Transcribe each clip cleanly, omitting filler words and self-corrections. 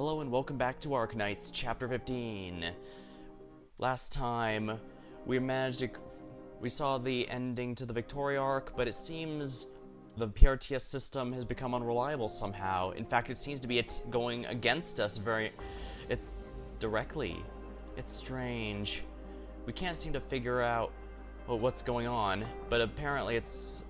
Hello and welcome back to Arknights, Chapter 15. Last time, we saw the ending to the Victoria arc, but it seems the PRTS system has become unreliable somehow. In fact, it seems to be going against us directly. It's strange. We can't seem to figure out what's going on, but apparently it's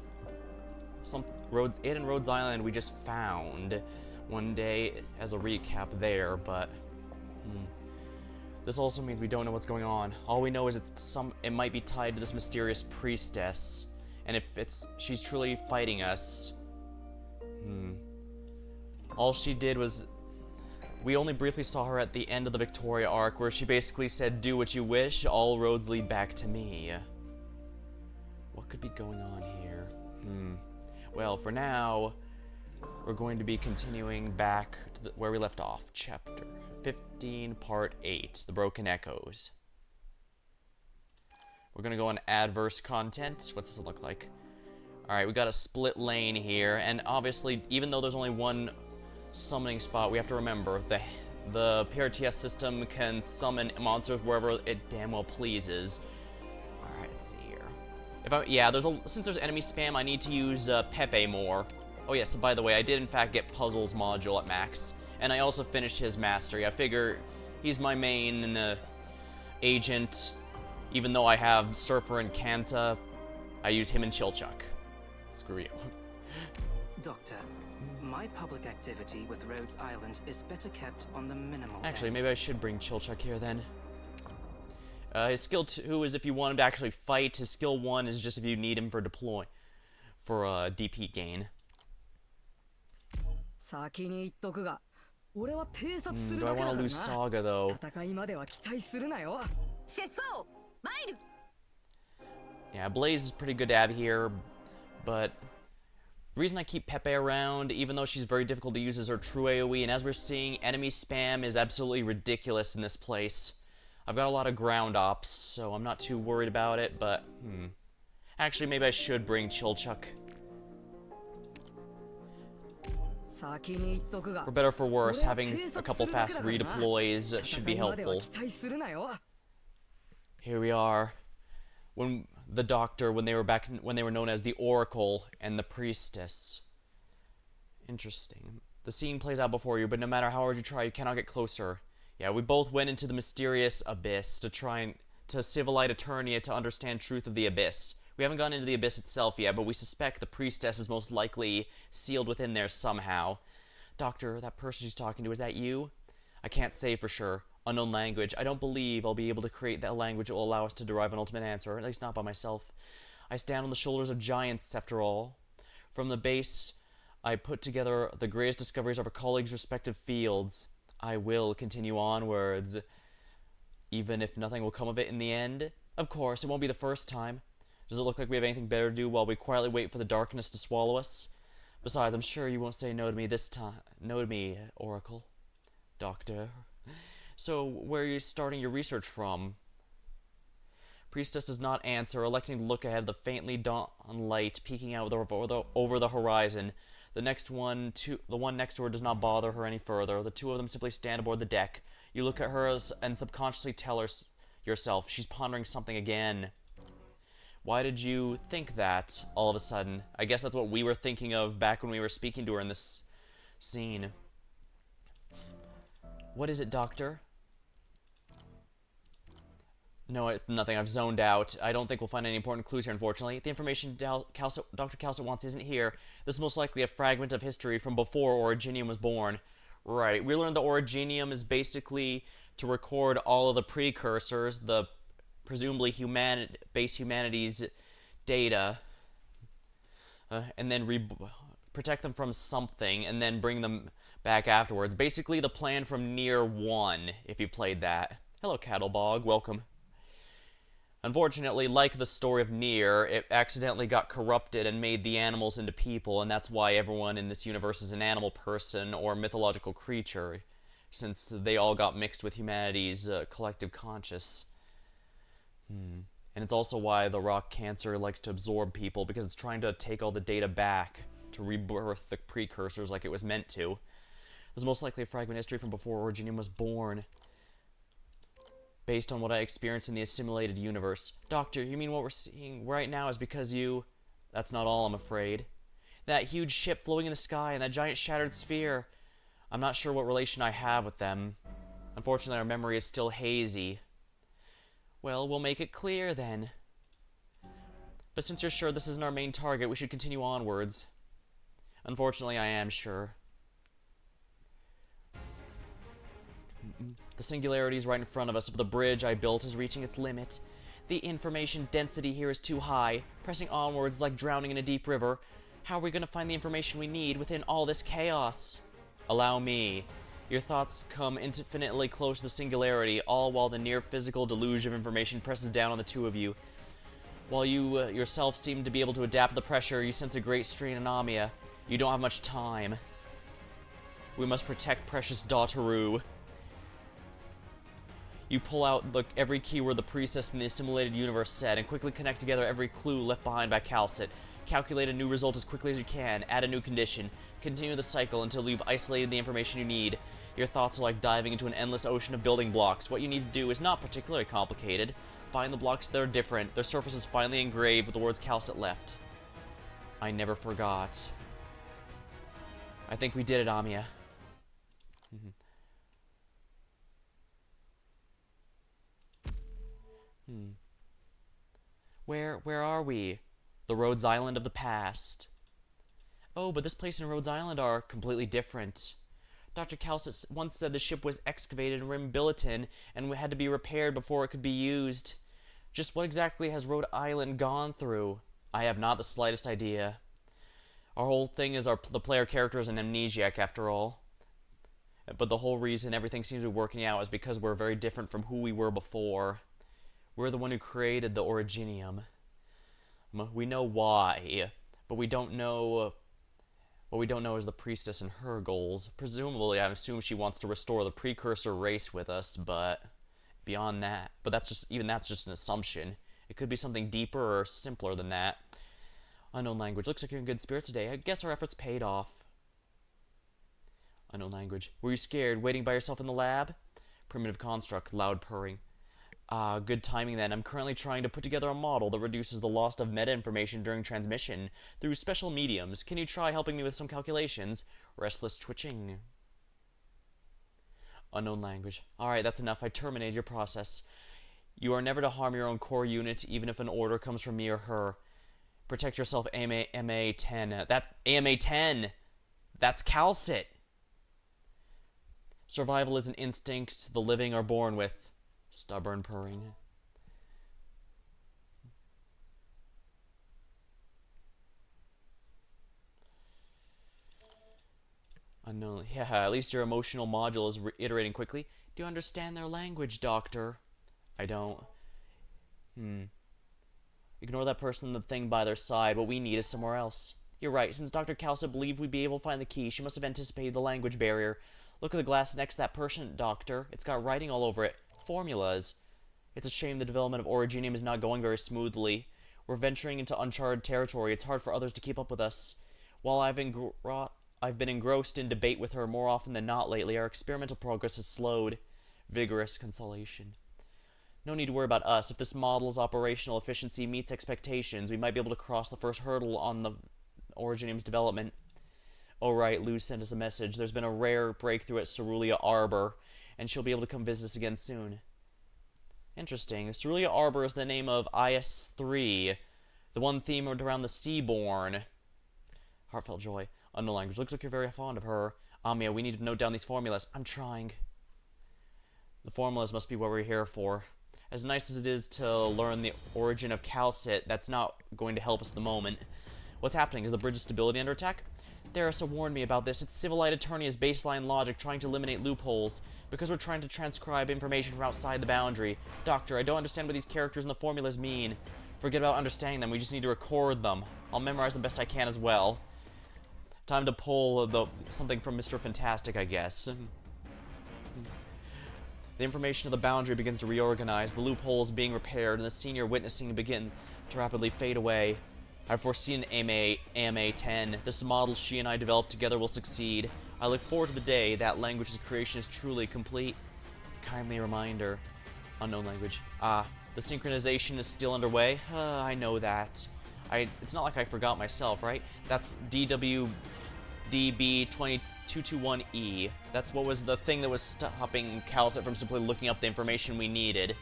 in Rhodes Island we just found one day as a recap there, but this also means we don't know what's going on. All we know is it might be tied to this mysterious priestess, and if she's truly fighting us, all she did was, we only briefly saw her at the end of the Victoria arc, where she basically said, "Do what you wish, all roads lead back to me." What could be going on here? Well, for now, we're going to be continuing back to where we left off. Chapter 15, Part 8, The Broken Echoes. We're going to go on adverse content. What's this look like? Alright, we got a split lane here, and obviously, even though there's only one summoning spot, we have to remember, the PRTS system can summon monsters wherever it damn well pleases. Alright, let's see here. Since there's enemy spam, I need to use Pepe more. Oh yes, by the way, I did in fact get Puzzle's module at max, and I also finished his mastery. I figure he's my main agent. Even though I have Surfer and Kanta, I use him and Chilchuck. Screw you. Doctor, my public activity with Rhodes Island is better kept on the minimal Actually, end. maybe I should bring Chilchuck here then. His skill 2 is if you want him to actually fight. His skill 1 is just if you need him for DP gain. Do I want to lose Saga though? Yeah, Blaze is pretty good to have here, but the reason I keep Pepe around, even though she's very difficult to use, is her true AoE, and as we're seeing, enemy spam is absolutely ridiculous in this place. I've got a lot of ground ops, so I'm not too worried about it, but, Actually, maybe I should bring Chilchuck. For better or for worse, having a couple fast redeploys should be helpful. Here we are. When the Doctor, when they were known as the Oracle and the Priestess. Interesting. The scene plays out before you, but no matter how hard you try, you cannot get closer. Yeah, we both went into the mysterious abyss to try to civilite Eternia to understand truth of the abyss. We haven't gone into the abyss itself yet, but we suspect the priestess is most likely sealed within there somehow. Doctor, that person she's talking to, is that you? I can't say for sure. Unknown language. I don't believe I'll be able to create that language that will allow us to derive an ultimate answer, at least not by myself. I stand on the shoulders of giants, after all. From the base, I put together the greatest discoveries of our colleagues' respective fields. I will continue onwards, even if nothing will come of it in the end. Of course, it won't be the first time. Does it look like we have anything better to do while we quietly wait for the darkness to swallow us? Besides, I'm sure you won't say no to me this time. No to me, Oracle. Doctor. So, where are you starting your research from? Priestess does not answer, electing to look ahead at the faintly dawn light peeking out over the horizon. The one next to her does not bother her any further. The two of them simply stand aboard the deck. You look at her and subconsciously tell yourself she's pondering something again. Why did you think that all of a sudden? I guess that's what we were thinking of back when we were speaking to her in this scene. What is it, Doctor? No, nothing. I've zoned out. I don't think we'll find any important clues here, unfortunately. The information Dr. Calcet wants isn't here. This is most likely a fragment of history from before Originium was born. Right. We learned the Originium is basically to record all of the precursors, the presumably base humanity's data, and then protect them from something, and then bring them back afterwards. Basically the plan from Nier 1, if you played that. Hello, Cattlebog. Welcome. Unfortunately, like the story of Nier, it accidentally got corrupted and made the animals into people, and that's why everyone in this universe is an animal person or mythological creature, since they all got mixed with humanity's collective conscious. And it's also why the rock cancer likes to absorb people, because it's trying to take all the data back to rebirth the precursors like it was meant to. was most likely a fragment history from before Originium was born, based on what I experienced in the assimilated universe. Doctor, you mean what we're seeing right now is because you... That's not all, I'm afraid. That huge ship floating in the sky and that giant shattered sphere. I'm not sure what relation I have with them. Unfortunately, our memory is still hazy. Well, we'll make it clear then. But since you're sure this isn't our main target, we should continue onwards. Unfortunately, I am sure. The singularity is right in front of us, but the bridge I built is reaching its limit. The information density here is too high. Pressing onwards is like drowning in a deep river. How are we going to find the information we need within all this chaos? Allow me. Your thoughts come infinitely close to the singularity, all while the near-physical deluge of information presses down on the two of you. While you yourself seem to be able to adapt to the pressure, you sense a great strain in Amia. You don't have much time. We must protect precious Daughteru. You pull out every keyword the priestess in the assimilated universe said, and quickly connect together every clue left behind by Calcit. Calculate a new result as quickly as you can, add a new condition. Continue the cycle until you've isolated the information you need. Your thoughts are like diving into an endless ocean of building blocks. What you need to do is not particularly complicated. Find the blocks that are different, their surfaces finely engraved with the words Calcit left. I never forgot. I think we did it, Amia. Where are we? The Rhodes Island of the past. Oh, but this place and Rhodes Island are completely different. Dr. Calcit once said the ship was excavated in Rimbilliton and had to be repaired before it could be used. Just what exactly has Rhode Island gone through? I have not the slightest idea. Our whole thing is the player character is an amnesiac, after all. But the whole reason everything seems to be working out is because we're very different from who we were before. We're the one who created the Originium. We know why, but we don't know... What we don't know is the priestess and her goals. Presumably, I assume she wants to restore the precursor race with us, but... Beyond that. But that's just an assumption. It could be something deeper or simpler than that. Unknown language. Looks like you're in good spirits today. I guess our efforts paid off. Unknown language. Were you scared, waiting by yourself in the lab? Primitive construct. Loud purring. Good timing then. I'm currently trying to put together a model that reduces the loss of meta-information during transmission through special mediums. Can you try helping me with some calculations? Restless twitching. Unknown language. Alright, that's enough. I terminated your process. You are never to harm your own core unit, even if an order comes from me or her. Protect yourself, AMA-10. That's AMA-10! That's Calcit! Survival is an instinct the living are born with. Stubborn purring. Unknown. Yeah, at least your emotional module is reiterating quickly. Do you understand their language, Doctor? I don't. Ignore that person and the thing by their side. What we need is somewhere else. You're right. Since Dr. Calcit believed we'd be able to find the key, she must have anticipated the language barrier. Look at the glass next to that person, Doctor. It's got writing all over it. Formulas. It's a shame the development of Originium is not going very smoothly. We're venturing into uncharted territory. It's hard for others to keep up with us. While I've been engrossed in debate with her more often than not lately, our experimental progress has slowed. Vigorous consolation. No need to worry about us. If this model's operational efficiency meets expectations, we might be able to cross the first hurdle on the Originium's development. Oh right, Luz sent us a message. There's been a rare breakthrough at Cerulean Arbor, and she'll be able to come visit us again soon. Interesting. Cerulean Arbor is the name of IS-3, the one themed around the Seaborn. Heartfelt joy. Unknown language. Looks like you're very fond of her. Amia, we need to note down these formulas. I'm trying. The formulas must be what we're here for. As nice as it is to learn the origin of Calcit, that's not going to help us at the moment. What's happening? Is the bridge's stability under attack? Theresa warned me about this. It's Civilite Eternia's baseline logic trying to eliminate loopholes, because we're trying to transcribe information from outside the boundary. Doctor, I don't understand what these characters and the formulas mean. Forget about understanding them, we just need to record them. I'll memorize them best I can as well. Time to pull something from Mr. Fantastic, I guess. The information of the boundary begins to reorganize, the loopholes being repaired, and the senior witnessing begin to rapidly fade away. I've foreseen AMA-10. This model she and I developed together will succeed. I look forward to the day that language's creation is truly complete. Kindly reminder. Unknown language. The synchronization is still underway. I know that. It's not like I forgot myself, right? That's DWDB2221E. That's what was the thing that was stopping Calcet from simply looking up the information we needed.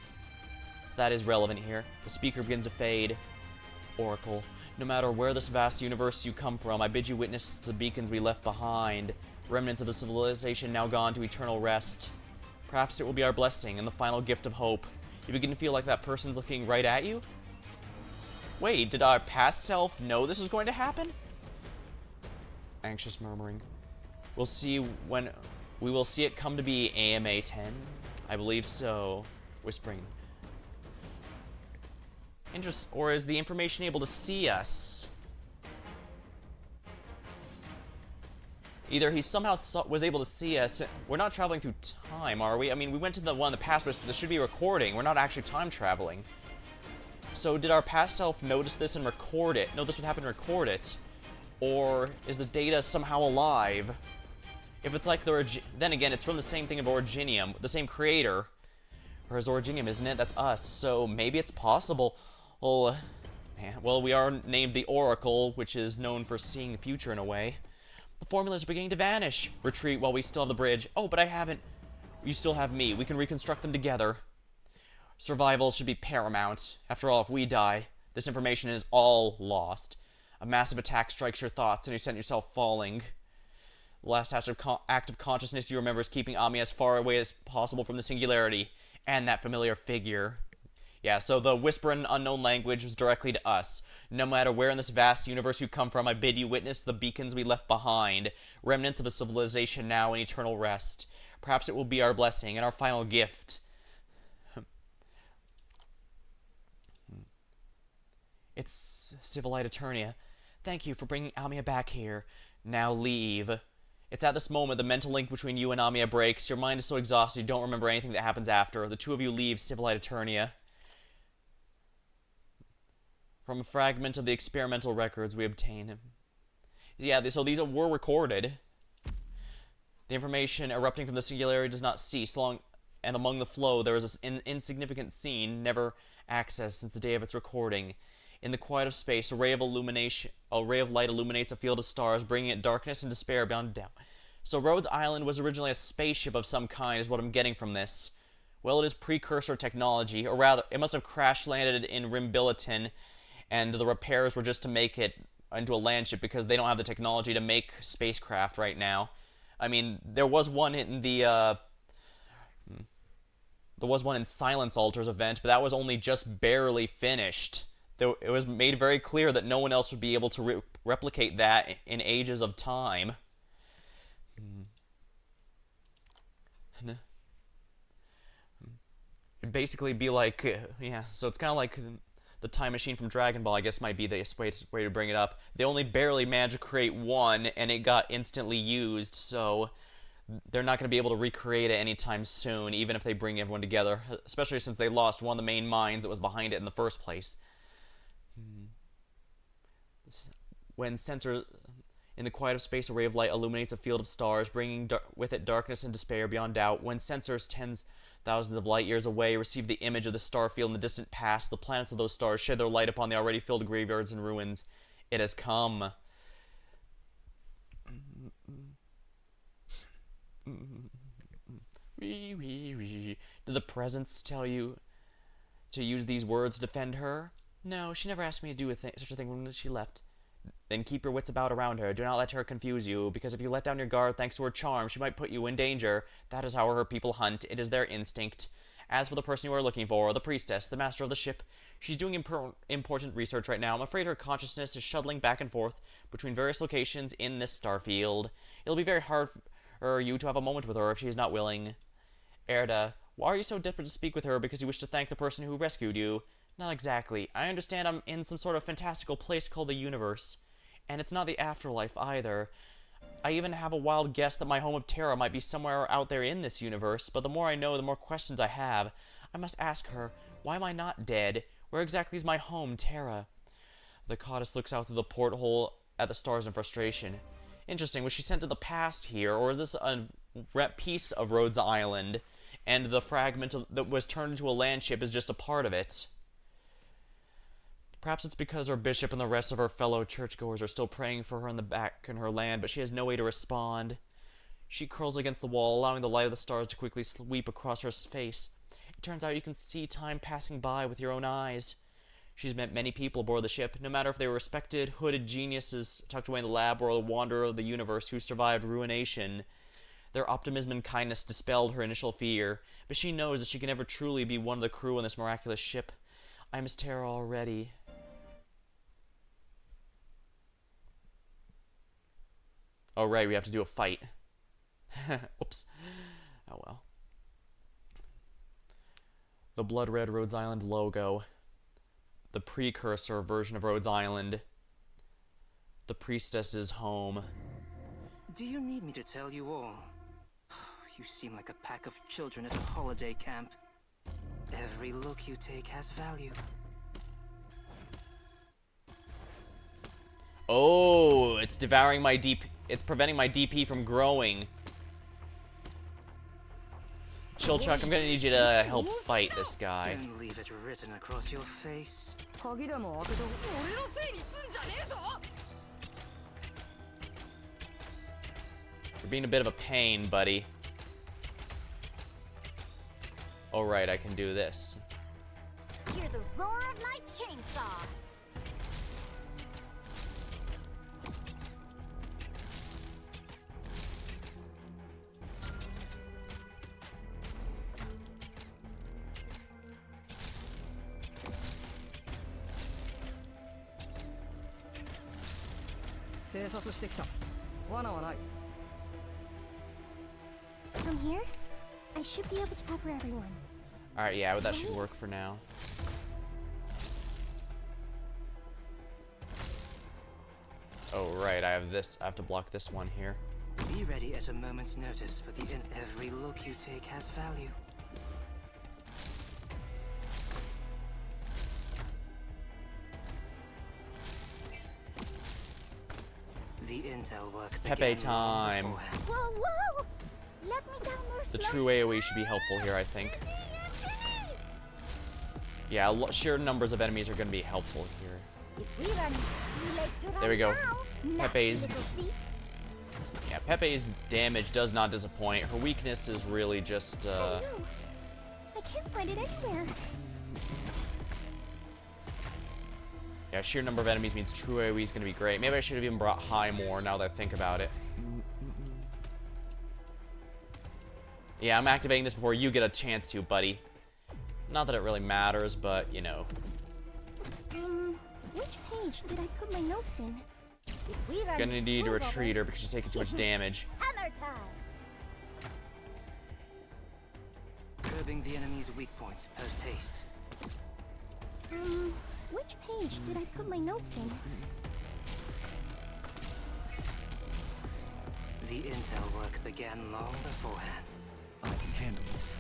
So that is relevant here. The speaker begins to fade. Oracle. No matter where this vast universe you come from, I bid you witness the beacons we left behind. Remnants of a civilization now gone to eternal rest. Perhaps it will be our blessing and the final gift of hope. You begin to feel like that person's looking right at you? Wait, did our past self know this was going to happen? Anxious murmuring. We'll see when... We will see it come to be AMA-10? I believe so. Whispering. Or is the information able to see us? Either he somehow was able to see us. We're not traveling through time, are we? I mean, we went to the one in the past, but this should be recording. We're not actually time traveling. So did our past self notice this and record it? Know this would happen and record it? Or is the data somehow alive? If it's like then again, it's from the same thing of Originium, the same creator. Or is Originium, isn't it? That's us. So maybe it's possible. Well, we are named the Oracle, which is known for seeing the future in a way. The formulas are beginning to vanish. Retreat while we still have the bridge. Oh, but I haven't. You still have me. We can reconstruct them together. Survival should be paramount. After all, if we die, this information is all lost. A massive attack strikes your thoughts, and you send yourself falling. The last act of consciousness you remember is keeping Ami as far away as possible from the singularity and that familiar figure. Yeah, so the whisper in unknown language was directly to us. No matter where in this vast universe you come from, I bid you witness the beacons we left behind, remnants of a civilization now in eternal rest. Perhaps it will be our blessing and our final gift. It's Civilite Eternia. Thank you for bringing Amia back here. Now leave. It's at this moment the mental link between you and Amia breaks. Your mind is so exhausted you don't remember anything that happens after. The two of you leave Civilite Eternia. From a fragment of the experimental records we obtain. Yeah, so these were recorded. The information erupting from the singularity does not cease long, and among the flow there is an insignificant scene never accessed since the day of its recording. In the quiet of space, a ray of light illuminates a field of stars, bringing it darkness and despair beyond doubt. So Rhodes Island was originally a spaceship of some kind, is what I'm getting from this. Well, it is precursor technology, or rather, it must have crash-landed in Rimbiliton, and the repairs were just to make it into a landship because they don't have the technology to make spacecraft right now. I mean, there was one in there was one in Silence Alter's event, but that was only just barely finished. It was made very clear that no one else would be able to replicate that in ages of time. It'd basically be like, yeah, so it's kind of like the time machine from Dragon Ball, I guess might be the way to bring it up. They only barely managed to create one, and it got instantly used, so they're not going to be able to recreate it anytime soon, even if they bring everyone together, especially since they lost one of the main minds that was behind it in the first place. When sensors in the quiet of space, a ray of light illuminates a field of stars, bringing with it darkness and despair beyond doubt. When sensors tens thousands of light years away receive the image of the star field in the distant past, the planets of those stars shed their light upon the already filled graveyards and ruins. It has come. Did the presence tell you to use these words to defend her? No, she never asked me to do such a thing when she left. Then keep your wits about around her. Do not let her confuse you, because if you let down your guard thanks to her charm, she might put you in danger. That is how her people hunt. It is their instinct. As for the person you are looking for, the priestess, the master of the ship, she's doing important research right now. I'm afraid her consciousness is shuttling back and forth between various locations in this starfield. It'll be very hard for you to have a moment with her if she is not willing. Erda, why are you so desperate to speak with her because you wish to thank the person who rescued you? Not exactly. I understand I'm in some sort of fantastical place called the universe. And it's not the afterlife either. I even have a wild guess that my home of Terra might be somewhere out there in this universe, but the more I know, the more questions I have. I must ask her, why am I not dead? Where exactly is my home, Terra? The goddess looks out through the porthole at the stars in frustration. Interesting. Was she sent to the past here, or is this a piece of Rhodes Island, and the fragment that was turned into a landship is just a part of it? Perhaps it's because her bishop and the rest of her fellow churchgoers are still praying for her in the back in her land, but she has no way to respond. She curls against the wall, allowing the light of the stars to quickly sweep across her face. It turns out you can see time passing by with your own eyes. She's met many people aboard the ship, no matter if they were respected, hooded geniuses tucked away in the lab or a wanderer of the universe who survived ruination. Their optimism and kindness dispelled her initial fear, but she knows that she can never truly be one of the crew on this miraculous ship. I miss Tara already. Oh, right, we have to do a fight. Oops. Oh well. The blood red Rhodes Island logo. The precursor version of Rhodes Island. The priestess's home. Do you need me to tell you all? You seem like a pack of children at a holiday camp. Every look you take has value. Oh, it's devouring my DP. It's preventing my DP from growing. Chillchuck, I'm gonna need you to help fight this guy. Don't leave it written across your face. You're being a bit of a pain, buddy. Alright, I can do this. Hear the roar of my chainsaw. From here, I should be able to cover everyone. Alright, yeah, that should work for now. Oh, right, I have this. I have to block this one here. Be ready at a moment's notice, for every look you take has value. The intel work Pepe began time. long beforehand. Whoa, whoa! Let me down more The slowly. true AoE should be helpful here, I think. Yeah, sheer numbers of enemies are going to be helpful here. If we run, too late to run There we go. now. Pepe's. Nasty little thief. Yeah, Pepe's damage does not disappoint. Her weakness is really just, Oh no! I can't find it anywhere. Yeah, sheer number of enemies means true AoE is going to be great. Maybe I should have even brought high more now that I think about it. Yeah, I'm activating this before you get a chance to, buddy. Not that it really matters, but, you know. Which page did I put my notes in? If we run, Gonna need to two retreat her robbers. because she's taking too much damage. Hammer time! Curbing the enemy's weak points post-haste. Which page did I put my notes in? The intel work began long beforehand. I can handle this.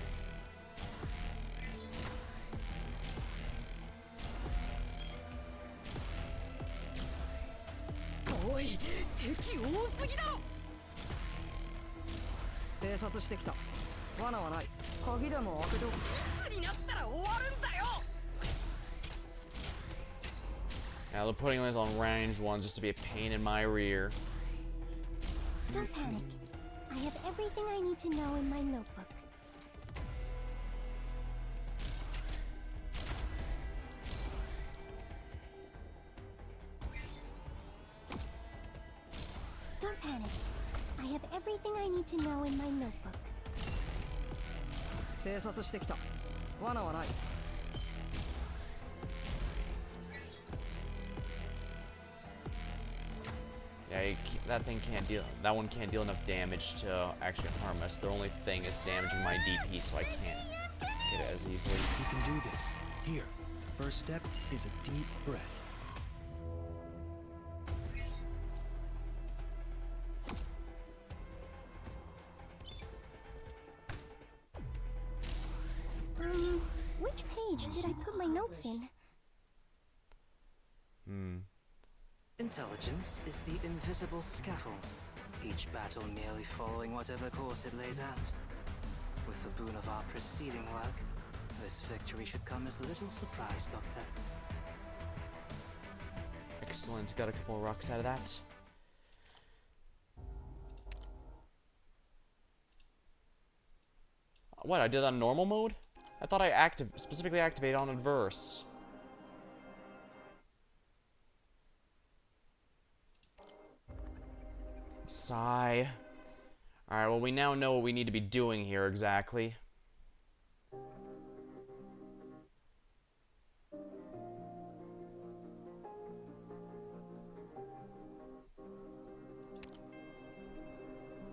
Now they're putting these on ranged ones just to be a pain in my rear. Don't panic. I have everything I need to know in my notebook. Don't panic. I have everything I need to know in my notebook. Yeah, that thing can't deal. That one can't deal enough damage to actually harm us. The only thing is damaging my DP, so I can't get it as easily. You can do this. Here, first step is a deep breath. Which page did I put my notes in? intelligence is the invisible scaffold, each battle merely following whatever course it lays out. With the boon of our preceding work, this victory should come as little surprise, Doctor. Excellent. Got a couple of rocks out of that. What, I did that on normal mode? I thought I specifically activated on adverse. Sigh. Alright, well we now know what we need to be doing here exactly.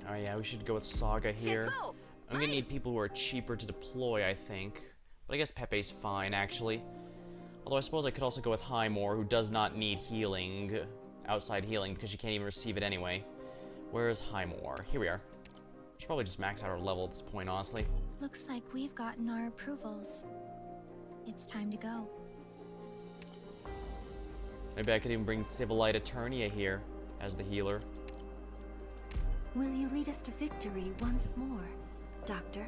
Oh yeah, we should go with Saga here. I'm gonna need people who are cheaper to deploy, I think. But I guess Pepe's fine, actually. Although I suppose I could also go with Highmore, who does not need healing, outside healing, because she can't even receive it anyway. Where's Highmore? Here we are. Should probably just max out our level at this point, honestly. Looks like we've gotten our approvals. It's time to go. Maybe I could even bring Civilite Eternia here as the healer. Will you lead us to victory once more, Doctor?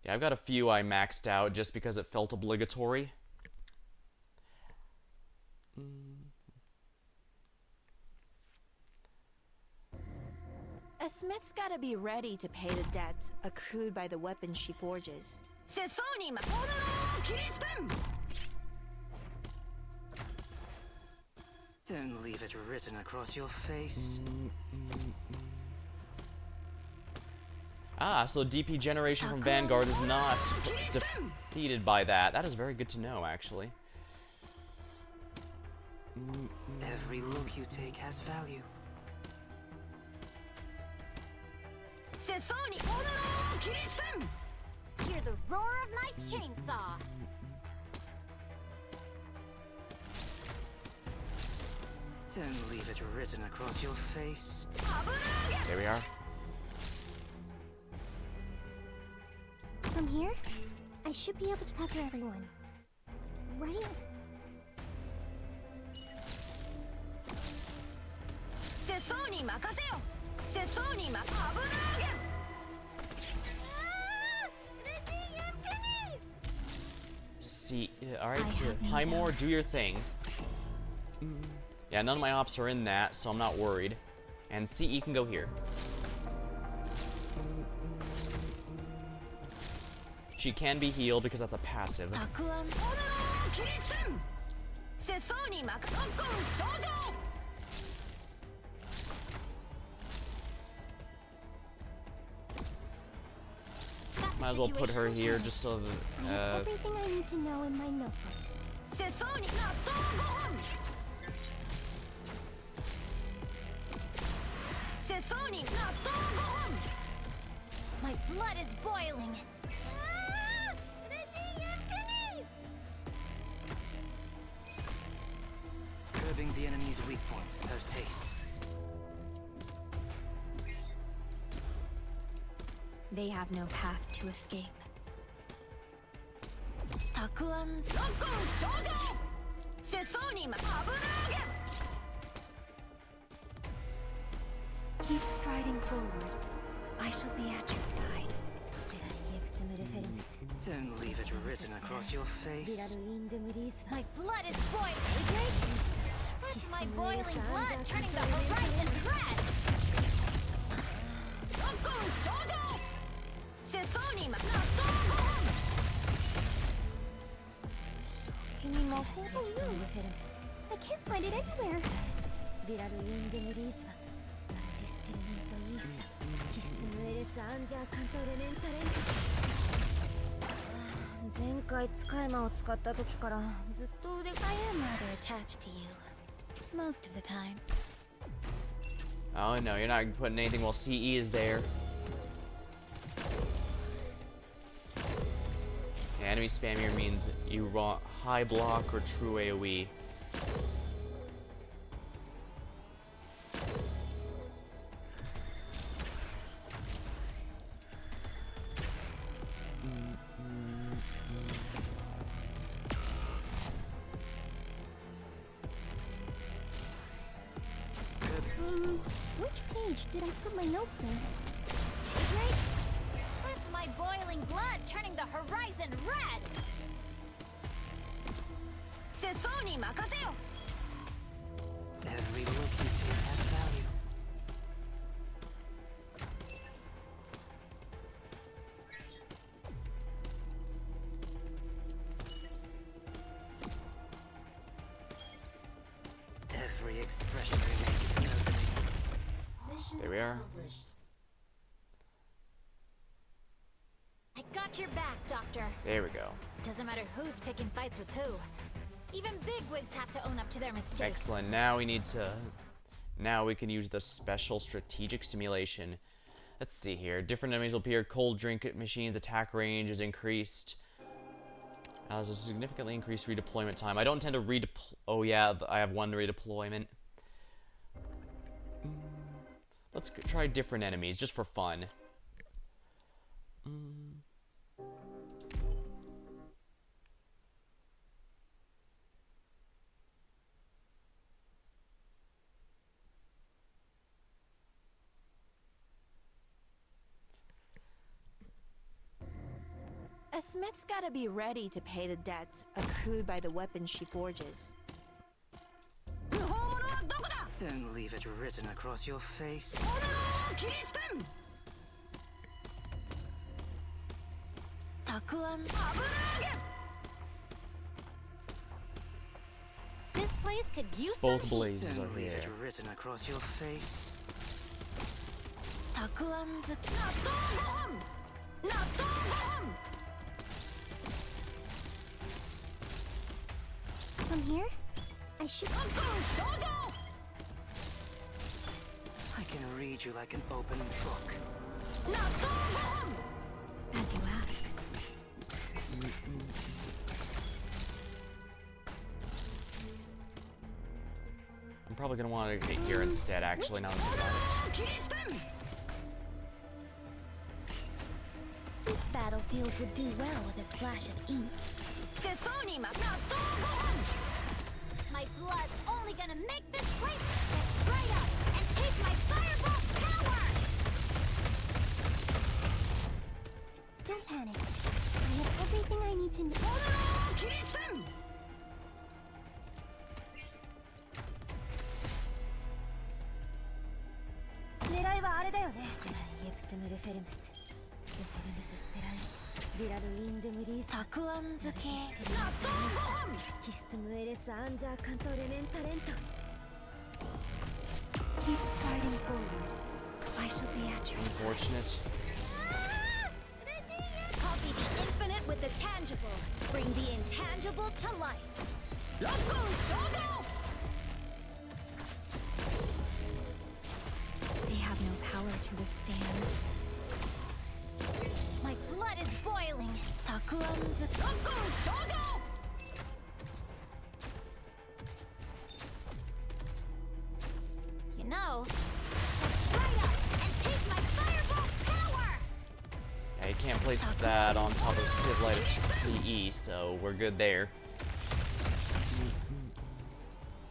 Yeah, I've got a few I maxed out just because it felt obligatory. A smith's gotta be ready to pay the debts accrued by the weapons she forges. Don't leave it written across your face. Ah, so DP generation from Vanguard is not defeated by that. That is very good to know, actually. Every look you take has value. Hear the roar of my chainsaw. Don't leave it written across your face. There we are. From here, I should be able to cover everyone. Right? See, alright, Highmore, do your thing. Yeah, none of my ops are in that, so I'm not worried. And CE can go here. She can be healed because that's a passive. Might as well put her here just so I have that, everything I need to know in my notebook. My blood is boiling. Curbing the enemy's weak points post haste. They have no path to escape. Keep striding forward. I shall be at your side. Don't leave it written across your face. My blood is boiling. That's my boiling blood turning the horizon red. I can't find it anywhere. 前回使い魔を使った時からずっと腕が I am rather attached to you. Most of the time. oh no, you're not putting anything while CE is there. Yeah, enemy spam here means you want high block or true AoE. Which page did I put my notes in? Right? That's my boiling blood turning the horizon red! Every look you take has value. Every expression we make is an opening. There we are. I got your back, Doctor. There we go. Doesn't matter who's picking fights with who. Even bigwigs have to own up to their mistakes. Excellent. Now we can use the special strategic simulation. Let's see here. Different enemies will appear. Cold drink machines attack range is increased. There's a significantly increased redeployment time. I don't intend to redeploy. Oh yeah, I have one redeployment. Let's try different enemies just for fun. A smith's gotta be ready to pay the debts accrued by the weapons she forges. Don't leave it written across your face. This place could use Both some blazes are Don't leave here. it written across your face. From here? I should. I can read you like an open book. As you ask. I'm probably gonna want to hit here instead, actually, now that I think about it. This battlefield would do well with a splash of ink. My blood's only gonna make this place get right up and taste my fireball power! Don't panic. I have everything I need to know. Nerai wa are da yo ne. Yeptum referemus. Referemus sperai. Virado indem ris. Takuan zuke. Histum eres anja canto rementalento. Keep striding forward. I shall be at your side. Unfortunate. Copy the infinite with the tangible. Bring the intangible to life. They have no power to withstand. My blood is boiling. Takuan zuke. You know, step right up and taste my fireball power! Yeah, you can't place that on top of Civ Light CE, so we're good there.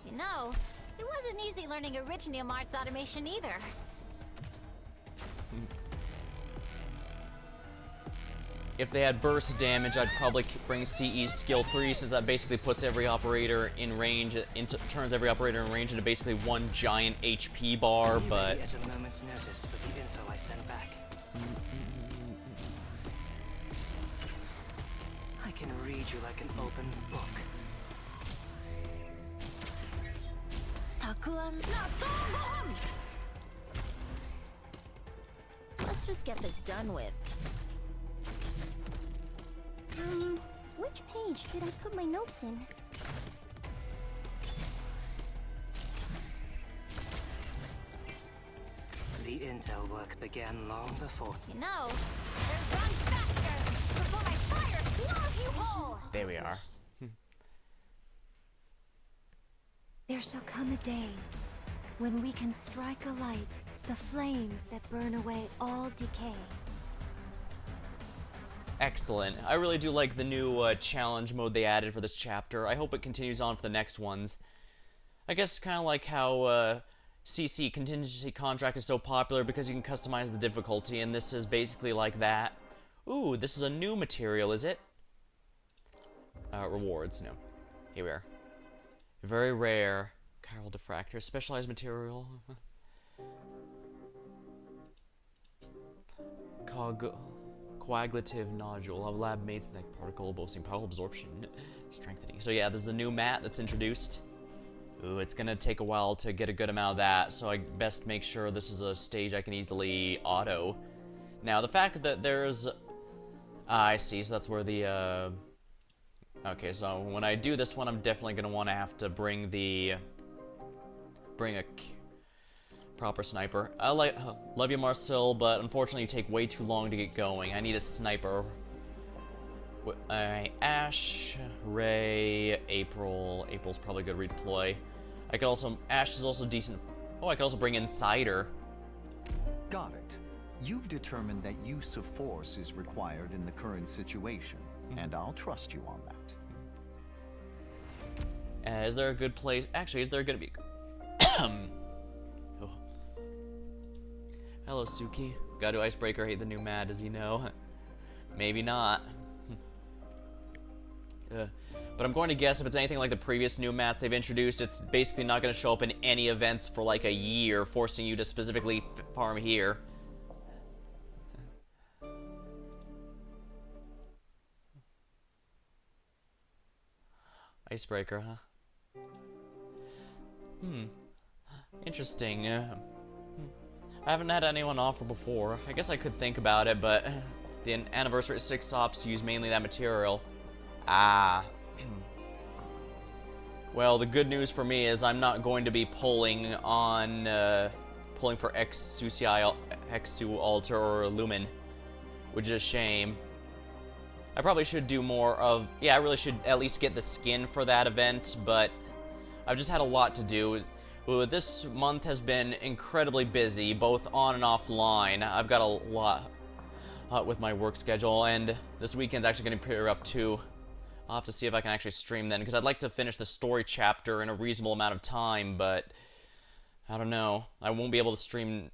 You know, it wasn't easy learning Originium Arts automation either. If they had burst damage, I'd probably bring CE skill 3, since that basically puts every operator in range, turns every operator in range into basically one giant HP bar, but At a moment's notice with the info I sent back. I can read you like an open book. Takuan. Let's just get this done with. Which page did I put my notes in? The intel work began long before. You know, better run faster before my fire swallows you whole! there we are. There shall come a day when we can strike a light, the flames that burn away all decay. Excellent. I really do like the new challenge mode they added for this chapter. I hope it continues on for the next ones. I guess kind of like how CC, contingency contract, is so popular because you can customize the difficulty, and this is basically like that. Ooh, this is a new material, is it? Rewards, no. Here we are. Very rare. Chiral diffractor, specialized material. Coagulative nodule, a lab made snake particle boasting powerful absorption, strengthening. So yeah, this is a new mat that's introduced. Ooh, it's gonna take a while to get a good amount of that, so I best make sure this is a stage I can easily auto. Now, the fact that there's... I see, so that's where the, Okay, so when I do this one, I'm definitely gonna want to have to bring a proper sniper. Love you, Marcel, but unfortunately you take way too long to get going. I need a sniper. Ash, Ray, April. April's probably a good redeploy. I could also... Ash is also decent. Oh, I could also bring in Cider. Got it. You've determined that use of force is required in the current situation, and I'll trust you on that. Is there a good place... Actually, is there gonna be... Oh. Hello, Suki. Gotta do Icebreaker, hate the new Mad, does he know? Maybe not. But I'm going to guess if it's anything like the previous new mats they've introduced, it's basically not going to show up in any events for like a year, forcing you to specifically farm here. Icebreaker, huh? Interesting. I haven't had anyone offer before. I guess I could think about it, but the anniversary 6 ops use mainly that material. Ah. Well, the good news for me is I'm not going to be pulling on, pulling for Exu Alter or Lumen, which is a shame. I probably should do more of... Yeah, I really should at least get the skin for that event, but I've just had a lot to do. Ooh, this month has been incredibly busy, both on and offline. I've got a lot with my work schedule, and this weekend's actually going to be pretty rough too. I'll have to see if I can actually stream then, because I'd like to finish the story chapter in a reasonable amount of time, but I don't know. I won't be able to stream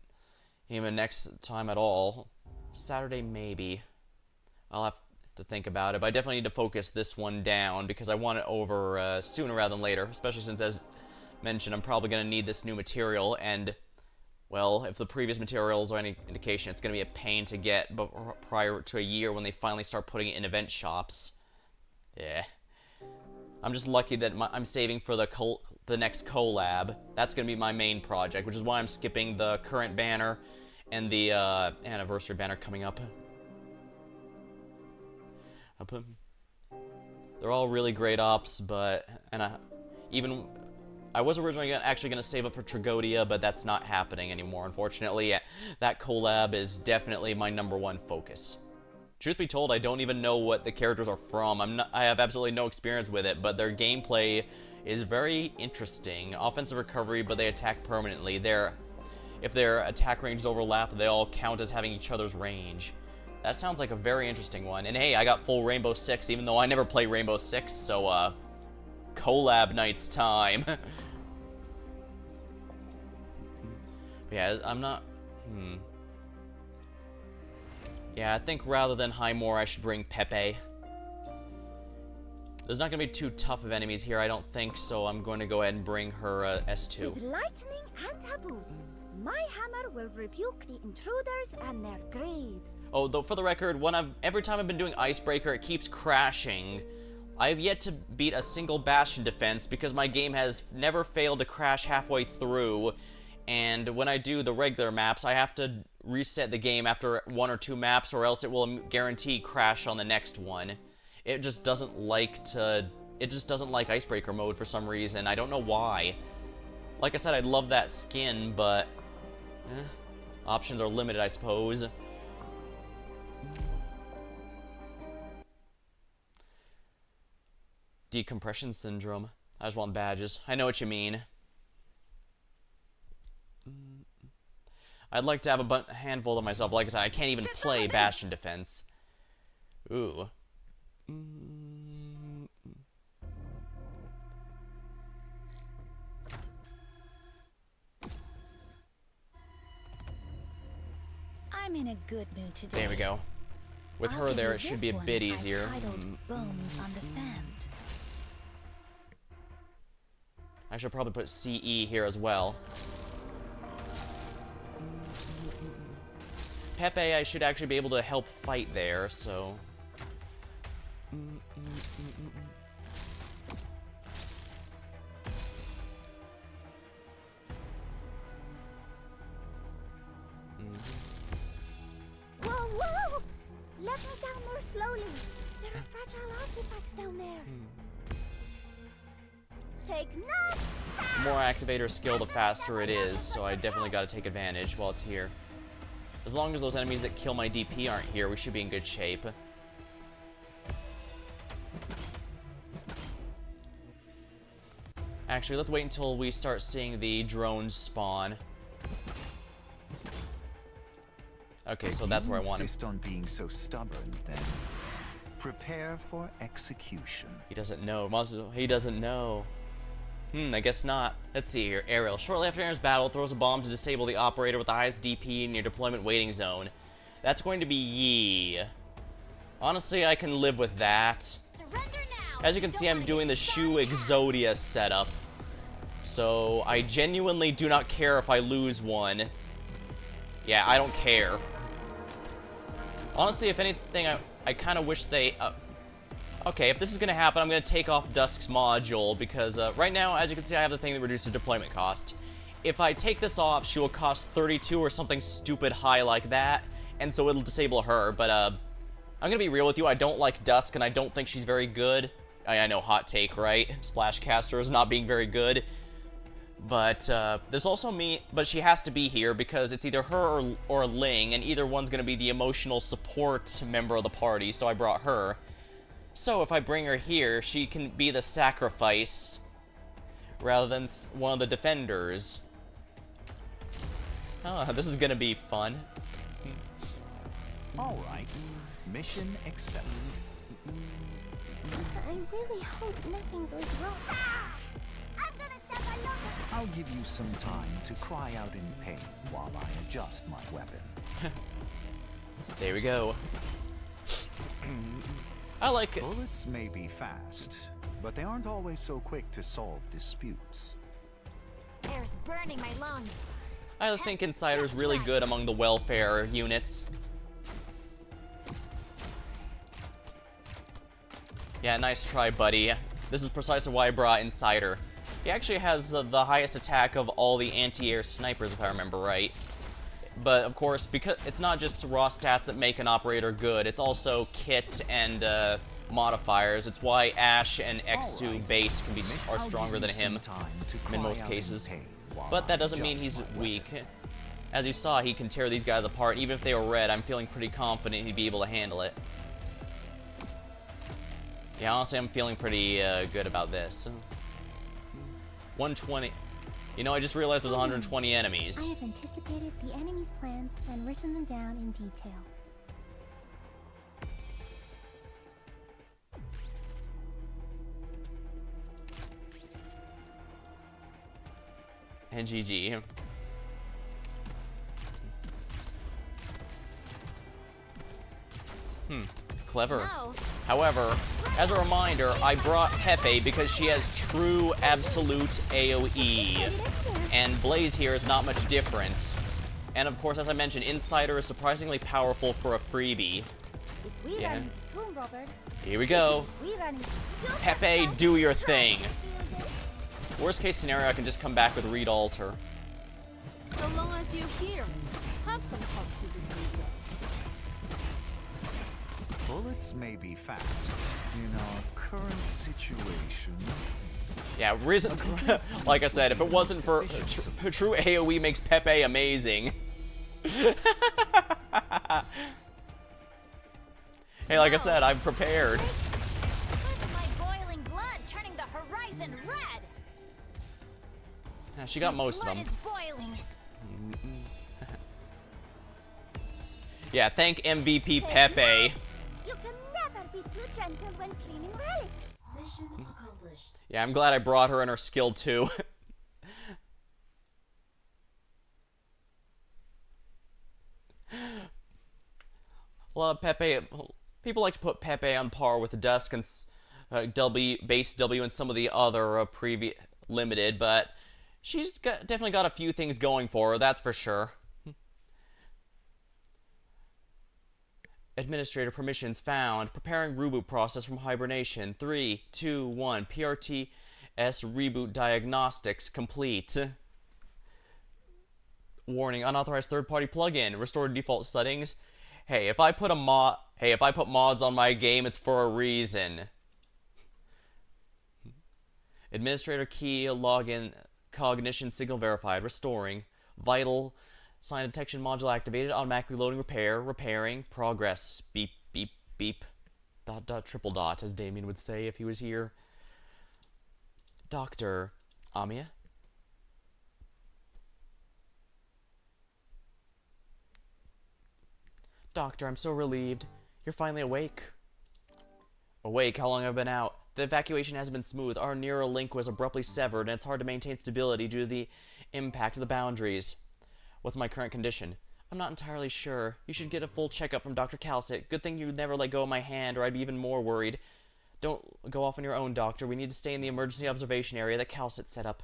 even next time at all. Saturday, maybe. I'll have to think about it, but I definitely need to focus this one down, because I want it over sooner rather than later, especially since, as mentioned, I'm probably going to need this new material, and, well, if the previous materials are any indication, it's going to be a pain to get prior to a year when they finally start putting it in event shops. Yeah. I'm just lucky that I'm saving for the next collab. That's going to be my main project, which is why I'm skipping the current banner and the anniversary banner coming up. They're all really great ops, but... I was originally actually going to save up for Tragodia, but that's not happening anymore, unfortunately. That collab is definitely my #1 focus. Truth be told, I don't even know what the characters are from. I have absolutely no experience with it, but their gameplay is very interesting. Offensive recovery, but they attack permanently. If their attack ranges overlap, they all count as having each other's range. That sounds like a very interesting one. And hey, I got full Rainbow Six, even though I never play Rainbow Six, so, collab night's time. Yeah, I'm not... Yeah, I think rather than Highmore, I should bring Pepe. There's not going to be too tough of enemies here, I don't think, so I'm going to go ahead and bring her S2. With lightning and taboo, my hammer will rebuke the intruders and their greed. Oh, though for the record, every time I've been doing Icebreaker, it keeps crashing. I have yet to beat a single Bastion defense because my game has never failed to crash halfway through. And when I do the regular maps, I have to reset the game after 1 or 2 maps, or else it will guarantee crash on the next one. It just doesn't like Icebreaker mode for some reason. I don't know why. Like I said, I love that skin, but options are limited, I suppose. Decompression syndrome. I just want badges. I know what you mean. I'd like to have a handful of myself. Like I said, I can't even play Bastion Defense. Ooh. I'm in a good mood today. There we go. With I'll her give there, you it should this be a one bit I've easier. titled Bones on the Sand. I should probably put CE here as well. Pepe, I should actually be able to help fight there, so... Whoa, whoa! Let me down more slowly. There are fragile artifacts down there. Take none. The more activator skill, the faster it is, so I definitely got to take advantage while it's here. As long as those enemies that kill my DP aren't here, we should be in good shape. Actually, let's wait until we start seeing the drones spawn. Okay, so that's where I want him. Insist on being so stubborn, then prepare for execution. He doesn't know. He doesn't know. I guess not. Let's see here. Ariel. Shortly after enters battle, throws a bomb to disable the operator with the highest DP in your deployment waiting zone. That's going to be Yi. Honestly, I can live with that. Surrender now. As you can see, I'm doing the Shu Exodia setup. So, I genuinely do not care if I lose one. Yeah, I don't care. Honestly, if anything, I kind of wish they... okay, if this is going to happen, I'm going to take off Dusk's module, because right now, as you can see, I have the thing that reduces deployment cost. If I take this off, she will cost 32 or something stupid high like that, and so it'll disable her, but I'm going to be real with you, I don't like Dusk, and I don't think she's very good. I know, hot take, right? Splashcaster is not being very good. But this also but she has to be here because it's either her or Ling, and either one's going to be the emotional support member of the party, so I brought her. So if I bring her here, she can be the sacrifice rather than one of the defenders. Oh, this is going to be fun. All right, mission accepted. I really hope nothing goes wrong. Ah! I'm gonna step along. I'll give you some time to cry out in pain while I adjust my weapon. There we go. I like it. Bullets may be fast, but they aren't always so quick to solve disputes. Air's burning my lungs. I think Insider's really good among the welfare units. Yeah, nice try, buddy. This is precisely why I brought Insider. He actually has the highest attack of all the anti-air snipers, if I remember right. But, of course, because it's not just raw stats that make an operator good, it's also kit and modifiers. It's why Ash and Exu base can be are stronger than him in most cases. But that doesn't mean he's weak. As you saw, he can tear these guys apart. Even if they were red, I'm feeling pretty confident he'd be able to handle it. Yeah, honestly, I'm feeling pretty good about this. 120. You know, I just realized there's 120 I enemies. have anticipated the enemy's plans and written them down in detail. And GG. Clever. No. However, as a reminder, I brought Pepe because she has true absolute AoE. And Blaze here is not much different. And of course, as I mentioned, Insider is surprisingly powerful for a freebie. If we Yeah. run into tomb robbers, Here we go. we run into Pepe, do your thing. Worst case scenario, I can just come back with Reed Alter. So long as you're here, have some hot soup with me. Bullets may be fast. In our current situation, Yeah, reason. Like I said, if it wasn't for true AoE makes Pepe amazing. Hey, like I said, I'm prepared. That's my boiling blood turning the horizon red. Yeah, she got most of Blood them. is boiling. Yeah, thank MVP Pepe. You can never be too gentle when cleaning relics. Mission accomplished. Yeah, I'm glad I brought her in her skill too. A lot of Pepe. People like to put Pepe on par with the Dusk and base W and some of the other previous limited, but definitely got a few things going for her. That's for sure. Administrator permissions found. Preparing reboot process from hibernation. 3, 2, 1. PRTS reboot diagnostics complete. Warning: unauthorized third-party plugin. Restore default settings. Hey, if I put mods on my game, it's for a reason. Administrator key login cognition signal verified. Restoring. Vital sign detection module activated. Automatically loading repairing. Progress. Beep, beep, beep. Dot, dot, triple dot, as Damien would say if he was here. Dr. Amia? Doctor, I'm so relieved. You're finally awake. Awake? How long have I been out? The evacuation hasn't been smooth. Our neural link was abruptly severed, and it's hard to maintain stability due to the impact of the boundaries. What's my current condition? I'm not entirely sure. You should get a full checkup from Dr. Calcit. Good thing you never let go of my hand, or I'd be even more worried. Don't go off on your own, Doctor. We need to stay in the emergency observation area that Calcit set up.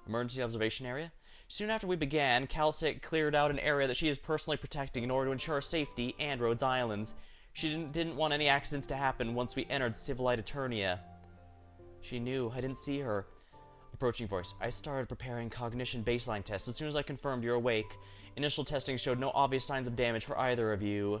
Emergency observation area? Soon after we began, Calcit cleared out an area that she is personally protecting in order to ensure safety and Rhodes Islands. She didn't want any accidents to happen once we entered Civilite Eternia. She knew. I didn't see her. Approaching voice. I started preparing cognition baseline tests as soon as I confirmed you're awake. Initial testing showed no obvious signs of damage for either of you.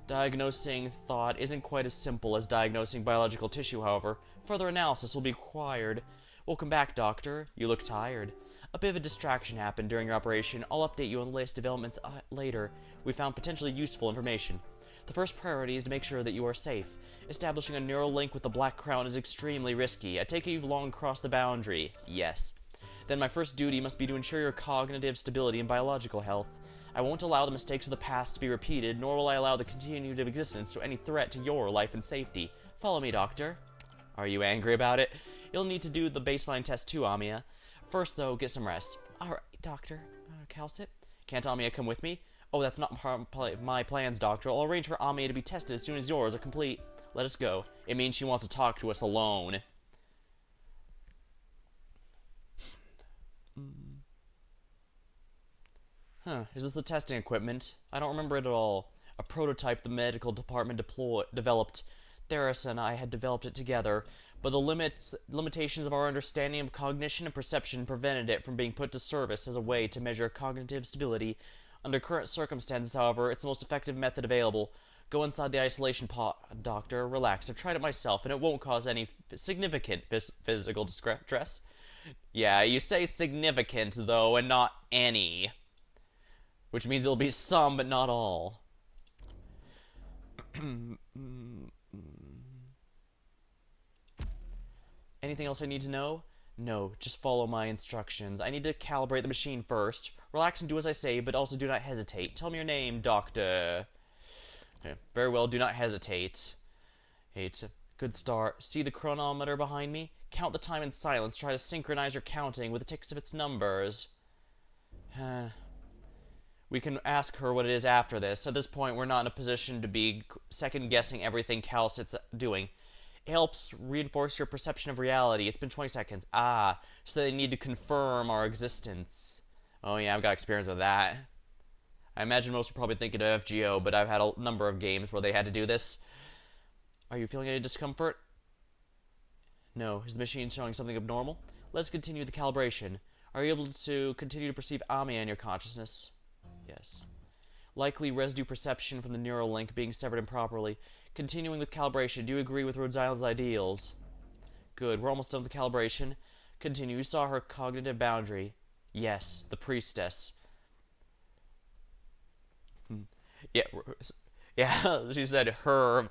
Diagnosing thought isn't quite as simple as diagnosing biological tissue, however. Further analysis will be required. Welcome back, Doctor. You look tired. A bit of a distraction happened during your operation. I'll update you on the latest developments later. We found potentially useful information. The first priority is to make sure that you are safe. Establishing a neural link with the Black Crown is extremely risky. I take it you've long crossed the boundary. Yes. Then my first duty must be to ensure your cognitive stability and biological health. I won't allow the mistakes of the past to be repeated, nor will I allow the continued existence to any threat to your life and safety. Follow me, Doctor. Are you angry about it? You'll need to do the baseline test too, Amia. First, though, get some rest. Alright, Doctor. Calcit? Can't Amia come with me? Oh, that's not my plans, Doctor. I'll arrange for Amia to be tested as soon as yours are complete. Let us go. It means she wants to talk to us alone. Is this the testing equipment? I don't remember it at all. A prototype the medical department developed. Theris and I had developed it together, but the limitations of our understanding of cognition and perception prevented it from being put to service as a way to measure cognitive stability. Under current circumstances, however, it's the most effective method available. Go inside the isolation pod, Doctor. Relax. I've tried it myself, and it won't cause any significant physical distress. Yeah, you say significant, though, and not any. Which means it'll be some, but not all. Anything else I need to know? No, just follow my instructions. I need to calibrate the machine first. Relax and do as I say, but also do not hesitate. Tell me your name, Doctor. Okay, very well, do not hesitate. Hey, it's a good start. See the chronometer behind me? Count the time in silence. Try to synchronize your counting with the ticks of its numbers. We can ask her what it is after this. At this point, we're not in a position to be second-guessing everything Calcit's doing. It helps reinforce your perception of reality. It's been 20 seconds. Ah, so they need to confirm our existence. Oh yeah, I've got experience with that. I imagine most are probably thinking of FGO, but I've had a number of games where they had to do this. Are you feeling any discomfort? No. Is the machine showing something abnormal? Let's continue the calibration. Are you able to continue to perceive Amia in your consciousness? Yes. Likely residue perception from the neural link being severed improperly. Continuing with calibration. Do you agree with Rhodes Island's ideals? Good. We're almost done with the calibration. Continue. You saw her cognitive boundary. Yes. The priestess. Yeah, she said her.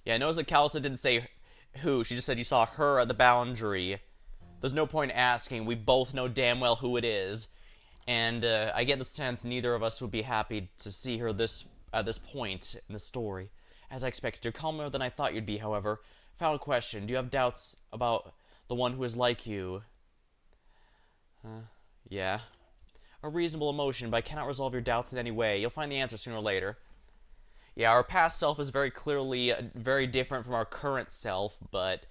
Yeah, notice that Calcit didn't say who. She just said you saw her at the boundary. There's no point in asking. We both know damn well who it is. And I get the sense neither of us would be happy to see her at this point in the story. As I expected, you're calmer than I thought you'd be, however. Final question. Do you have doubts about the one who is like you? Yeah. a reasonable emotion, but I cannot resolve your doubts in any way. You'll find the answer sooner or later. Yeah, our past self is very clearly very different from our current self, but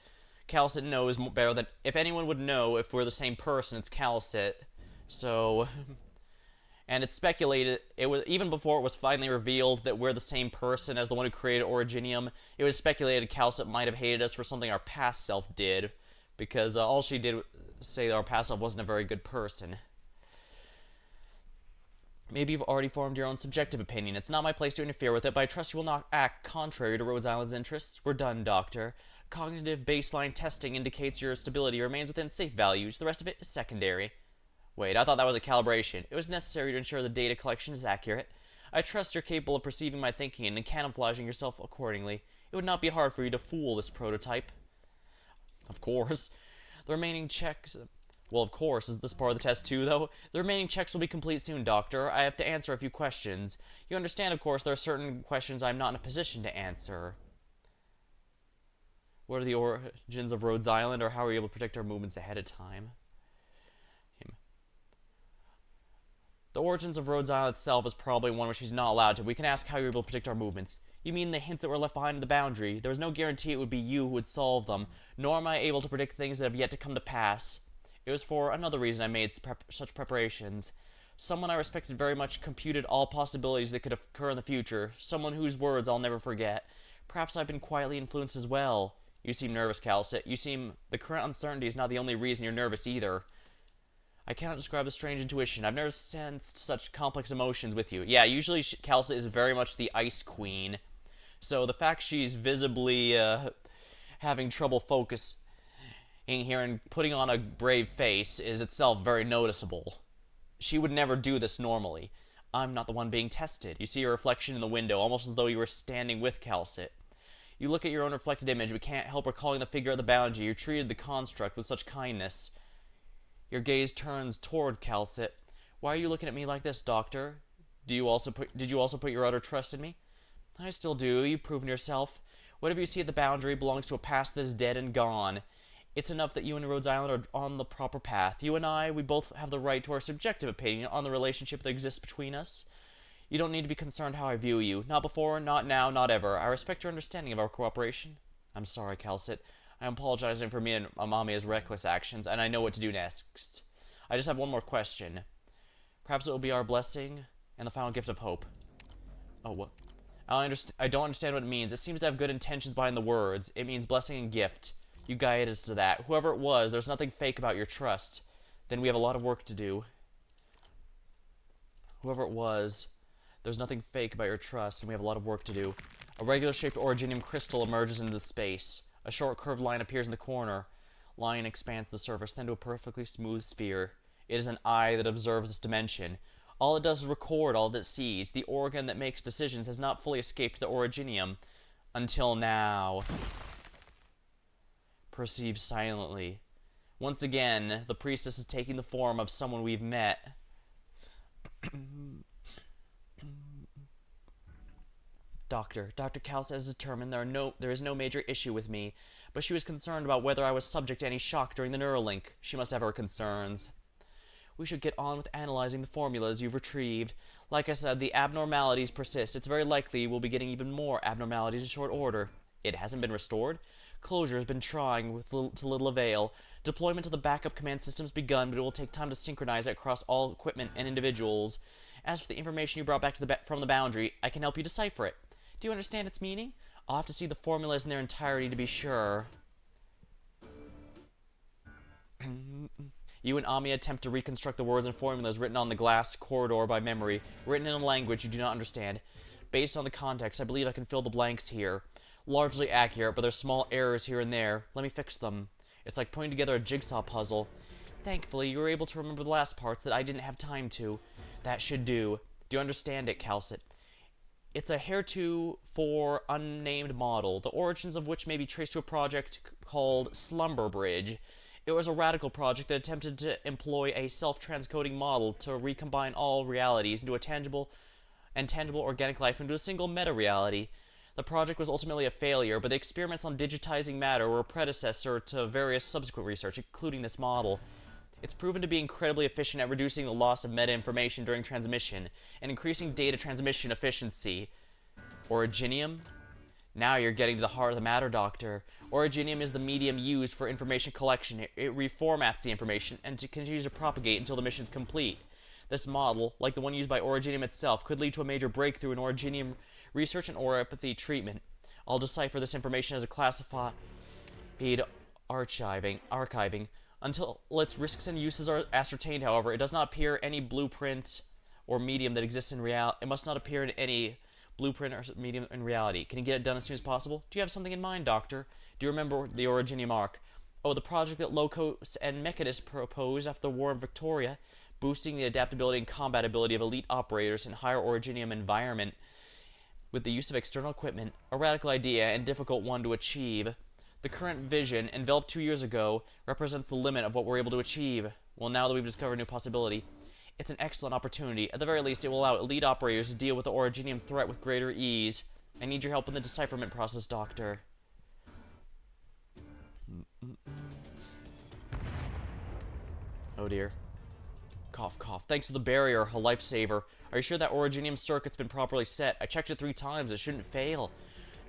Calcit knows better than if anyone would know if we're the same person, it's Calcit. So, and it's speculated, it was even before it was finally revealed that we're the same person as the one who created Originium, it was speculated Calcit might have hated us for something our past self did, because all she did was say that our past self wasn't a very good person. Maybe you've already formed your own subjective opinion. It's not my place to interfere with it, but I trust you will not act contrary to Rhode Island's interests. We're done, Doctor. Cognitive baseline testing indicates your stability remains within safe values. The rest of it is secondary. Wait, I thought that was a calibration. It was necessary to ensure the data collection is accurate. I trust you're capable of perceiving my thinking and camouflaging yourself accordingly. It would not be hard for you to fool this prototype. Of course. The remaining checks... Well, of course. Is this part of the test too, though? The remaining checks will be complete soon, Doctor. I have to answer a few questions. You understand, of course, there are certain questions I'm not in a position to answer. What are the origins of Rhodes Island, or how are we able to predict our movements ahead of time? The origins of Rhodes Island itself is probably one which he's not allowed to. We can ask how you're able to predict our movements. You mean the hints that were left behind in the boundary? There was no guarantee it would be you who would solve them, nor am I able to predict things that have yet to come to pass. It was for another reason I made such preparations. Someone I respected very much computed all possibilities that could occur in the future, someone whose words I'll never forget. Perhaps I've been quietly influenced as well. You seem nervous, Calcit. You seem... The current uncertainty is not the only reason you're nervous either. I cannot describe the strange intuition. I've never sensed such complex emotions with you. Yeah, usually Calcit is very much the Ice Queen. So the fact she's visibly having trouble focusing here and putting on a brave face is itself very noticeable. She would never do this normally. I'm not the one being tested. You see your reflection in the window, almost as though you were standing with Calcit. You look at your own reflected image, but can't help recalling the figure at the boundary. You treated the construct with such kindness. Your gaze turns toward Calcit. Why are you looking at me like this, Doctor? Did you also put your utter trust in me? I still do. You've proven yourself. Whatever you see at the boundary belongs to a past that is dead and gone. It's enough that you and Rhodes Island are on the proper path. You and I, we both have the right to our subjective opinion on the relationship that exists between us. You don't need to be concerned how I view you. Not before, not now, not ever. I respect your understanding of our cooperation. I'm sorry, Calcit. I am apologizing for me and Amamiya's reckless actions, and I know what to do next. I just have one more question. Perhaps it will be our blessing and the final gift of hope. Oh, what? I don't understand what it means. It seems to have good intentions behind the words. It means blessing and gift. You guided us to that. Whoever it was, there's nothing fake about your trust. Then we have a lot of work to do. Whoever it was, there's nothing fake about your trust, and we have a lot of work to do. A regular-shaped originium crystal emerges into space. A short curved line appears in the corner. Line expands the surface, then to a perfectly smooth sphere. It is an eye that observes this dimension. All it does is record all that it sees. The organ that makes decisions has not fully escaped the originium. Until now. Perceives silently. Once again, the priestess is taking the form of someone we've met. Dr. Calcit has determined there is no major issue with me, but she was concerned about whether I was subject to any shock during the Neuralink. She must have her concerns. We should get on with analyzing the formulas you've retrieved. Like I said, the abnormalities persist. It's very likely we'll be getting even more abnormalities in short order. It hasn't been restored. Closure has been trying to little avail. Deployment of the backup command system has begun, but it will take time to synchronize it across all equipment and individuals. As for the information you brought back from the boundary, I can help you decipher it. Do you understand its meaning? I'll have to see the formulas in their entirety to be sure. You and Amiya attempt to reconstruct the words and formulas written on the glass corridor by memory, written in a language you do not understand. Based on the context, I believe I can fill the blanks here. Largely accurate, but there's small errors here and there. Let me fix them. It's like putting together a jigsaw puzzle. Thankfully, you were able to remember the last parts that I didn't have time to. That should do. Do you understand it, Calcit? It's a heretofore unnamed model, the origins of which may be traced to a project called Slumber Bridge. It was a radical project that attempted to employ a self-transcoding model to recombine all realities into a tangible organic life into a single meta-reality. The project was ultimately a failure, but the experiments on digitizing matter were a predecessor to various subsequent research, including this model. It's proven to be incredibly efficient at reducing the loss of meta information during transmission and increasing data transmission efficiency. Originium? Now you're getting to the heart of the matter, Doctor. Originium is the medium used for information collection. It reformats the information and continues to propagate until the mission's complete. This model, like the one used by Originium itself, could lead to a major breakthrough in Originium research and oropathy treatment. I'll decipher this information as a classified archiving. Until its risks and uses are ascertained, however, it does not appear any blueprint or medium that exists in reality. It must not appear in any blueprint or medium in reality. Can you get it done as soon as possible? Do you have something in mind, Doctor? Do you remember the Originium arc? Oh, the project that Locos and Mechanists proposed after the War in Victoria, boosting the adaptability and combat ability of elite operators in higher Originium environment with the use of external equipment, a radical idea and difficult one to achieve. The current vision, enveloped 2 years ago, represents the limit of what we're able to achieve. Well, now that we've discovered a new possibility, it's an excellent opportunity. At the very least, it will allow elite operators to deal with the Originium threat with greater ease. I need your help in the decipherment process, Doctor. Oh dear. Cough, cough. Thanks to the barrier, a lifesaver. Are you sure that Originium circuit's been properly set? I checked it 3 times. It shouldn't fail.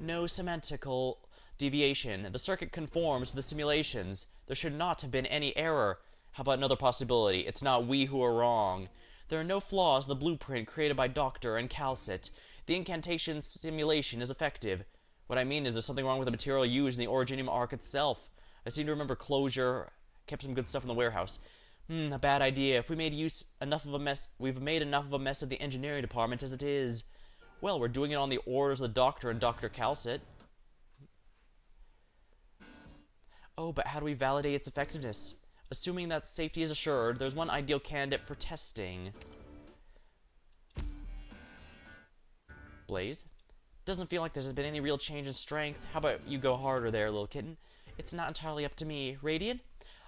No semantical deviation. The circuit conforms to the simulations. There should not have been any error. How about another possibility? It's not we who are wrong. There are no flaws in the blueprint created by Doctor and Calcit. The incantation simulation is effective. What I mean is there's something wrong with the material used in the Originium arc itself. I seem to remember Closure kept some good stuff in the warehouse. A bad idea. If we made enough of a mess of the engineering department as it is. Well, we're doing it on the orders of the Doctor and Dr. Calcit. Oh, but how do we validate its effectiveness? Assuming that safety is assured, there's one ideal candidate for testing. Blaze? Doesn't feel like there's been any real change in strength. How about you go harder there, little kitten? It's not entirely up to me. Radiant?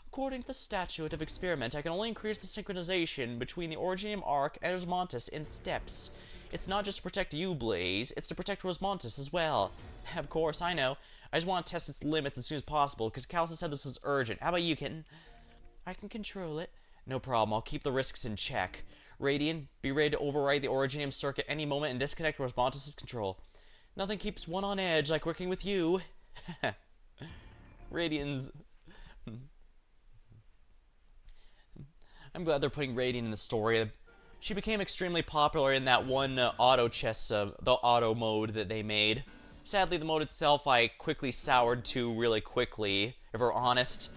According to the statute of experiment, I can only increase the synchronization between the Originium arc and Osmontis in steps. It's not just to protect you, Blaze, it's to protect Osmontis as well. Of course, I know. I just want to test its limits as soon as possible, because Calcit said this was urgent. How about you, kitten? I can control it. No problem, I'll keep the risks in check. Radiant, be ready to override the Originium circuit any moment and disconnect Osmontis' control. Nothing keeps one on edge like working with you. Radiant's... I'm glad they're putting Radiant in the story. She became extremely popular in that one auto chess, the auto mode that they made. Sadly, the mode itself I quickly soured to really quickly, if we're honest.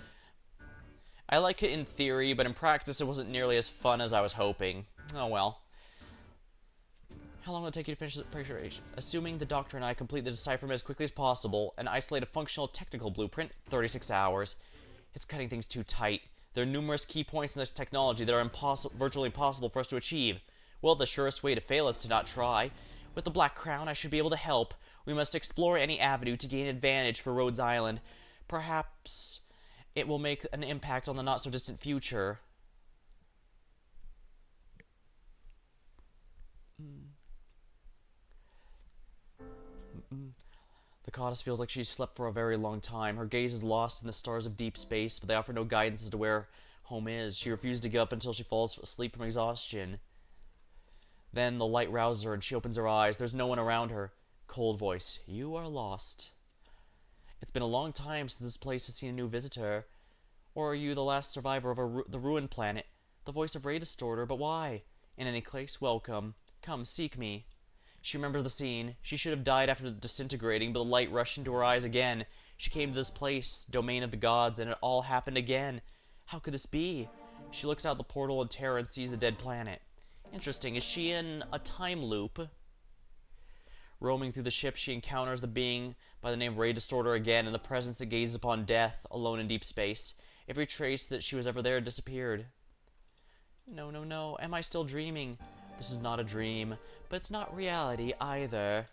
I like it in theory, but in practice it wasn't nearly as fun as I was hoping. Oh well. How long will it take you to finish the preparations? Assuming the Doctor and I complete the decipherment as quickly as possible and isolate a functional technical blueprint, 36 hours. It's cutting things too tight. There are numerous key points in this technology that are virtually impossible for us to achieve. Well, the surest way to fail is to not try. With the Black Crown, I should be able to help. We must explore any avenue to gain advantage for Rhodes Island. Perhaps it will make an impact on the not-so-distant future. The goddess feels like she's slept for a very long time. Her gaze is lost in the stars of deep space, but they offer no guidance as to where home is. She refuses to get up until she falls asleep from exhaustion. Then the light rouses her and she opens her eyes. There's no one around her. Cold voice. You are lost. It's been a long time since this place has seen a new visitor. Or are you the last survivor of the ruined planet? The voice of Ray Distorter, but why? In any case, welcome. Come, seek me. She remembers the scene. She should have died after disintegrating, but the light rushed into her eyes again. She came to this place, domain of the gods, and it all happened again. How could this be? She looks out the portal in terror and sees the dead planet. Interesting. Is she in a time loop? Roaming through the ship, she encounters the being by the name of Ray Distorter again, and the presence that gazes upon death, alone in deep space. Every trace that she was ever there disappeared. No, no, no. Am I still dreaming? This is not a dream, but it's not reality either.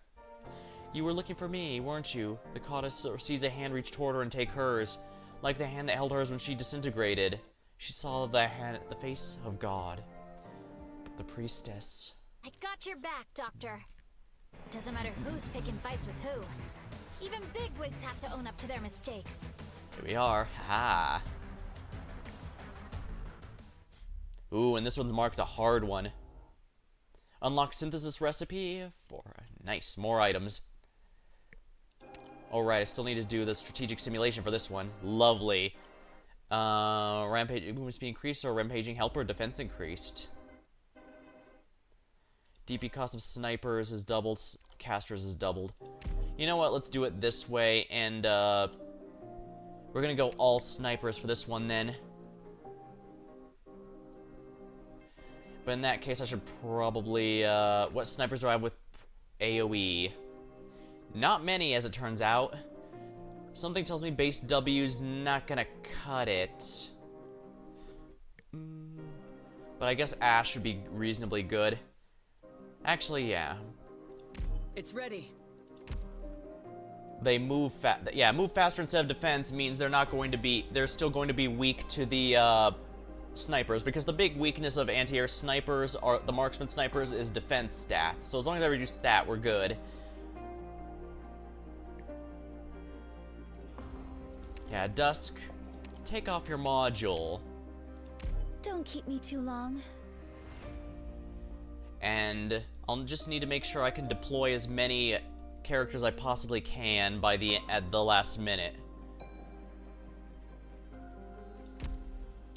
You were looking for me, weren't you? The goddess sees a hand reach toward her and take hers, like the hand that held hers when she disintegrated. She saw the face of God. The priestess. I got your back, Doctor. Doesn't matter who's picking fights with who. Even bigwigs have to own up to their mistakes. Here we are. Ha. Ooh, and this one's marked a hard one. Unlock synthesis recipe for nice, more items. Alright, I still need to do the strategic simulation for this one. Lovely. Rampage movement speed increased, or rampaging helper defense increased. DP cost of snipers is doubled, casters is doubled. You know what, let's do it this way, and we're gonna go all snipers for this one then. But in that case, I should probably, what snipers do I have with AoE? Not many, as it turns out. Something tells me base W's not gonna cut it. But I guess Ash should be reasonably good. Actually, yeah. It's ready. They move move faster instead of defense means they're still going to be weak to the, snipers, because the big weakness of anti-air snipers, or the marksman snipers, is defense stats. So as long as I reduce stat, we're good. Yeah, Dusk, take off your module. Don't keep me too long. And I'll just need to make sure I can deploy as many characters I possibly can at the last minute.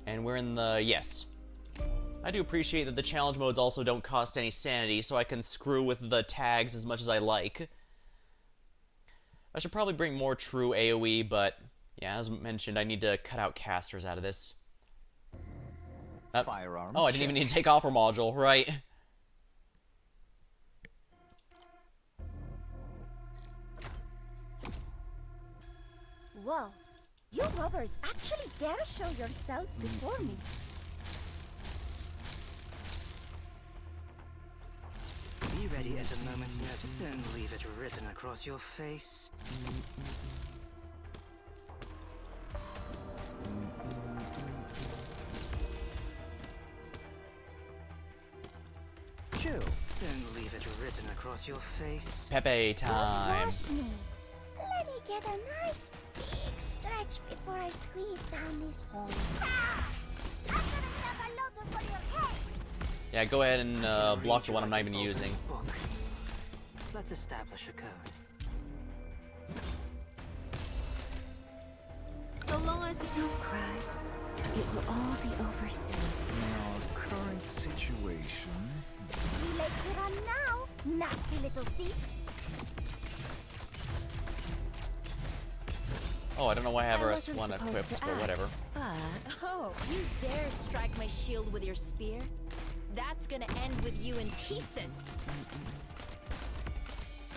And we're in the... yes. I do appreciate that the challenge modes also don't cost any sanity, so I can screw with the tags as much as I like. I should probably bring more true AoE, but yeah, as mentioned, I need to cut out casters out of this. Firearm oh, I didn't even need to take off her module, right? Whoa, you robbers actually dare show yourselves before me. Be ready at a moment's notice. Don't leave it written across your face. Chill. Don't leave it written across your face. Pepe Don't time. rush me. Let me get a nice big stretch before I squeeze down this hole. Ah! I'm gonna snap a lotus for your head. Yeah, go ahead and block the one I'm not even using. Book. Let's establish a code. So long as you don't cry, it will all be over soon. In our current situation, We like to run now, nasty little thief. Oh, I don't know why I have I her wasn't S1 supposed equipped, to but whatever. ask, But Oh, you dare strike my shield with your spear? That's gonna end with you in pieces.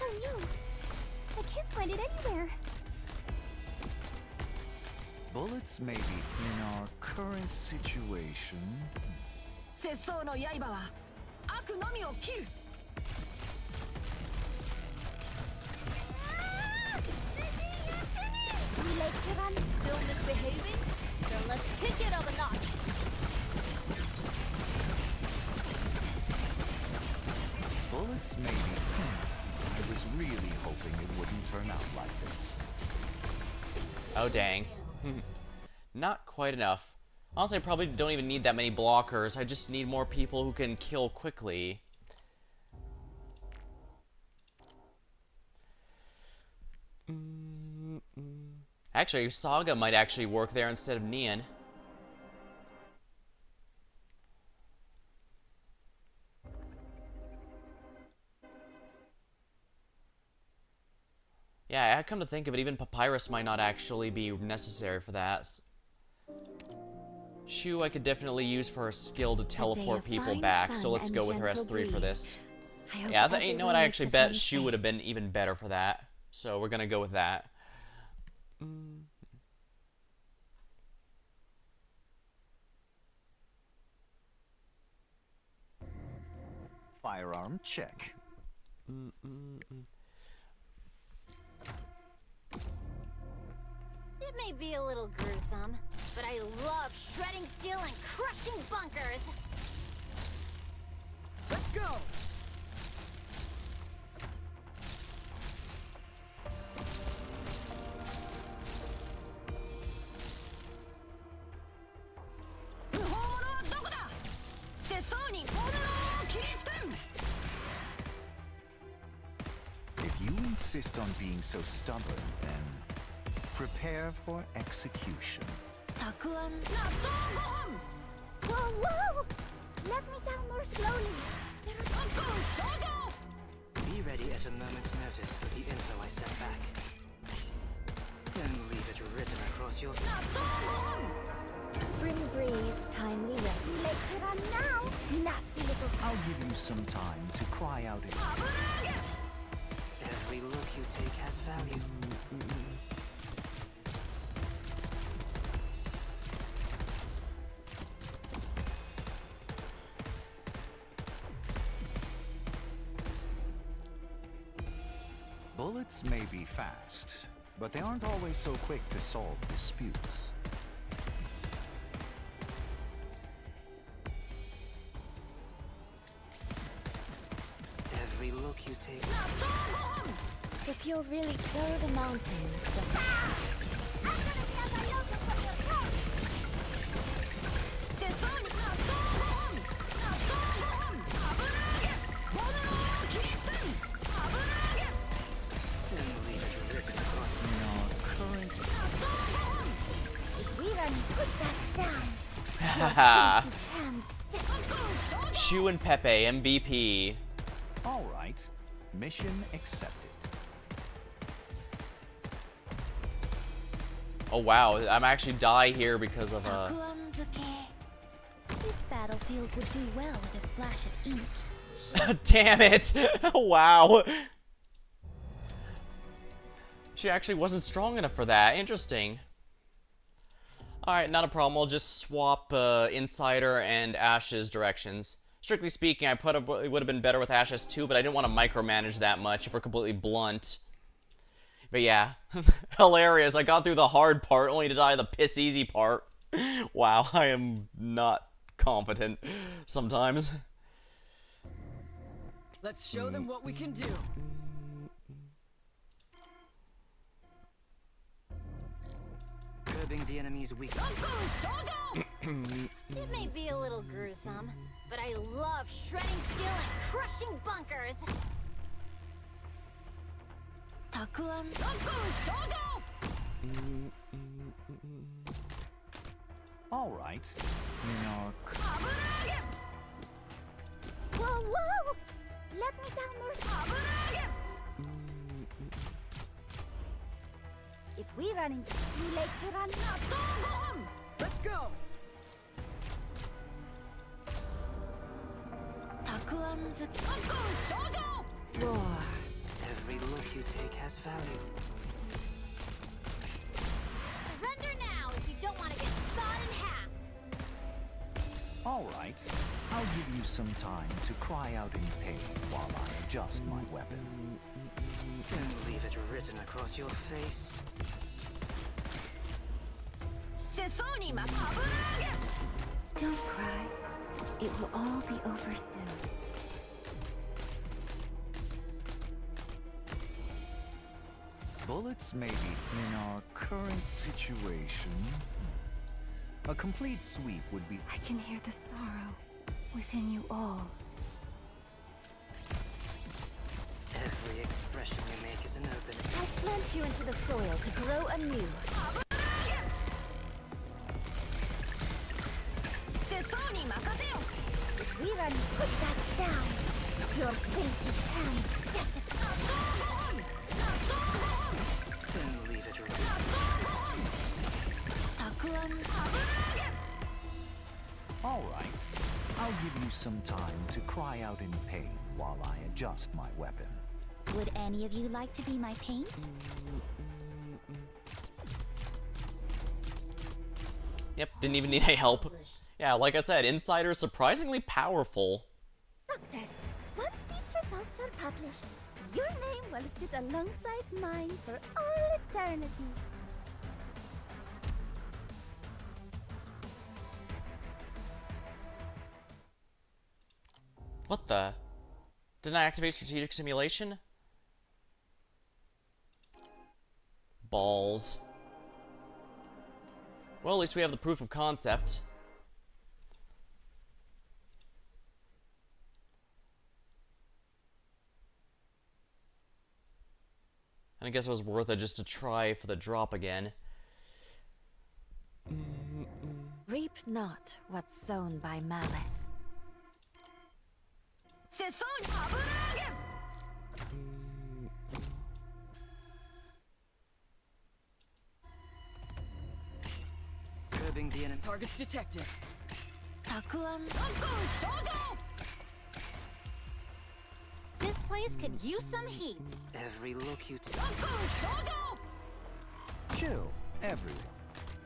Oh no, I can't find it anywhere. bullets may be in our current situation. 節操の刃は悪のみを切る。We like to run. Still misbehaving? Then let's kick it up a notch. Bullets may be. I was really hoping it wouldn't turn out like this. Oh, dang. Not quite enough. Honestly, I probably don't even need that many blockers. I just need more people who can kill quickly. Actually, Saga might actually work there instead of Neon. Yeah, I come to think of it, even Papyrus might not actually be necessary for that. Shu I could definitely use for her skill to teleport people back, so let's go with her S3 for this. Yeah, you know what, I actually bet Shu would have been even better for that. So we're gonna go with that. Firearm check. It may be a little gruesome, but I love shredding steel and crushing bunkers. Let's go! insist on being so stubborn, then prepare for execution. Takuan. Whoa, whoa! Let me down more slowly. Be ready at a moment's notice with the info I sent back. Don't leave it written across your... Spring breeze, timely ready. Later on now, nasty little... I'll give you some time to cry out in Every look you take has value. Bullets may be fast, but they aren't always so quick to solve disputes. Every look you take... If you're really through the mountains, then... I'm gonna step a local for your head! Don't leave it written across... If we run, put that down. Haha. Hands Shu and Pepe, MVP. All right, mission accepted. Oh wow, I'm actually die here because of This battlefield would do well with a splash of ink. Damn it! Wow. She actually wasn't strong enough for that. Interesting. Alright, not a problem. I'll just swap Insider and Ash's directions. Strictly speaking, it would have been better with Ash's too, but I didn't want to micromanage that much, if we're completely blunt. But yeah, hilarious. I got through the hard part, only to die the piss easy part. Wow, I am not competent sometimes. Let's show them what we can do. Curbing the enemy's weakness. It may be a little gruesome, but I love shredding steel and crushing bunkers. Takuan. All right, Whoa, whoa! Let me down more slowly. If we run into you later on... Let's go. Takuan. Roar. Every look you take has value. Surrender now if you don't want to get sawed in half. all right. I'll give you some time to cry out in pain while I adjust my weapon. Don't leave it written across your face. Don't cry. It will all be over soon. Bullets may be in our current situation. A complete sweep would be... I can hear the sorrow within you all. Every expression you make is an opening. I plant you into the soil to grow anew. If we run, put that down. Your filthy hands desecrate. Don't leave it written. Takuan. All right. I'll give you some time to cry out in pain while I adjust my weapon. Would any of you like to be my paint? Yep, didn't even need any help. Yeah, like I said, Insider's surprisingly powerful. Doctor, once these results are published, your name will sit alongside mine for all eternity. What the? Didn't I activate strategic simulation? Balls. Well, at least we have the proof of concept. And I guess it was worth it just to try for the drop again. Reap not what's sown by malice. Curbing the enemy. Targets detected. Takuan. This place could use some heat. Every look you take. Chill, everyone.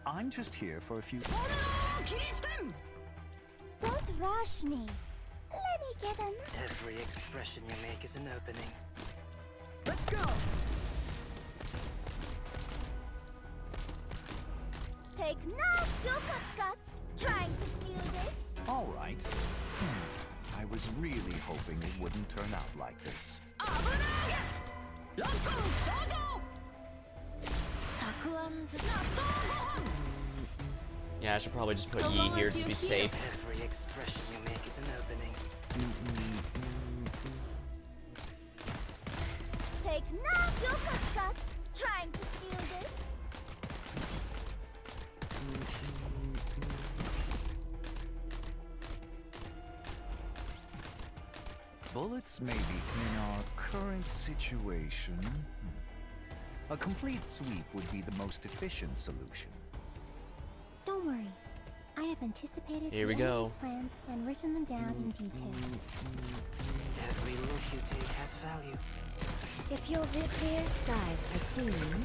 I'm just here for a few. Don't rush me. Let me get a Every expression you make is an opening. Let's go. Take no look at guts trying to steal this. All right. I was really hoping it wouldn't turn out like this. Yeah, I should probably just put Yi here to be safe. Every expression you make is an opening. Take no look at guts trying to steal this. Bullets maybe in our current situation. A complete sweep would be the most efficient solution. Don't worry. I have anticipated Here we the enemy's go. plans and written them down in detail. Every look you take has value. If you'll repair side platoon,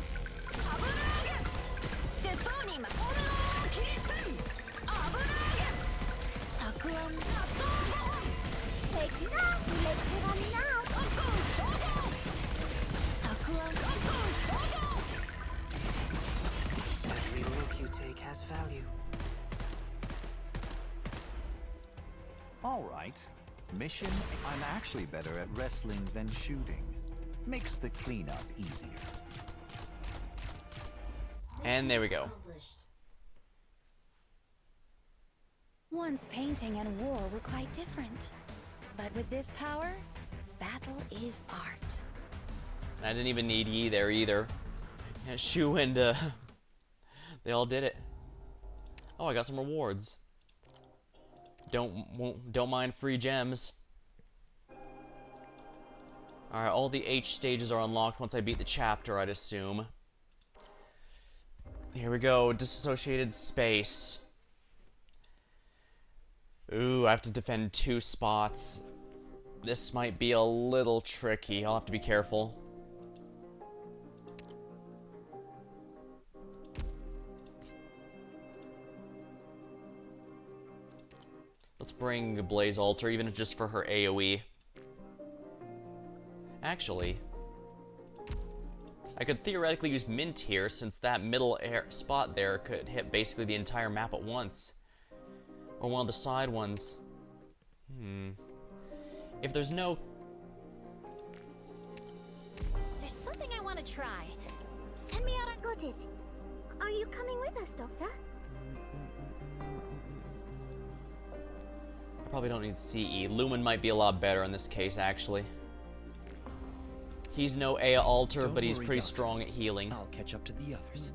Takuan. Take no later on now. Takuan. Every look you take has value. All right. Mission, I'm actually better at wrestling than shooting. Makes the cleanup easier. And there we go. Once painting and war were quite different. But with this power, battle is art. I didn't even need Yi there either. Yeah, Shu and they all did it. Oh, I got some rewards. Don't mind free gems. Alright, all the H stages are unlocked once I beat the chapter, I'd assume. Here we go, Dissociated Space. Ooh, I have to defend 2 spots. This might be a little tricky, I'll have to be careful. Let's bring Blaze Altar, even if just for her AoE. Actually, I could theoretically use Mint here, since that middle spot there could hit basically the entire map at once. Or one of the side ones. If there's no... There's something I want to try. Send me out on... Got it. Are you coming with us, Doctor? I probably don't need CE. Lumen might be a lot better in this case, actually. He's no Aya Altar, Don't but he's worry, pretty Doctor. strong at healing. I'll catch up to the others.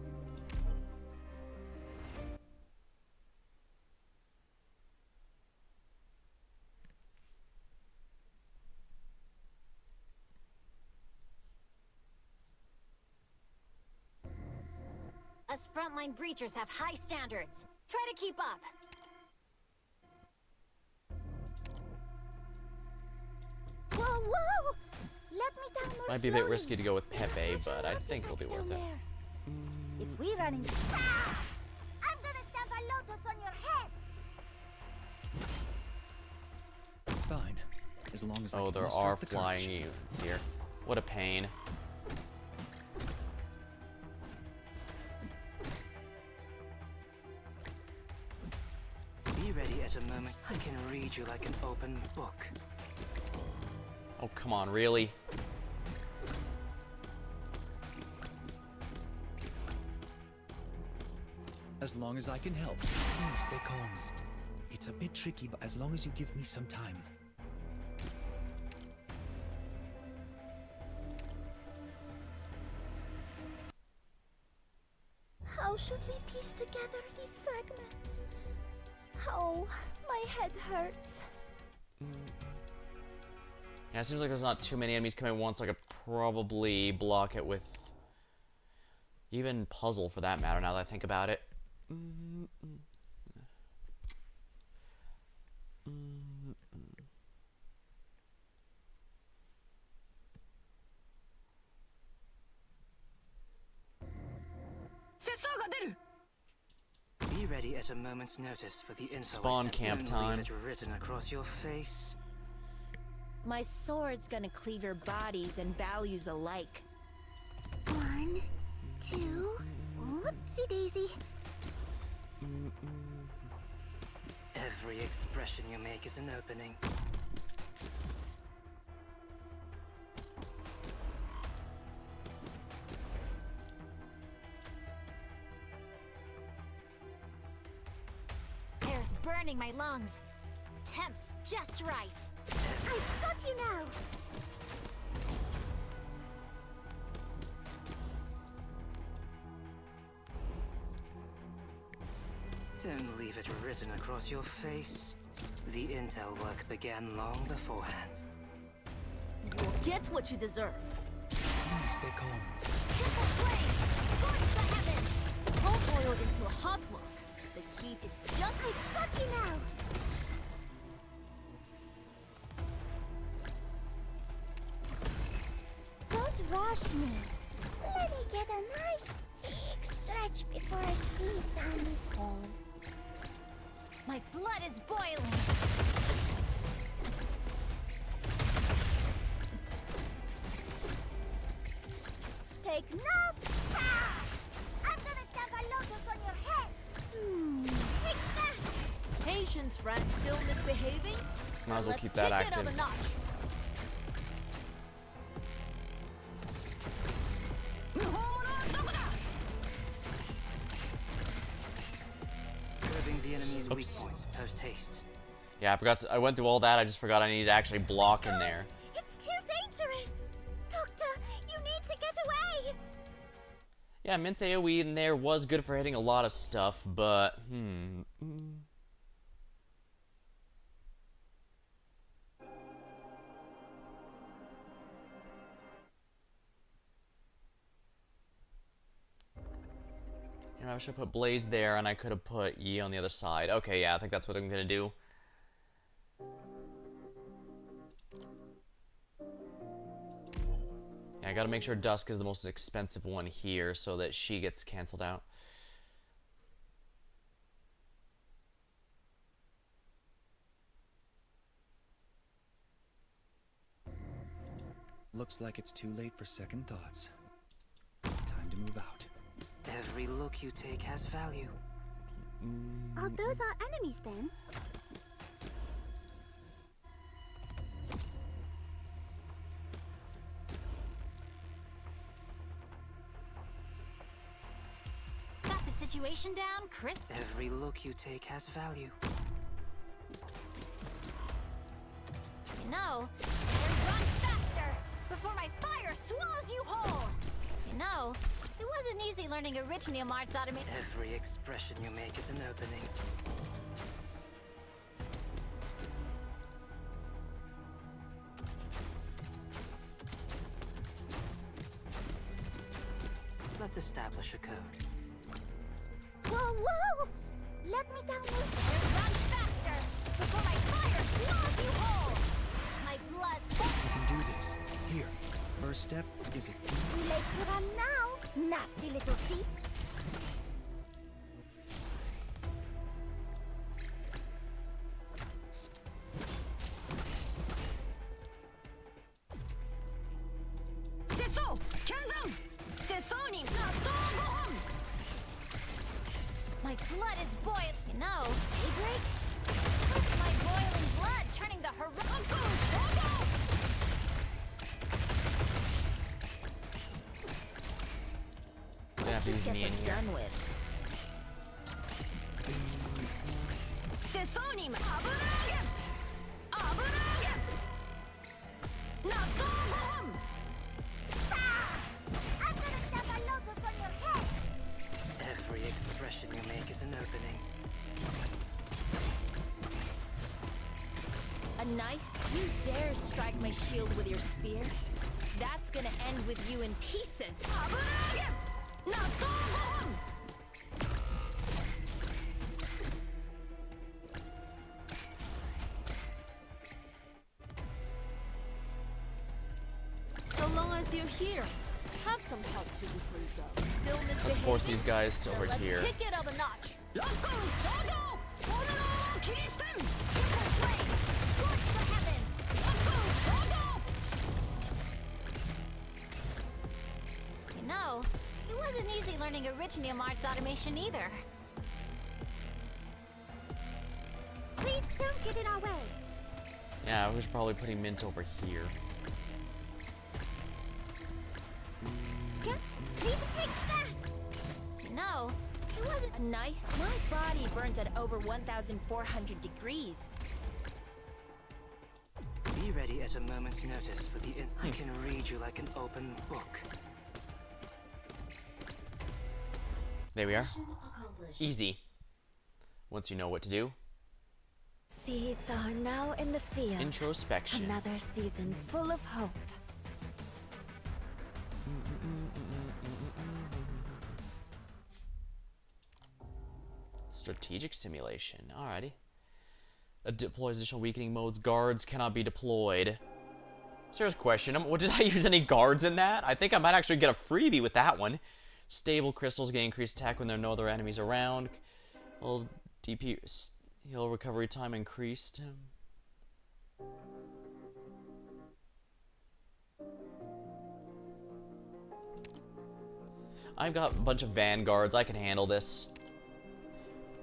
Us frontline breachers have high standards. Try to keep up. Whoa, whoa! Let me down more Might be a bit slowly. risky to go with Pepe, Watch but out, I nothing think it'll be down worth it. there. If we run into... Ah! I'm gonna stamp a lotus on your head! It's fine. As long as I Oh, can there muster are up the flying courage. units here. What a pain. Be ready at a moment. I can read you like an open book. Oh, come on, really? As long as I can help, please stay calm. It's a bit tricky, but as long as you give me some time. How should we piece together these fragments? Oh, my head hurts. Yeah, it seems like there's not too many enemies coming at once, so I could probably block it with even puzzle for that matter, now that I think about it. Be ready at a moment's notice for the info. Spawn camp Don't time. leave it written across your face. My sword's gonna cleave your bodies and values alike. 1, 2, whoopsie daisy. Every expression you make is an opening. Air's burning my lungs. Temp's just right. I've got you now. Don't leave it written across your face. The intel work began long beforehand. You'll get what you deserve. Please stay calm. Triple flame! Scorch the heavens! Cold oil into a hot one. The heat is just... I've got you now. Don't rush me. Let me get a nice big stretch before I squeeze down this hole. My blood is boiling. Take note. Ah! I'm gonna stamp a lotus on your head. Take that. Patience, friend. Still misbehaving? Might as well Let's keep that kick it up active. a notch. Curbing the enemy's weak Oops. points post haste. Yeah, I forgot. I went through all that. I just forgot I needed to actually block in there. It's too dangerous. Doctor, you need to get away. Yeah, Mint's AoE in there was good for hitting a lot of stuff, but you know, I should have put Blaze there, and I could have put Yi on the other side. Okay, yeah, I think that's what I'm gonna do. Yeah, I gotta make sure Dusk is the most expensive one here, so that she gets canceled out. Looks like it's too late for second thoughts. Time to move out. Every look you take has value. Oh, those are enemies then. Got the situation down, Chris? Every look you take has value. You know, better run faster before my fire swallows you whole. You know, it wasn't easy learning Original Arts automation. Every expression you make is an opening. Let's establish a code. Whoa, whoa! Let me down with... Run faster before my fire swallows you whole. My blood's... You can do this. Here. First step is a deep Too late to run now, nasty little thief. My blood is boiling. You know, daybreak? That's my boiling blood turning the Let's just get this done with. I'm gonna stamp a lotus on your head. Every A knife? You dare strike my shield with your spear? That's gonna end with you in pieces. So long as you're here, have some hot soup before you go. Still misbehaving? Let's force these guys to over Let's here. kick it up a notch. You know, it wasn't easy learning Original Arts automation either. Please don't get in our way. Yeah, we should probably put Mint over here. Here, please take that. You know, it wasn't. A knife? My body burns at over 1,400 degrees. Be ready at a moment's notice for the I can read you like an open book. There we are. Easy. Once you know what to do. Seeds are now in the field. Introspection. Another season full of hope. Strategic simulation. Alrighty. It deploys additional weakening modes. Guards cannot be deployed. Serious question. Did I use any guards in that? I think I might actually get a freebie with that one. Stable crystals gain increased attack when there are no other enemies around. Well, DP heal recovery time increased. I've got a bunch of vanguards. I can handle this.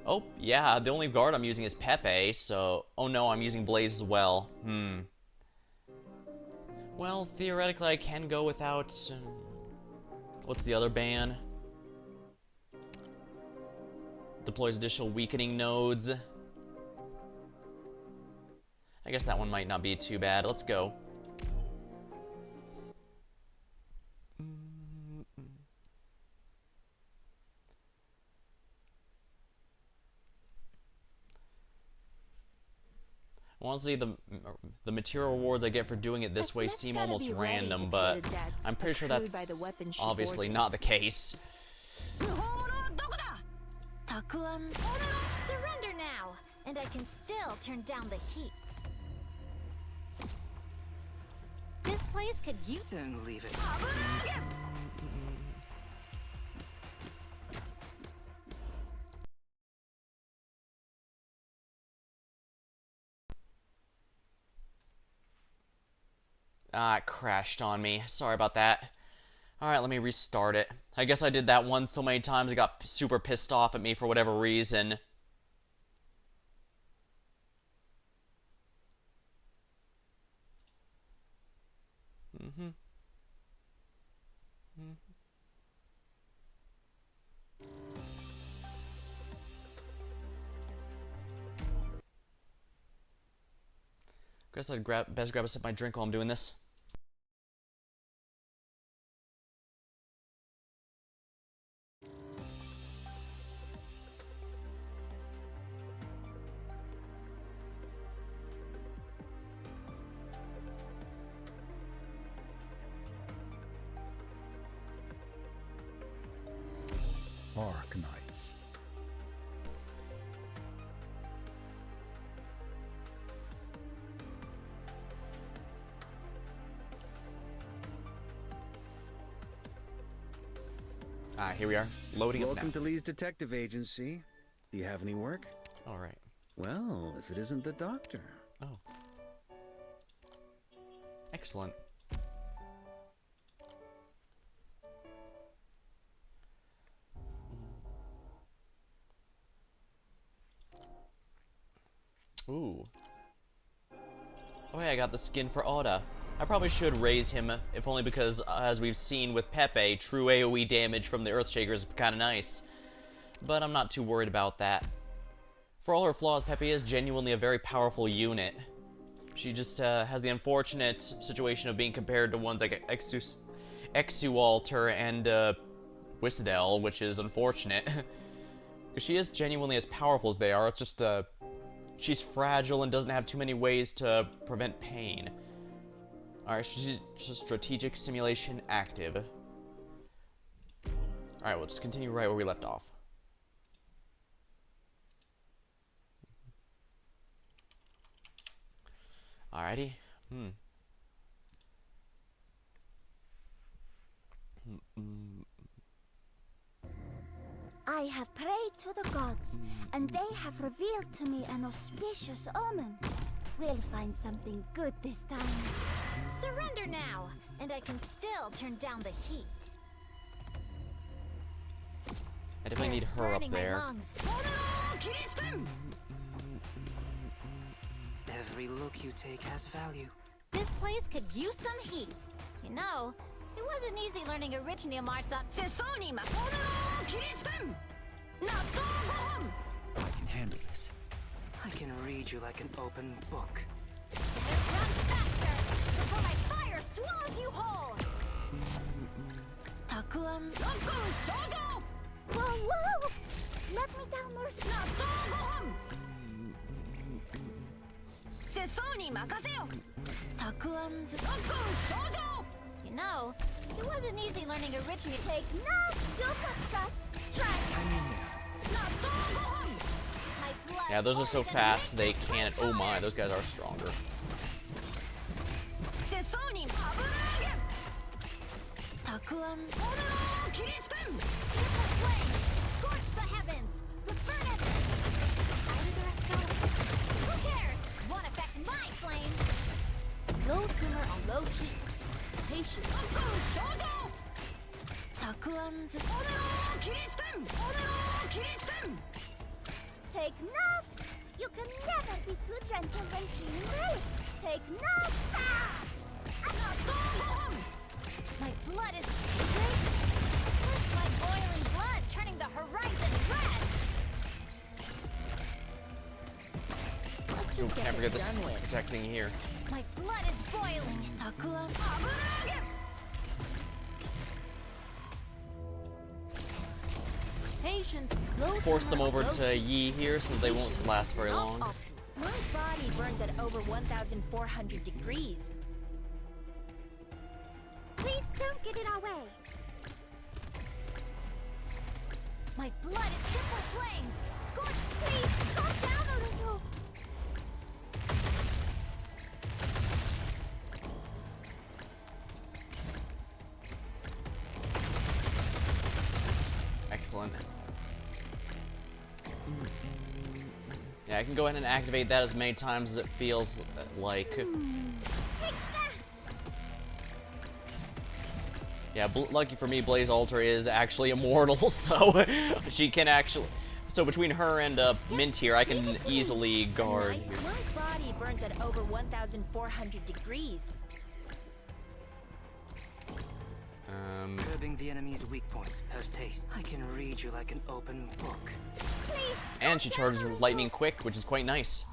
Oh, yeah, the only guard I'm using is Pepe, so... Oh no, I'm using Blaze as well. Well, theoretically I can go without... what's the other ban? Deploys additional weakening nodes. I guess that one might not be too bad. Let's go. Honestly, the material rewards I get for doing it this way Smith's seem gotta almost be ready to random, pay but the debts I'm pretty sure accrued by that's the weapon she obviously forges. not the case. Surrender now, and I can still turn down the heat. This place could use. Don't leave it. Ah, it crashed on me. Sorry about that. Alright, let me restart it. I guess I did that one so many times it got super pissed off at me for whatever reason. Guess I'd best grab a sip of my drink while I'm doing this. Arc Knights. Ah, here we are. Loading Welcome up to Lee's Detective Agency. Do you have any work? now. Alright. Well, if it isn't the doctor. Oh. Excellent. Ooh. Oh yeah, I got the skin for Oda. I probably should raise him, if only because, as we've seen with Pepe, true AoE damage from the Earthshaker is kinda nice. But I'm not too worried about that. For all her flaws, Pepe is genuinely a very powerful unit. She just has the unfortunate situation of being compared to ones like Exualter and Whistle, which is unfortunate. Because she is genuinely as powerful as they are, it's just She's fragile and doesn't have too many ways to prevent pain. Alright, strategic simulation active. Alright, we'll just continue right where we left off. Alrighty. I have prayed to the gods, and they have revealed to me an auspicious omen. We'll find something good this time. Surrender now, and I can still turn down the heat. I definitely need Air's her up burning my there. lungs. Every look you take has value. This place could use some heat. You know, it wasn't easy learning original arts on Sesoni. I can handle this. I can read you like an open book. Run faster before my fire swallows you whole. Takuan. Whoa, whoa! Let me down, Mercy. Takuan. You know, it wasn't easy learning original. Take no, you got guts. Try. My blood. Yeah, those are so fast they can't. Oh my, those guys are stronger. Takuan. Scorch the heavens. The furnace. How did the rest go? Who cares? Won't affect my flames. Slow simmer on low heat. Patience. Takuan. Take note. You can never be too gentle when cleaning grapes. Take note. My blood is red. Where's my boiling blood turning the horizon red? Let's Ooh, just can't get forget this this done with. protecting here. My blood is boiling. Takuan. Patience. Slow Force simmer them on over low to heat. Yi here so they won't last very long. My body burns at over 1,400 degrees. Please don't get in our way. My blood is triple flames. Scorch, please, calm down a little. Excellent. Yeah, I can go ahead and activate that as many times as it feels like. Take that. Yeah, lucky for me, Blaze Alter is actually immortal, so she can actually. So between her and Mint here, I can easily guard. Here. My body burns at over 1,400 degrees. Curbing the enemy's weak points, post haste. I can read you like an open book. Please. And she charges lightning quick, which is quite nice.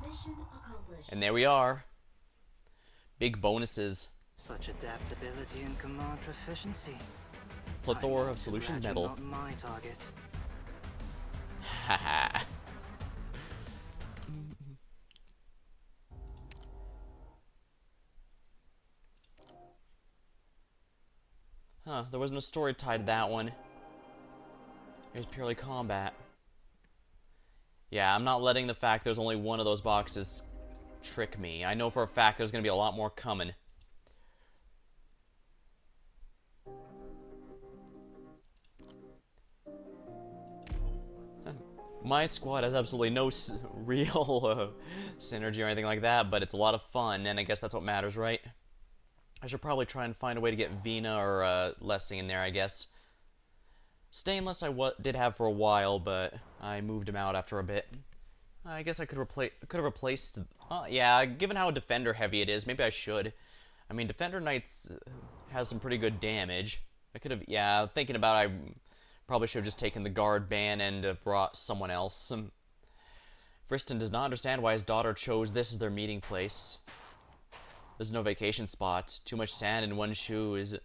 And there we are. Big bonuses. Such adaptability and command proficiency. Plethora of solutions Glad you're medal. not my target. Haha. Huh, there was no story tied to that one. It was purely combat. Yeah, I'm not letting the fact there's only one of those boxes trick me. I know for a fact there's gonna be a lot more coming. My squad has absolutely no real synergy or anything like that, but it's a lot of fun, and I guess that's what matters, right? I should probably try and find a way to get Vina or Lessing in there, I guess. Stainless I did have for a while, but I moved him out after a bit. I guess I could have replaced. Yeah, given how defender heavy it is, maybe I should. I mean, Defender Knights has some pretty good damage. I could have. Yeah, thinking about it, I probably should have just taken the guard ban and brought someone else. Friston does not understand why his daughter chose this as their meeting place. There's no vacation spot. Too much sand in one shoe is.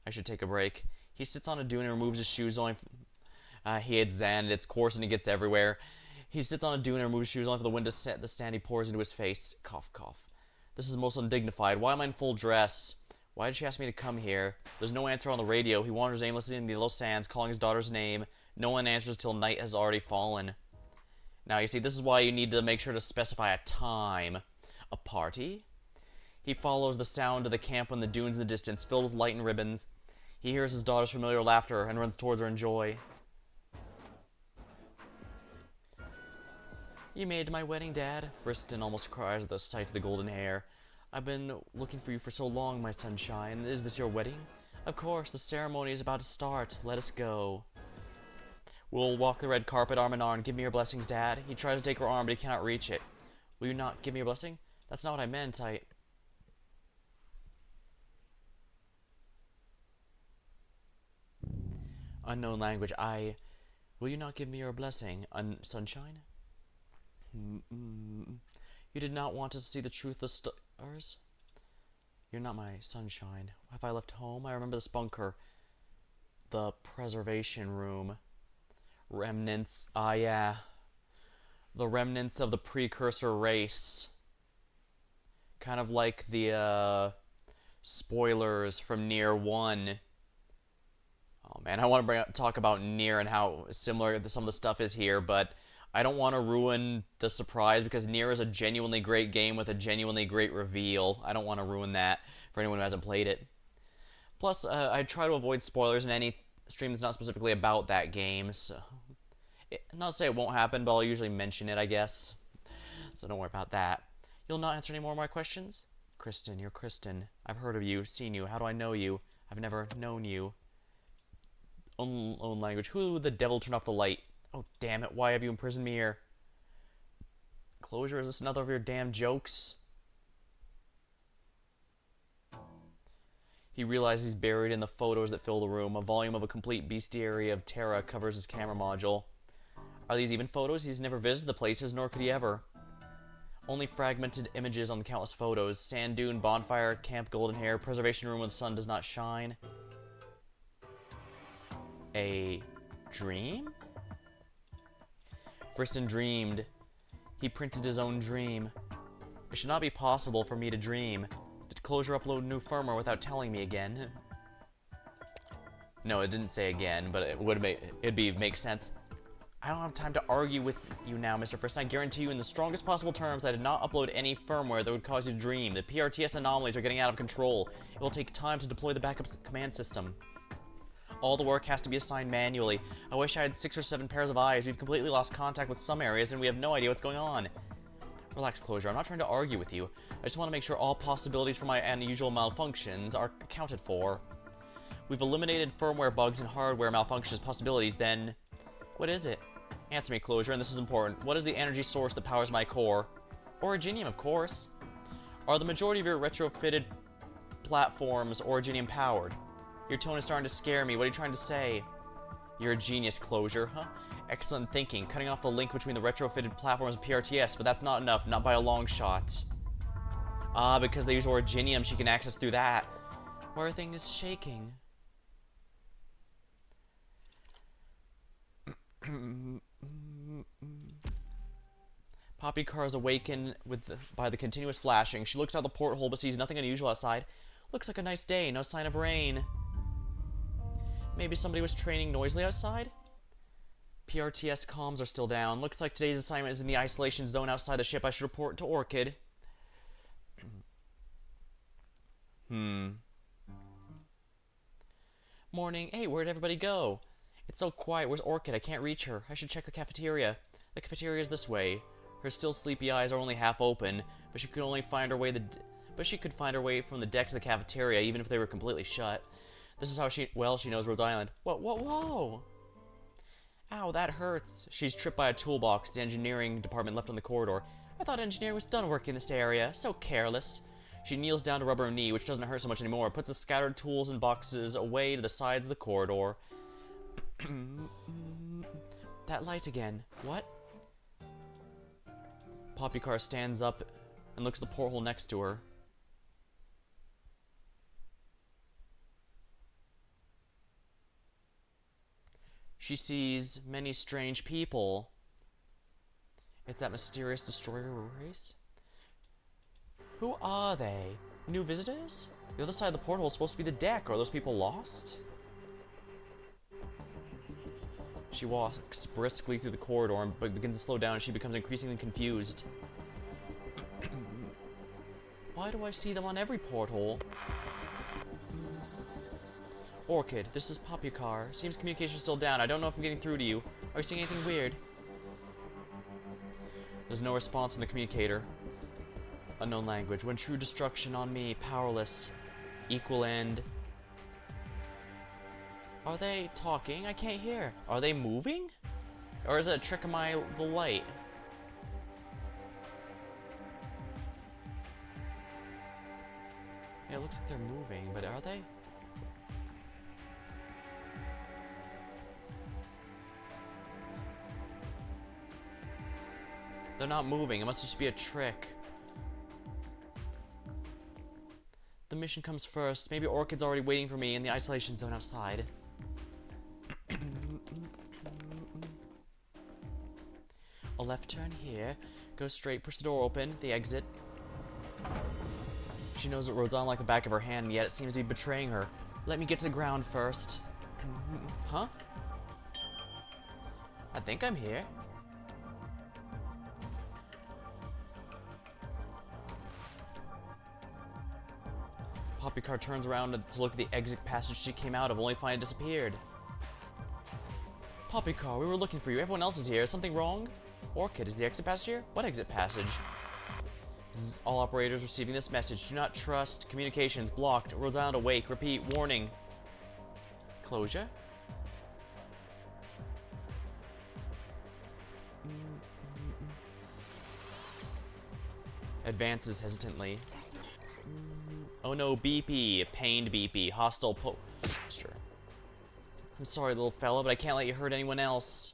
I should take a break. He sits on a dune and removes his shoes only. He hits Zan, it's coarse and he gets everywhere. He sits on a dune and removes his shoes only for the wind to set the sand he pours into his face. Cough, cough. This is most undignified. Why am I in full dress? Why did she ask me to come here? There's no answer on the radio. He wanders aimlessly in the yellow sands, calling his daughter's name. No one answers till night has already fallen. Now, you see, this is why you need to make sure to specify a time. A party? He follows the sound of the camp in the dunes in the distance, filled with light and ribbons. He hears his daughter's familiar laughter and runs towards her in joy. You made my wedding, Dad. Friston almost cries at the sight of the golden hair. I've been looking for you for so long, my sunshine. Is this your wedding? Of course, the ceremony is about to start. Let us go. We'll walk the red carpet arm in arm. Give me your blessings, Dad. He tries to take her arm, but he cannot reach it. Will you not give me your blessing? That's not what I meant. Unknown language. Will you not give me your blessing, sunshine? You did not want us to see the truth of stars? You're not my sunshine. Have I left home? I remember this bunker. The preservation room. Remnants. Yeah. The remnants of the precursor race. Kind of like the, spoilers from Nier 1. Oh man, I want to talk about Nier and how similar some of the stuff is here, but I don't want to ruin the surprise because Nier is a genuinely great game with a genuinely great reveal. I don't want to ruin that for anyone who hasn't played it. Plus, I try to avoid spoilers in any stream that's not specifically about that game, so... Not to say it won't happen, but I'll usually mention it, I guess. So don't worry about that. You'll not answer any more of my questions? Kristen, you're Kristen. I've heard of you, seen you. How do I know you? I've never known you. Own language. Who the devil turned off the light? Oh, damn it. Why have you imprisoned me here? Closure, is this another of your damn jokes? He realizes he's buried in the photos that fill the room. A volume of a complete bestiary of Terra covers his camera module. Are these even photos? He's never visited the places, nor could he ever. Only fragmented images on the countless photos. Sand dune, bonfire, camp, golden hair, preservation room where the sun does not shine. A dream? Friston dreamed. He printed his own dream. It should not be possible for me to dream. Did Closure upload new firmware without telling me again? No, it didn't say again, but it would make sense. I don't have time to argue with you now, Mr. Friston. I guarantee you in the strongest possible terms I did not upload any firmware that would cause you to dream. The PRTS anomalies are getting out of control. It will take time to deploy the backup command system. All the work has to be assigned manually. I wish I had 6 or 7 pairs of eyes. We've completely lost contact with some areas and we have no idea what's going on. Relax, Closure. I'm not trying to argue with you. I just want to make sure all possibilities for my unusual malfunctions are accounted for. We've eliminated firmware bugs and hardware malfunctions possibilities, then... What is it? Answer me, Closure, and this is important. What is the energy source that powers my core? Originium, of course. Are the majority of your retrofitted platforms Originium powered? Your tone is starting to scare me. What are you trying to say? You're a genius, Closure, huh? Excellent thinking. Cutting off the link between the retrofitted platforms and PRTS, but that's not enough. Not by a long shot. Ah, because they use Originium, she can access through that. Everything is shaking. Poppy Car is awakened by the continuous flashing. She looks out the porthole but sees nothing unusual outside. Looks like a nice day, no sign of rain. Maybe somebody was training noisily outside? PRTS comms are still down. Looks like today's assignment is in the isolation zone outside the ship. I should report to Orchid. Morning. Hey, where'd everybody go? It's so quiet. Where's Orchid? I can't reach her. I should check the cafeteria. The cafeteria is this way. Her still sleepy eyes are only half open, but she could find her way from the deck to the cafeteria, even if they were completely shut. This is how she knows Rhodes Island. Whoa! Ow, that hurts. She's tripped by a toolbox the engineering department left on the corridor. I thought engineering was done working in this area. So careless. She kneels down to rub her knee, which doesn't hurt so much anymore, puts the scattered tools and boxes away to the sides of the corridor. That light again. What? Poppycar stands up and looks at the porthole next to her. She sees many strange people. It's that mysterious destroyer race? Who are they? New visitors? The other side of the portal is supposed to be the deck. Are those people lost? She walks briskly through the corridor and begins to slow down, and she becomes increasingly confused. Why do I see them on every porthole? Orchid, this is Popukar. Seems communication's still down. I don't know if I'm getting through to you. Are you seeing anything weird? There's no response from the communicator. Unknown language. When true destruction on me, powerless. Equal end. Are they talking? I can't hear. Are they moving? Or is it a trick of the light? Yeah, it looks like they're moving, but are they? They're not moving. It must just be a trick. The mission comes first. Maybe Orchid's already waiting for me in the isolation zone outside. A left turn here. Go straight, push the door open, the exit. She knows what road's on like the back of her hand, and yet it seems to be betraying her. Let me get to the ground first. Huh? I think I'm here. Popukar turns around to look at the exit passage she came out of, only to find it disappeared. Popukar, we were looking for you. Everyone else is here. Is something wrong? Orchid, is the exit passage here? What exit passage? All operators receiving this message. Do not trust. Communications blocked. Rhode Island awake. Repeat. Warning. Closure? Advances hesitantly. Oh no, BP. Pained BP. Hostile Sure. I'm sorry, little fella, but I can't let you hurt anyone else.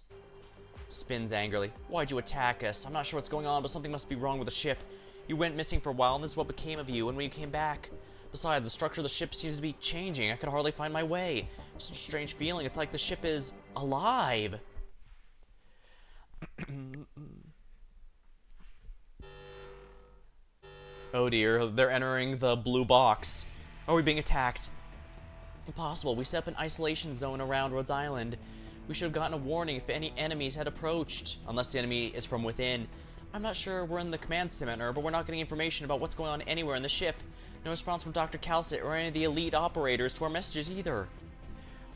Spins angrily. Why'd you attack us? I'm not sure what's going on, but something must be wrong with the ship. You went missing for a while, and this is what became of you, and when you came back. Besides, the structure of the ship seems to be changing. I could hardly find my way. Such a strange feeling. It's like the ship is alive. Oh dear, they're entering the blue box. Are we being attacked? Impossible. We set up an isolation zone around Rhodes Island. We should have gotten a warning if any enemies had approached. Unless the enemy is from within. I'm not sure we're in the command center, but we're not getting information about what's going on anywhere in the ship. No response from Dr. Calcit or any of the elite operators to our messages either.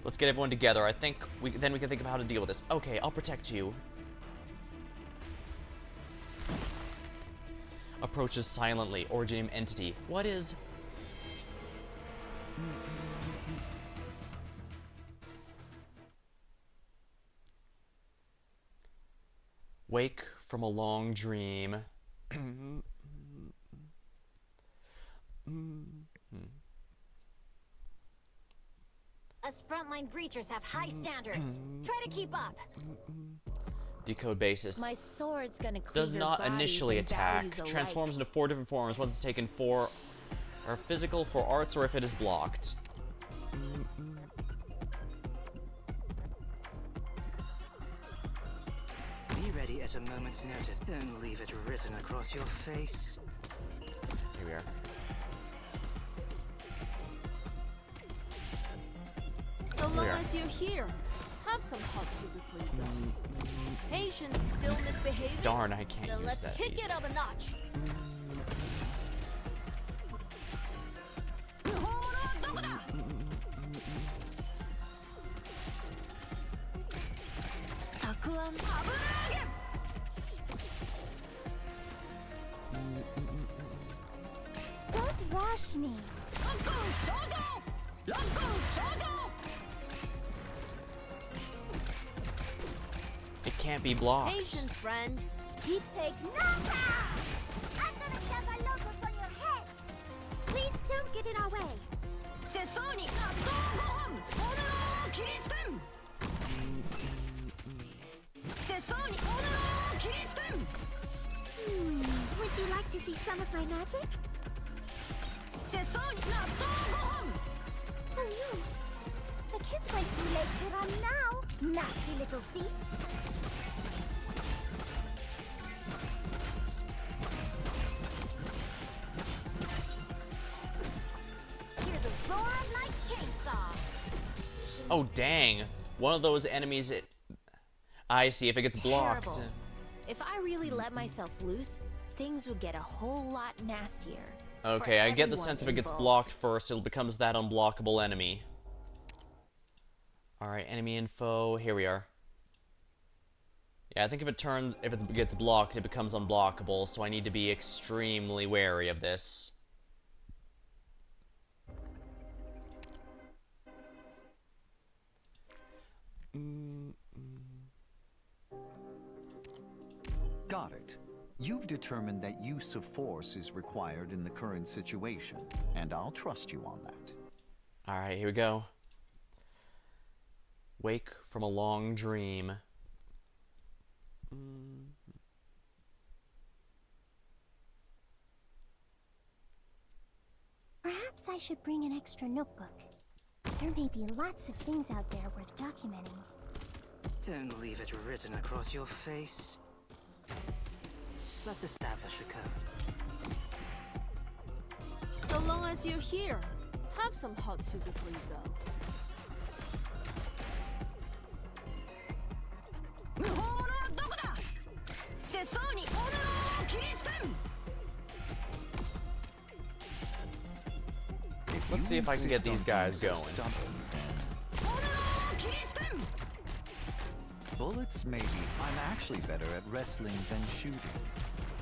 Let's get everyone together. I think then we can think of how to deal with this. Okay, I'll protect you. Approaches silently. Originium entity. What is... Wake from a long dream. Us frontline breachers have high standards. Try to keep up. Decode basis. My sword's gonna cleave Does your not bodies initially and attack. values alike. Transforms into 4 different forms once it's taken 4 are physical, for arts, or if it is blocked. Be ready at a moment's notice. Don't leave it written across your face. Here we are. So long Yeah. as you're here, have some hot soup before you go. Patients still misbehaving? Darn, I can't Then use let's that. kick easily. it up a notch. Don't rush me. It can't be blocked. Patience, friend. Heat take number! I'm gonna stamp a locus on your head! Please don't get in our way. Would you like to see some of my magic? Oh no! I can't wait too late to run now. nasty little thief. Hear the roar of my chainsaw. Oh, dang. One of those enemies, I see, if it gets blocked. Terrible. If I really let myself loose, things would get a whole lot nastier. Okay, I get the everyone sense if it gets involved. blocked first, it becomes that unblockable enemy. Alright, enemy info. Here we are. Yeah, I think if it gets blocked, it becomes unblockable, so I need to be extremely wary of this. Got it. You've determined that use of force is required in the current situation, and I'll trust you on that. Alright, here we go. Wake from a long dream. Perhaps I should bring an extra notebook. There may be lots of things out there worth documenting. Don't leave it written across your face. Let's establish a code. So long as you're here, have some hot soup before you go. Let's see if I can get these guys going. Bullets, maybe. I'm actually better at wrestling than shooting.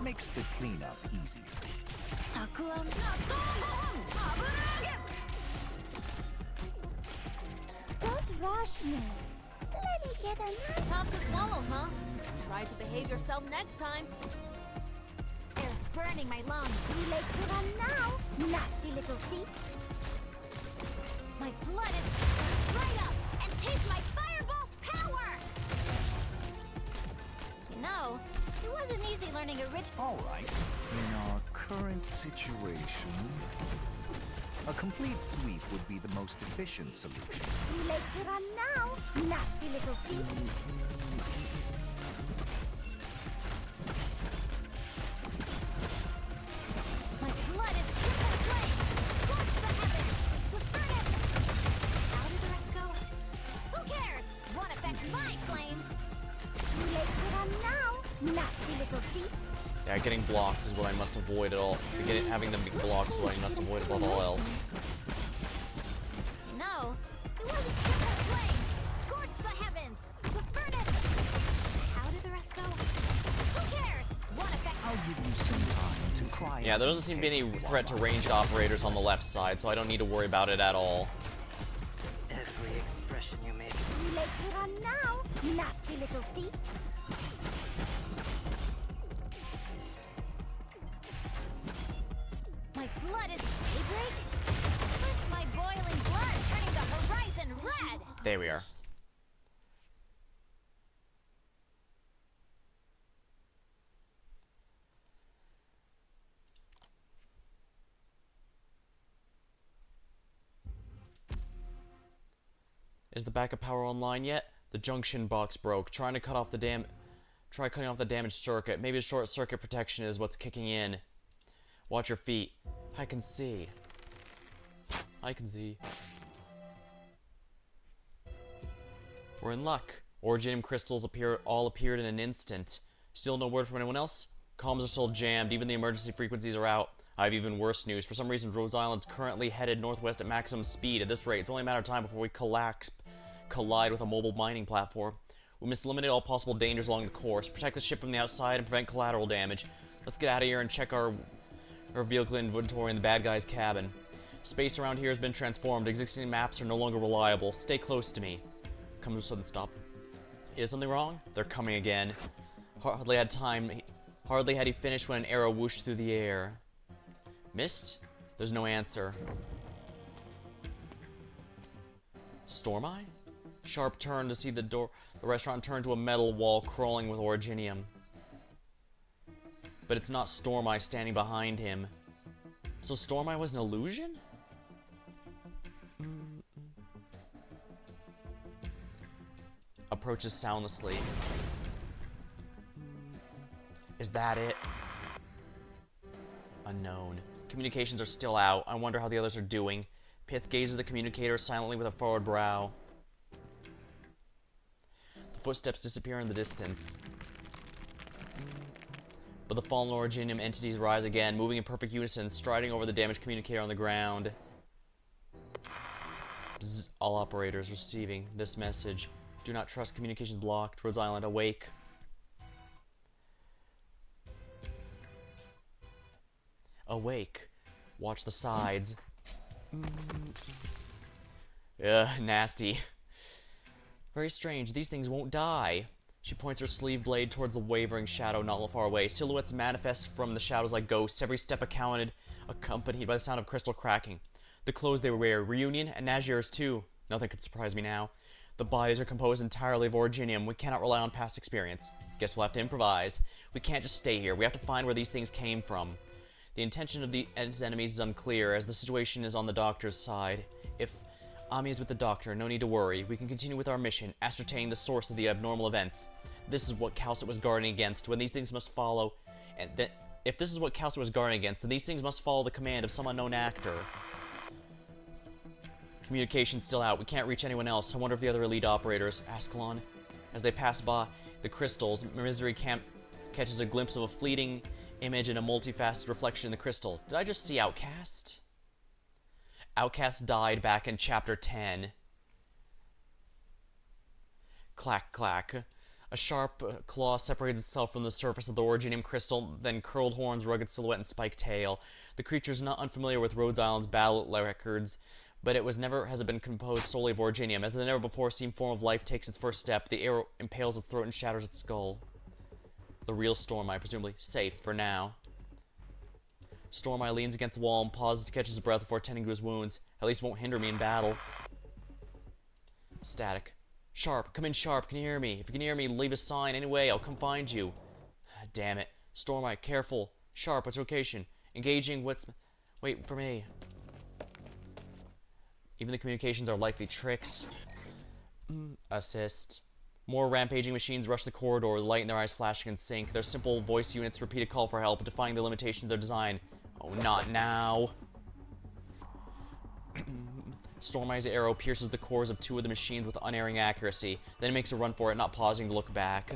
Makes the cleanup easier. Don't rush me. Let me get a nice... Tough to swallow, huh? Try to behave yourself next time. Air's burning my lungs. You like to run now, nasty little thief. My blood is right up and taste my fireball's power. You know, it wasn't easy learning original. All right. In our current situation, a complete sweep would be the most efficient solution. You like to run now, nasty little thief. My blood is triple flame. Scorch the heavens. The furnace. How did the rest go? Who cares? Won't affect my flames. You like to run now, nasty little thief. Yeah, getting blocked is what I must avoid at all. Having them be blocked is what I must avoid above all else. You know, it wasn't triple flames. Scorch the heavens. The furnace. How did the rest go? Who cares? Won't affect. I'll give you some time to cry. Yeah, there doesn't seem to be any threat to ranged operators on the left side, so I don't need to worry about it at all. Every expression you make. You like to run now, nasty little thief. My blood is daybreak? It's my boiling blood turning the horizon red! There we are. Is the backup power online yet? The junction box broke. Try cutting off the damaged circuit. Maybe the short circuit protection is what's kicking in. Watch your feet. I can see. I can see. We're in luck. Originium crystals all appeared in an instant. Still no word from anyone else? Comms are still jammed. Even the emergency frequencies are out. I have even worse news. For some reason, Rose Island's currently headed northwest at maximum speed. At this rate, it's only a matter of time before we collide with a mobile mining platform. We must eliminate all possible dangers along the course, protect the ship from the outside, and prevent collateral damage. Let's get out of here and check our vehicle inventory in the bad guy's cabin. Space around here has been transformed. Existing maps are no longer reliable. Stay close to me. Come to a sudden stop. Is something wrong? They're coming again. Hardly had he finished when an arrow whooshed through the air. Missed? There's no answer. Storm Eye? Sharp turn to see the restaurant turn to a metal wall crawling with originium. But it's not Storm Eye standing behind him. So Storm Eye was an illusion? A approaches soundlessly. Is that it? Unknown. Communications are still out. I wonder how the others are doing. Pith gazes at the communicator silently with a furrowed brow. The footsteps disappear in the distance. But the fallen Originium entities rise again, moving in perfect unison, striding over the damaged communicator on the ground. Bzz, all operators receiving this message. Do not trust communications blocked. Rhodes Island, awake. Awake. Watch the sides. Ugh, nasty. Very strange. These things won't die. She points her sleeve blade towards the wavering shadow not far away. Silhouettes manifest from the shadows like ghosts, every step accompanied by the sound of crystal cracking. The clothes they wear, Reunion and Nazir's too. Nothing could surprise me now. The bodies are composed entirely of Originium. We cannot rely on past experience. Guess we'll have to improvise. We can't just stay here. We have to find where these things came from. The intention of its enemies is unclear, as the situation is on the Doctor's side. If Ami is with the Doctor, no need to worry. We can continue with our mission, ascertaining the source of the abnormal events. This is what Calcet was guarding against, when these things must follow... If this is what Calcet was guarding against, then these things must follow the command of some unknown actor. Communication's still out. We can't reach anyone else. I wonder if the other elite operators... Ascalon. As they pass by the crystals, Misery catches a glimpse of a fleeting image and a multifaceted reflection in the crystal. Did I just see Outcast? Outcast died back in Chapter 10. Clack, clack. A sharp claw separates itself from the surface of the Originium crystal, then curled horns, rugged silhouette, and spiked tail. The creature is not unfamiliar with Rhodes Island's battle records, but it has been composed solely of Originium. As the never before seen form of life takes its first step, the arrow impales its throat and shatters its skull. The real Stormeye, presumably safe for now. Stormeye leans against the wall and pauses to catch his breath before tending to his wounds. At least it won't hinder me in battle. Static. Sharp, come in, Sharp. Can you hear me? If you can hear me, leave a sign. Anyway, I'll come find you. Damn it. Stormeye, careful. Sharp, what's your location? Engaging, wait for me. Even the communications are likely tricks. Assist. More rampaging machines rush the corridor, the light in their eyes flashing in sync. Their simple voice units repeat a call for help, defying the limitations of their design. Oh, not now. Stormeye's arrow pierces the cores of two of the machines with unerring accuracy. Then it makes a run for it, not pausing to look back.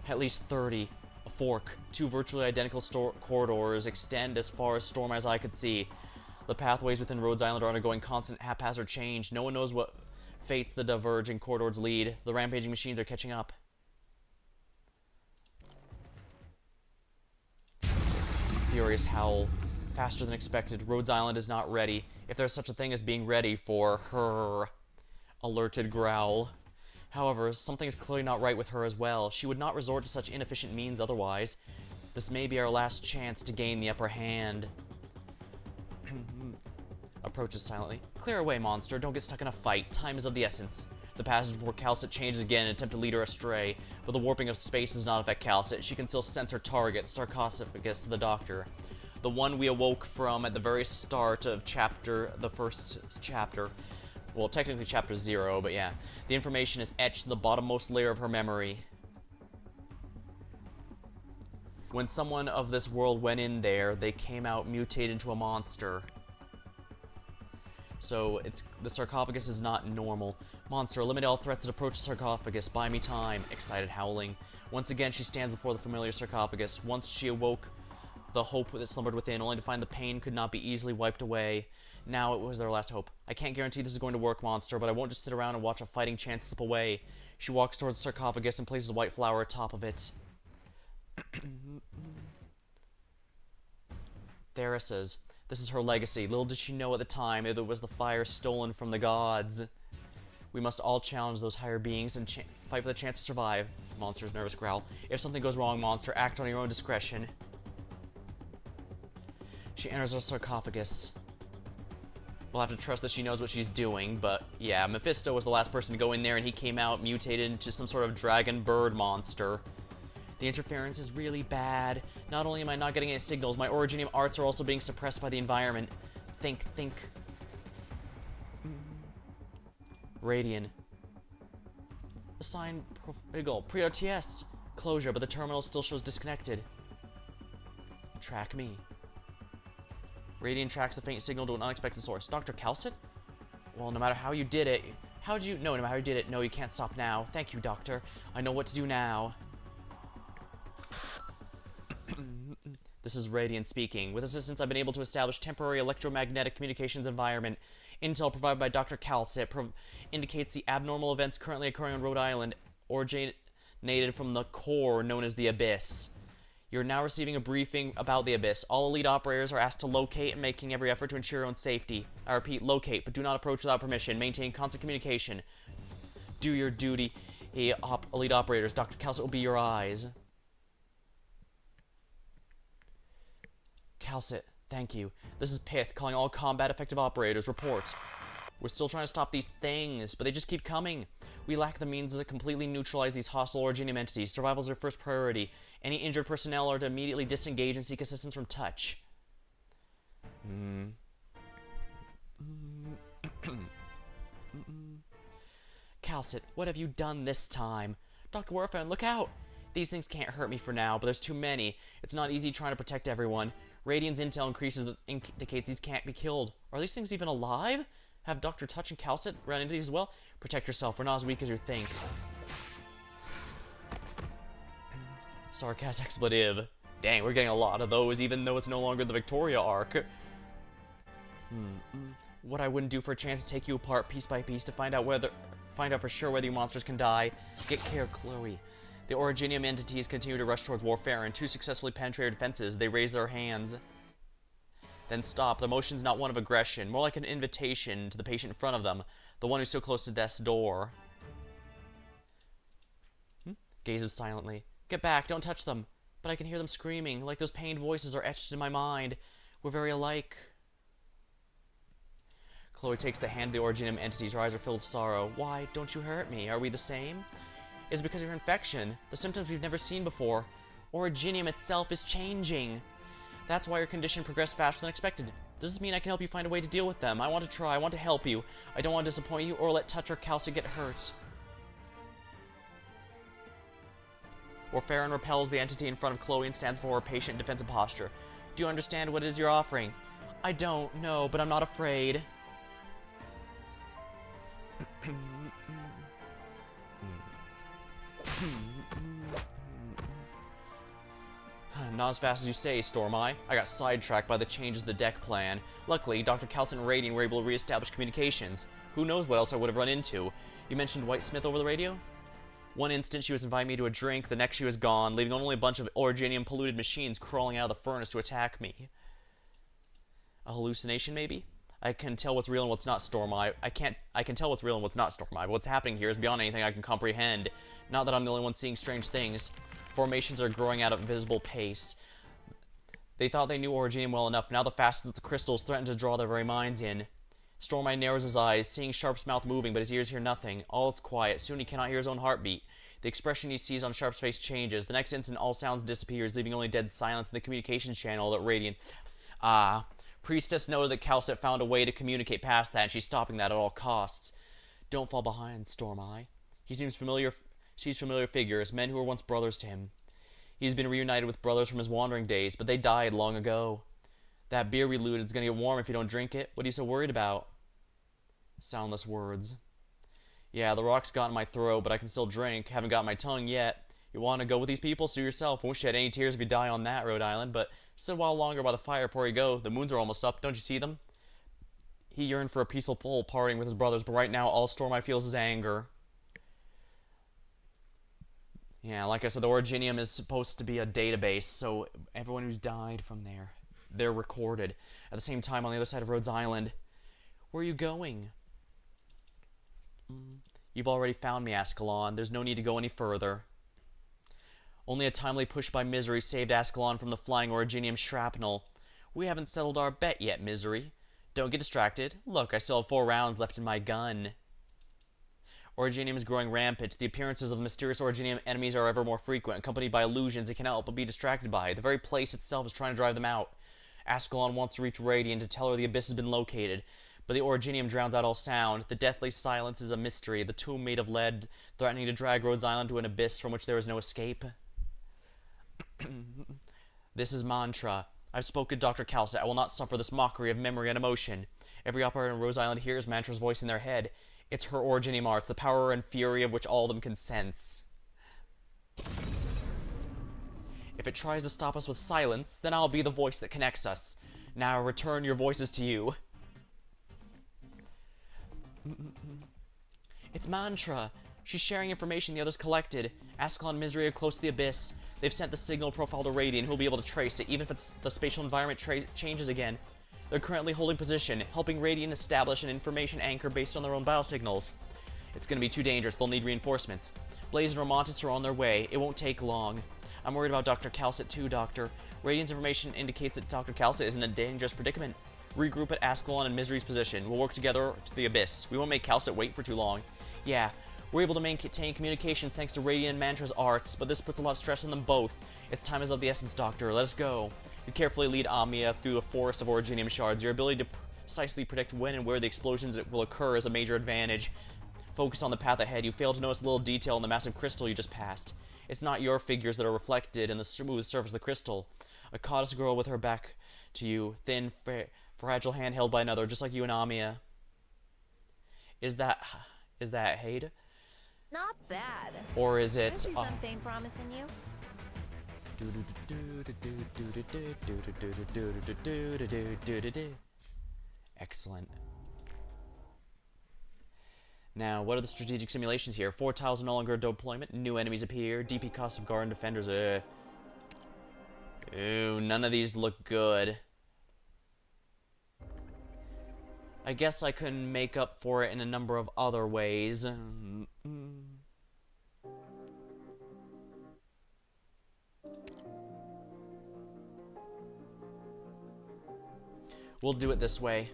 At least 30. A fork. Two virtually identical corridors extend as far as Stormeye's eye could see. The pathways within Rhodes Island are undergoing constant haphazard change. No one knows what fates the diverging corridors lead. The rampaging machines are catching up. Furious howl. Faster than expected. Rhodes Island is not ready. If there's such a thing as being ready for her. Alerted growl. However, something is clearly not right with her as well. She would not resort to such inefficient means otherwise. This may be our last chance to gain the upper hand. Approaches silently. Clear away, monster. Don't get stuck in a fight. Time is of the essence. The passage before Calcet changes again and attempt to lead her astray, but the warping of space does not affect Calcet. She can still sense her target, sarcophagus to the Doctor. The one we awoke from at the very start of the first chapter. Well, technically chapter 0, but yeah. The information is etched in the bottommost layer of her memory. When someone of this world went in there, they came out mutated into a monster. So, the sarcophagus is not normal. Monster, eliminate all threats that approach the sarcophagus. Buy me time. Excited howling. Once again, she stands before the familiar sarcophagus. Once she awoke the hope that slumbered within, only to find the pain could not be easily wiped away. Now it was their last hope. I can't guarantee this is going to work, monster, but I won't just sit around and watch a fighting chance slip away. She walks towards the sarcophagus and places a white flower atop of it. Theris. This is her legacy. Little did she know at the time it was the fire stolen from the gods. We must all challenge those higher beings and fight for the chance to survive. Monster's nervous growl. If something goes wrong, monster, act on your own discretion. She enters the sarcophagus. We'll have to trust that she knows what she's doing, but yeah, Mephisto was the last person to go in there and he came out mutated into some sort of dragon bird monster. The interference is really bad. Not only am I not getting any signals, my Originium arts are also being suppressed by the environment. Think. Radian. Assign pre-RTS closure, but the terminal still shows disconnected. Track me. Radiant tracks the faint signal to an unexpected source. Dr. Calcit? Well, no matter how you did it... How'd you... No matter how you did it, no, you can't stop now. Thank you, Doctor. I know what to do now. This is Radiant speaking. With assistance, I've been able to establish temporary electromagnetic communications environment. Intel provided by Dr. Calcit indicates the abnormal events currently occurring on Rhode Island originated from the core known as the Abyss. You're now receiving a briefing about the Abyss. All elite operators are asked to locate and making every effort to ensure your own safety. I repeat, locate, but do not approach without permission. Maintain constant communication. Do your duty, elite operators. Dr. Calcit will be your eyes. Calcit, thank you. This is Pith, calling all combat effective operators. Report. We're still trying to stop these things, but they just keep coming. We lack the means to completely neutralize these hostile Originium entities. Survival is our first priority. Any injured personnel are to immediately disengage and seek assistance from touch. Calcit, what have you done this time? Dr. Warfan, look out! These things can't hurt me for now, but there's too many. It's not easy trying to protect everyone. Radiant's intel indicates these can't be killed. Are these things even alive? Have Dr. Touch and Calcit run into these as well? Protect yourself, we're not as weak as you think. Sarcastic expletive. Dang, we're getting a lot of those, even though it's no longer the Victoria arc. What I wouldn't do for a chance to take you apart piece by piece to find out for sure whether you monsters can die. Get care, Chloe. The Originium entities continue to rush towards Warfare, and two successfully penetrated defenses. They raise their hands. Then stop. The motion's not one of aggression, more like an invitation to the patient in front of them, the one who's so close to death's door. Gazes silently. Get back, don't touch them. But I can hear them screaming, like those pained voices are etched in my mind. We're very alike. Chloe takes the hand of the Originium entities. Her eyes are filled with sorrow. Why don't you hurt me? Are we the same? It's because of your infection. The symptoms we've never seen before. Originium itself is changing. That's why your condition progressed faster than expected. Does this mean I can help you find a way to deal with them? I want to try. I want to help you. I don't want to disappoint you or let Touch or Calcit get hurt. Warfarin repels the entity in front of Chloe and stands for her patient defensive posture. Do you understand what it is you're offering? I don't know, but I'm not afraid. Not as fast as you say, Stormeye. I got sidetracked by the changes to the deck plan. Luckily, Dr. Calcit and Radiant were able to re-establish communications. Who knows what else I would have run into? You mentioned White Smith over the radio? One instant she was inviting me to a drink, the next she was gone, leaving only a bunch of Originium-polluted machines crawling out of the furnace to attack me. A hallucination, maybe? I can tell what's real and what's not, Stormeye. I can tell what's real and what's not, Stormeye, but what's happening here is beyond anything I can comprehend. Not that I'm the only one seeing strange things. Formations are growing at a visible pace. They thought they knew Originium well enough, but now the facets of the crystals threaten to draw their very minds in. Stormeye narrows his eyes, seeing Sharp's mouth moving, but his ears hear nothing. All is quiet. Soon he cannot hear his own heartbeat. The expression he sees on Sharp's face changes. The next instant, all sounds disappears, leaving only dead silence in the communications channel that Radiant... Priestess noted that Calcit found a way to communicate past that, and she's stopping that at all costs. Don't fall behind, Stormeye. He sees familiar figures, men who were once brothers to him. He's been reunited with brothers from his wandering days, but they died long ago. That beer we looted is gonna get warm if you don't drink it. What are you so worried about? Soundless words. Yeah, the rock's got in my throat, but I can still drink. Haven't got my tongue yet. You want to go with these people? Sue yourself. Won't shed any tears if you die on that, Rhode Island, but sit a while longer by the fire before you go. The moons are almost up. Don't you see them? He yearned for a peaceful parting with his brothers, but right now all Stormeye feels is anger. Yeah, like I said, the Originium is supposed to be a database, so everyone who's died from there, they're recorded. At the same time, on the other side of Rhodes Island, where are you going? You've already found me, Ascalon. There's no need to go any further. Only a timely push by Misery saved Ascalon from the flying Originium shrapnel. We haven't settled our bet yet, Misery. Don't get distracted. Look, I still have 4 rounds left in my gun. Originium is growing rampant. The appearances of mysterious Originium enemies are ever more frequent, accompanied by illusions they cannot help but be distracted by. The very place itself is trying to drive them out. Ascalon wants to reach Radiant to tell her the Abyss has been located, but the originium drowns out all sound. The deathly silence is a mystery, the tomb made of lead, threatening to drag Rose Island to an abyss from which there is no escape. This is mantra. I've spoken to Dr. Calcet. I will not suffer this mockery of memory and emotion. Every operator in Rose Island hears Mantra's voice in their head. It's her originium arts, the power and fury of which all of them can sense. If it tries to stop us with silence, then I'll be the voice that connects us. Now I return your voices to you. It's Mantra. She's sharing information the others collected. Ascalon and Misery are close to the abyss. They've sent the signal profile to Radiant, who'll be able to trace it, even if the spatial environment changes again. They're currently holding position, helping Radiant establish an information anchor based on their own biosignals. It's gonna be too dangerous. They'll need reinforcements. Blaze and Romantis are on their way. It won't take long. I'm worried about Dr. Calcet too, Doctor. Radiant's information indicates that Dr. Calcet is in a dangerous predicament. Regroup at Ascalon and Misery's position. We'll work together to the abyss. We won't make Calcet wait for too long. Yeah, we're able to maintain communications thanks to Radiant and Mantra's arts, but this puts a lot of stress on them both. Its time is of the essence, Doctor. Let us go. You carefully lead Amia through a forest of originium shards. Your ability to precisely predict when and where the explosions will occur is a major advantage. Focused on the path ahead, you fail to notice a little detail in the massive crystal you just passed. It's not your figures that are reflected in the smooth surface of the crystal. A goddess girl with her back to you, thin, fragile hand held by another, just like you and Amia. Is that Hade? Not bad. Or is it? I see something promising you. Excellent. Now, what are the strategic simulations here? 4 tiles are no longer deployment. New enemies appear. DP cost of guard and defenders. Ooh, none of these look good. I guess I can make up for it in a number of other ways. We'll do it this way.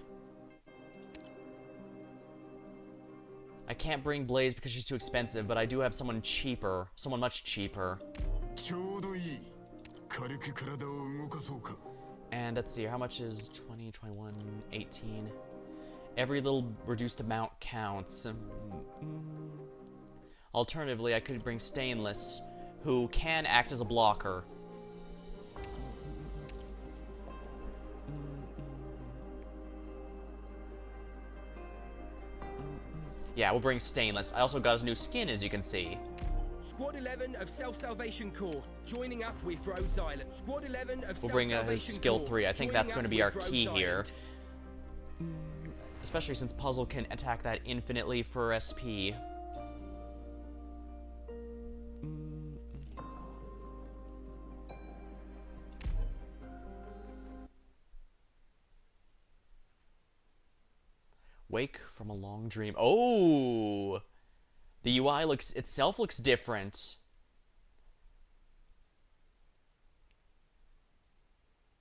I can't bring Blaze because she's too expensive, but I do have someone cheaper. Someone much cheaper. And let's see, how much is 20, 21, 18? Every little reduced amount counts. Alternatively, I could bring Stainless, who can act as a blocker. Yeah, we'll bring Stainless. I also got his new skin, as you can see. Squad 11 of Self-Salvation Corps joining up with Rose Island. Squad 11 of We'll bring his skill 3. I think that's going to be our key here. Especially since Puzzle can attack that infinitely for SP. Wake from a long dream. Oh! The UI itself looks different.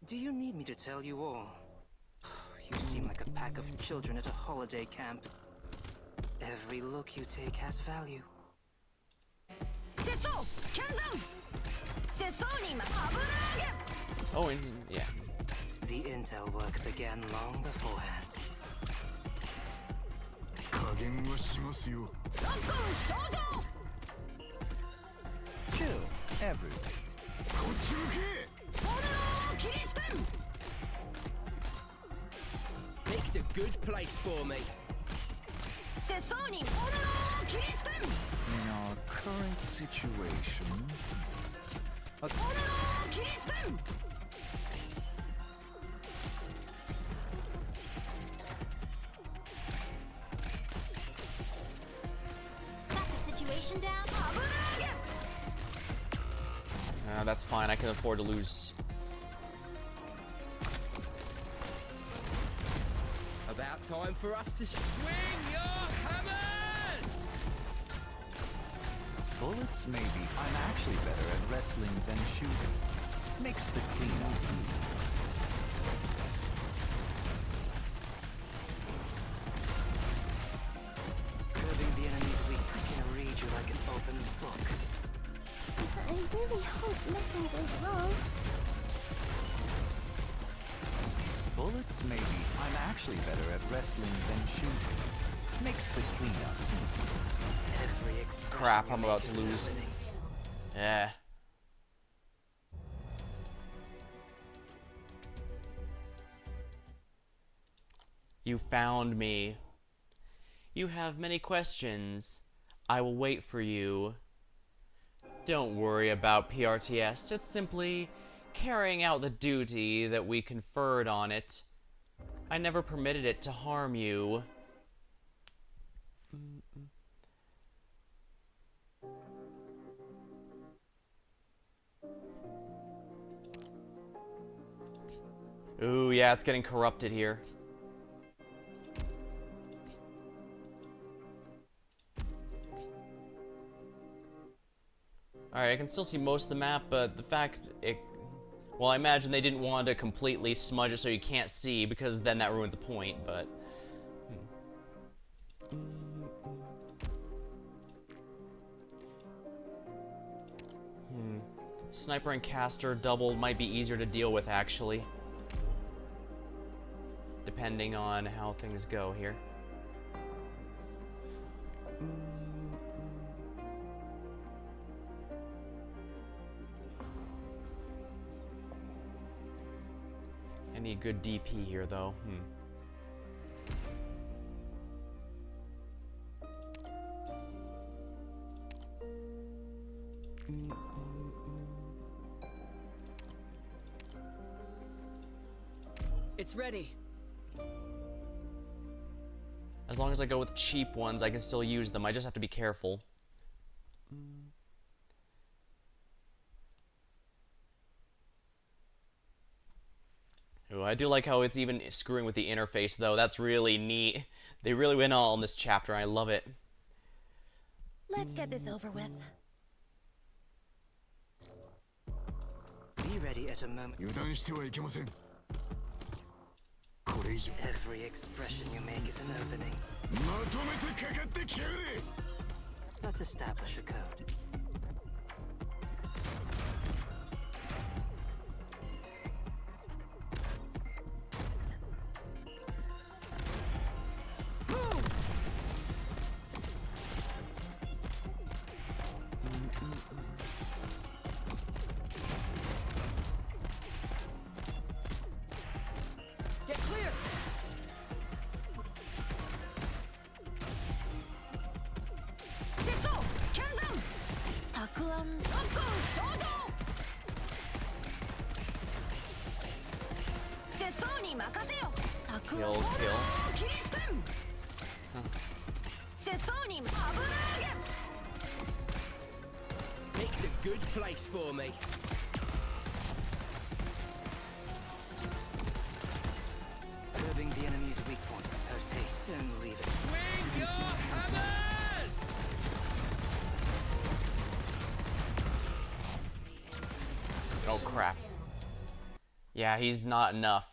Do you need me to tell you all? You seem like a pack of children at a holiday camp. Every look you take has value. Oh, and yeah. The intel work began long beforehand. Chill, everyone. Picked a good place for me. In our current situation, Got the situation down? That's fine. I can afford to lose. About time for us to swing your hammers! bullets maybe. I'm actually better at wrestling than shooting. Makes the cleanup easy. Curbing the enemy's weak can read you like an open book. I really hope nothing goes wrong. Bullets bullets, maybe. I'm actually better at wrestling than shooting. Makes the cleanup easy. Every expression Crap, you I'm make about is to an lose. opening. Yeah. You found me. You have many questions. I will wait for you. Don't worry about PRTS. It's simply carrying out the duty that we conferred on it. I never permitted it to harm you. Ooh, yeah, it's getting corrupted here. Alright, I can still see most of the map, but the fact it... Well, I imagine they didn't want to completely smudge it so you can't see, because then that ruins a point, but... Sniper and caster double might be easier to deal with, actually. Depending on how things go here. Any good DP here, though? It's ready. As long as I go with cheap ones, I can still use them. I just have to be careful. Ooh, I do like how it's even screwing with the interface, though. That's really neat. They really went all in this chapter. I love it. Let's get this over with. Be ready at a moment. Every expression you make is an opening. Let's establish a code. Get clear. Kill, kill. Picked a good place for me. Curbing the enemy's weak points. Post haste. Don't leave it. Swing your hammers! Oh, crap. Yeah, he's not enough.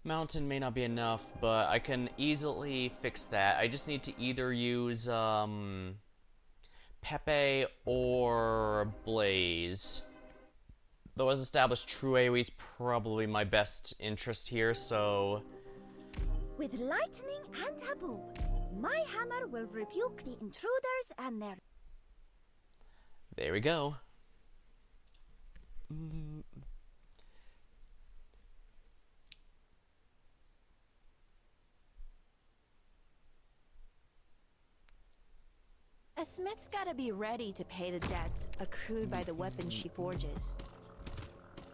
Mountain may not be enough, but I can easily fix that. I just need to either use, Pepe or Blaze. Though as established, True AoE is probably my best interest here, so... With lightning and a bow, my hammer will rebuke the intruders and their... There we go. A smith's gotta be ready to pay the debts accrued by the weapon she forges.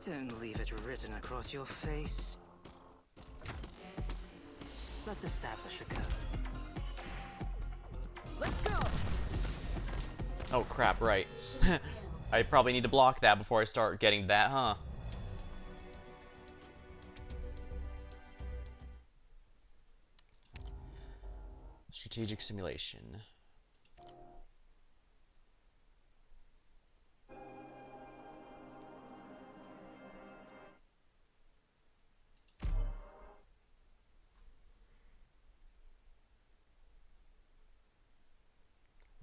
Don't leave it written across your face. Let's establish a code. Let's go. Oh crap, right. I probably need to block that before I start getting that, huh? Strategic simulation.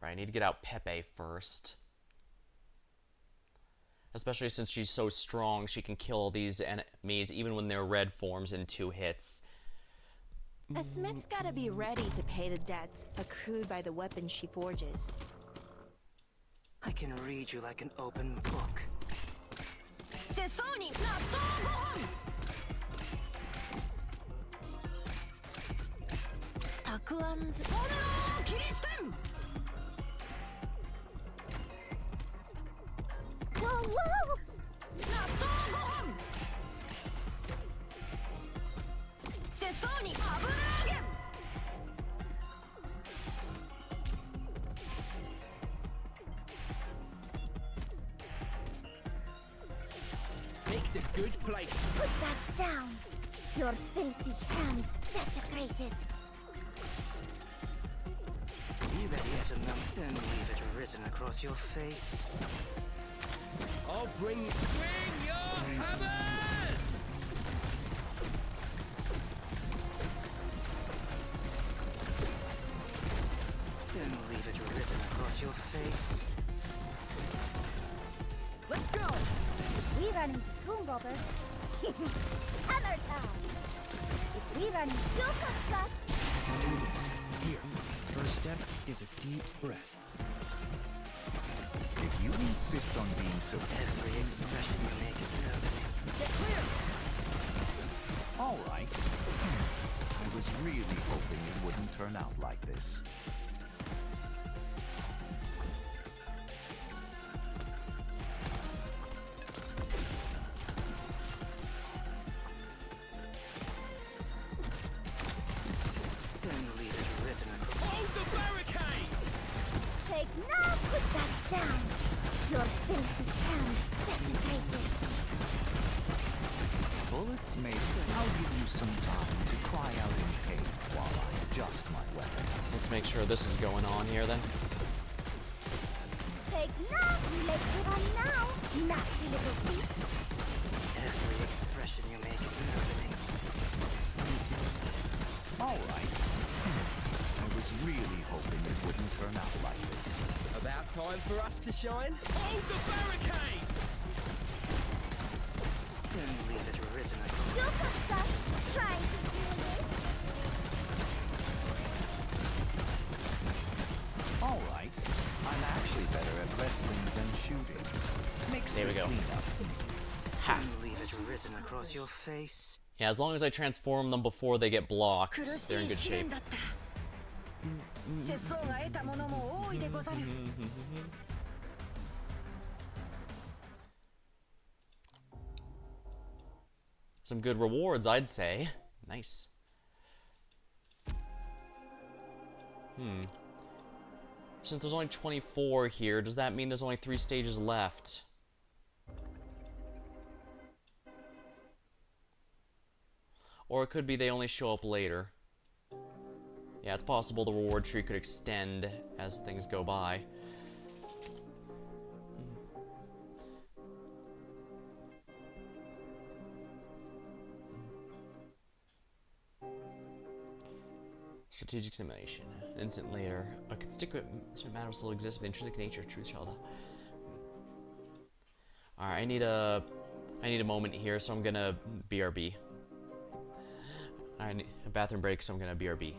Right, I need to get out Pepe first. Especially since she's so strong, she can kill these enemies even when they're red forms in 2 hits. A smith's gotta be ready to pay the debts accrued by the weapons she forges. I can read you like an open book. Sesoni na Togon! Takuan's Oro Kiristen! Whoa, whoa! Na Togon! Sesoni Aburagen! Picked a good place. Put that down. Your filthy hands desecrated. You better yet a moment, then leave it written across your face. I'll bring you. Swing your hammers! Then leave it written across your face. Let's go! If we run into tomb robbers, hammer time. If we run into Joker guts, Do this. Here. First step is a deep breath. If you insist on being so... Every expression you make is an opening. Get clear! All right. I was really hoping it wouldn't turn out like this. Then leave it written across. Hold the barricades! take now. Put that down. Your filthy hands desecrated. Bullets may... I'll give you some time to cry out in pain while I adjust my weapon. Let's make sure this is going on here then. Take now. Let's run now. Nasty little thief. Every expression you make is an opening. All right. I was really hoping it wouldn't turn out like this. About time for us to shine. Hold the barricades! Then leave it written across. Joker guts trying to steal this. All right. I'm actually better at wrestling than shooting. Makes There we the go. cleanup easy. Ha! Then leave it written across your face. Yeah, as long as I transform them before they get blocked, they're in good shape. 節操が得たものも多いでござる。Some good rewards, I'd say. Nice. Since there's only 24 here, does that mean there's only 3 stages left? Or it could be they only show up later. Yeah, it's possible the reward tree could extend as things go by. Strategic simulation. An instant later, a constituent matter still exists, but the intrinsic nature of truth shall. Alright, I need a moment here, so I'm gonna BRB. I need a bathroom break, so I'm gonna BRB.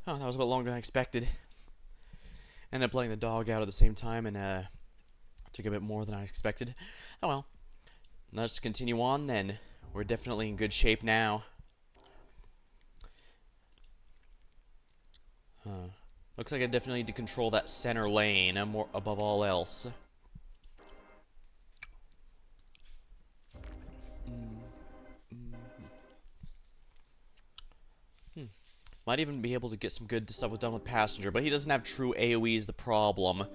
Oh, that was a bit longer than I expected. Ended up letting the dog out at the same time, and took a bit more than I expected. Oh well. Let's continue on then. We're definitely in good shape now. Huh. Looks like I definitely need to control that center lane more above all else. Might even be able to get some good stuff done with Passenger, but he doesn't have true AoE is the problem.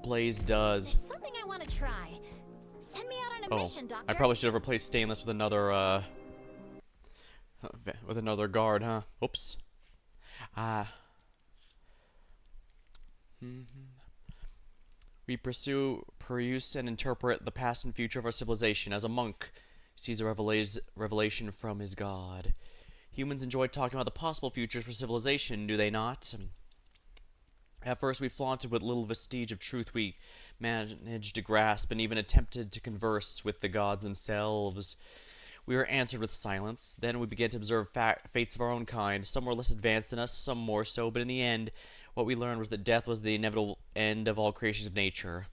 Blaze does. There's something I want to try. Send me out on a mission, Doctor. I probably should have replaced Stainless with another guard, huh? Oops. We peruse and interpret the past and future of our civilization as a monk sees a revelation from his god. Humans enjoy talking about the possible futures for civilization, do they not? At first we flaunted what little vestige of truth we managed to grasp and even attempted to converse with the gods themselves. We were answered with silence. Then we began to observe fates of our own kind. Some were less advanced than us, some more so, but in the end, what we learned was that death was the inevitable end of all creations of nature.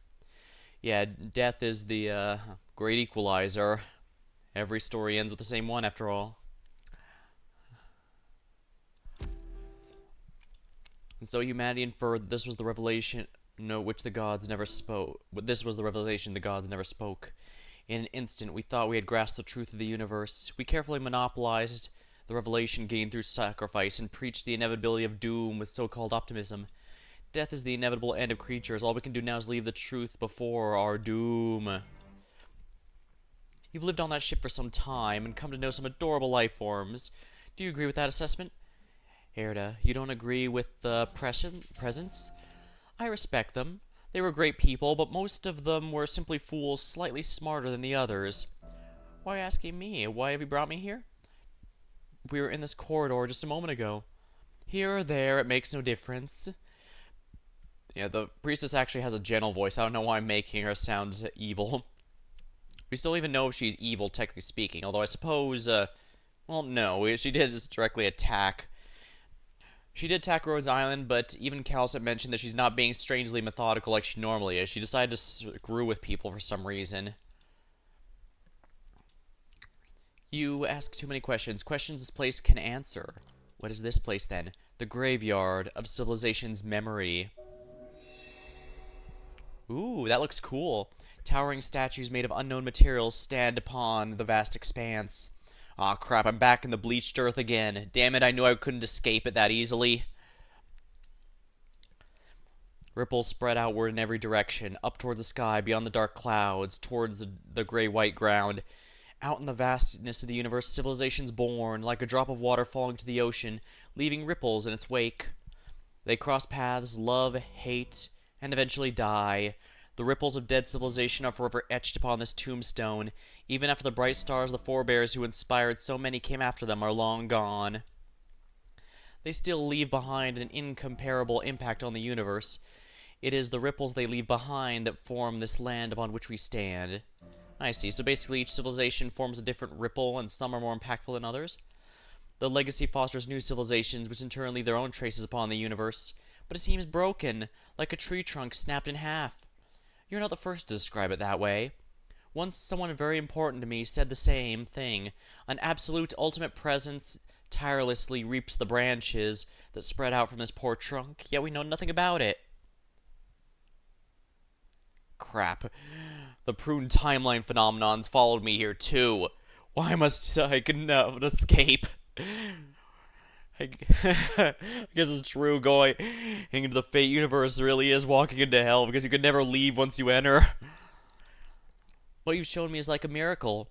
Yeah, death is the great equalizer. Every story ends with the same one, after all. And so humanity inferred this was the revelation, which the gods never spoke. This was the revelation the gods never spoke. In an instant, we thought we had grasped the truth of the universe. We carefully monopolized the revelation gained through sacrifice and preached the inevitability of doom with so-called optimism. Death is the inevitable end of creatures. All we can do now is leave the truth before our doom. You've lived on that ship for some time and come to know some adorable life forms. Do you agree with that assessment? Erda, you don't agree with the presence? I respect them. They were great people, but most of them were simply fools slightly smarter than the others. Why are you asking me? Why have you brought me here? We were in this corridor just a moment ago. Here or there, it makes no difference. Yeah, the priestess actually has a gentle voice. I don't know why I'm making her sound evil. We still don't even know if she's evil, technically speaking, although I suppose, well, no, she did just directly attack. She did attack Rhodes Island, but even Calcet mentioned that she's not being strangely methodical like she normally is. She decided to screw with people for some reason. You ask too many questions. Questions this place can answer. What is this place, then? The graveyard of civilization's memory. Ooh, that looks cool. Towering statues made of unknown materials stand upon the vast expanse. Aw, crap, I'm back in the bleached earth again. Damn it, I knew I couldn't escape it that easily. Ripples spread outward in every direction, up towards the sky, beyond the dark clouds, towards the gray-white ground. Out in the vastness of the universe, civilization's born, like a drop of water falling to the ocean, leaving ripples in its wake. They cross paths, love, hate, and eventually die. The ripples of dead civilization are forever etched upon this tombstone. Even after the bright stars of the forebears who inspired so many came after them are long gone. They still leave behind an incomparable impact on the universe. It is the ripples they leave behind that form this land upon which we stand. I see, so basically each civilization forms a different ripple, and some are more impactful than others. The legacy fosters new civilizations, which in turn leave their own traces upon the universe. But it seems broken, like a tree trunk snapped in half. You're not the first to describe it that way. Once someone very important to me said the same thing. An absolute ultimate presence tirelessly reaps the branches that spread out from this poor trunk, yet we know nothing about it. Crap. The prune timeline phenomenons followed me here too. Why must I not escape? I guess it's true, going into the Fate universe really is walking into hell, because you can never leave once you enter. What you've shown me is like a miracle.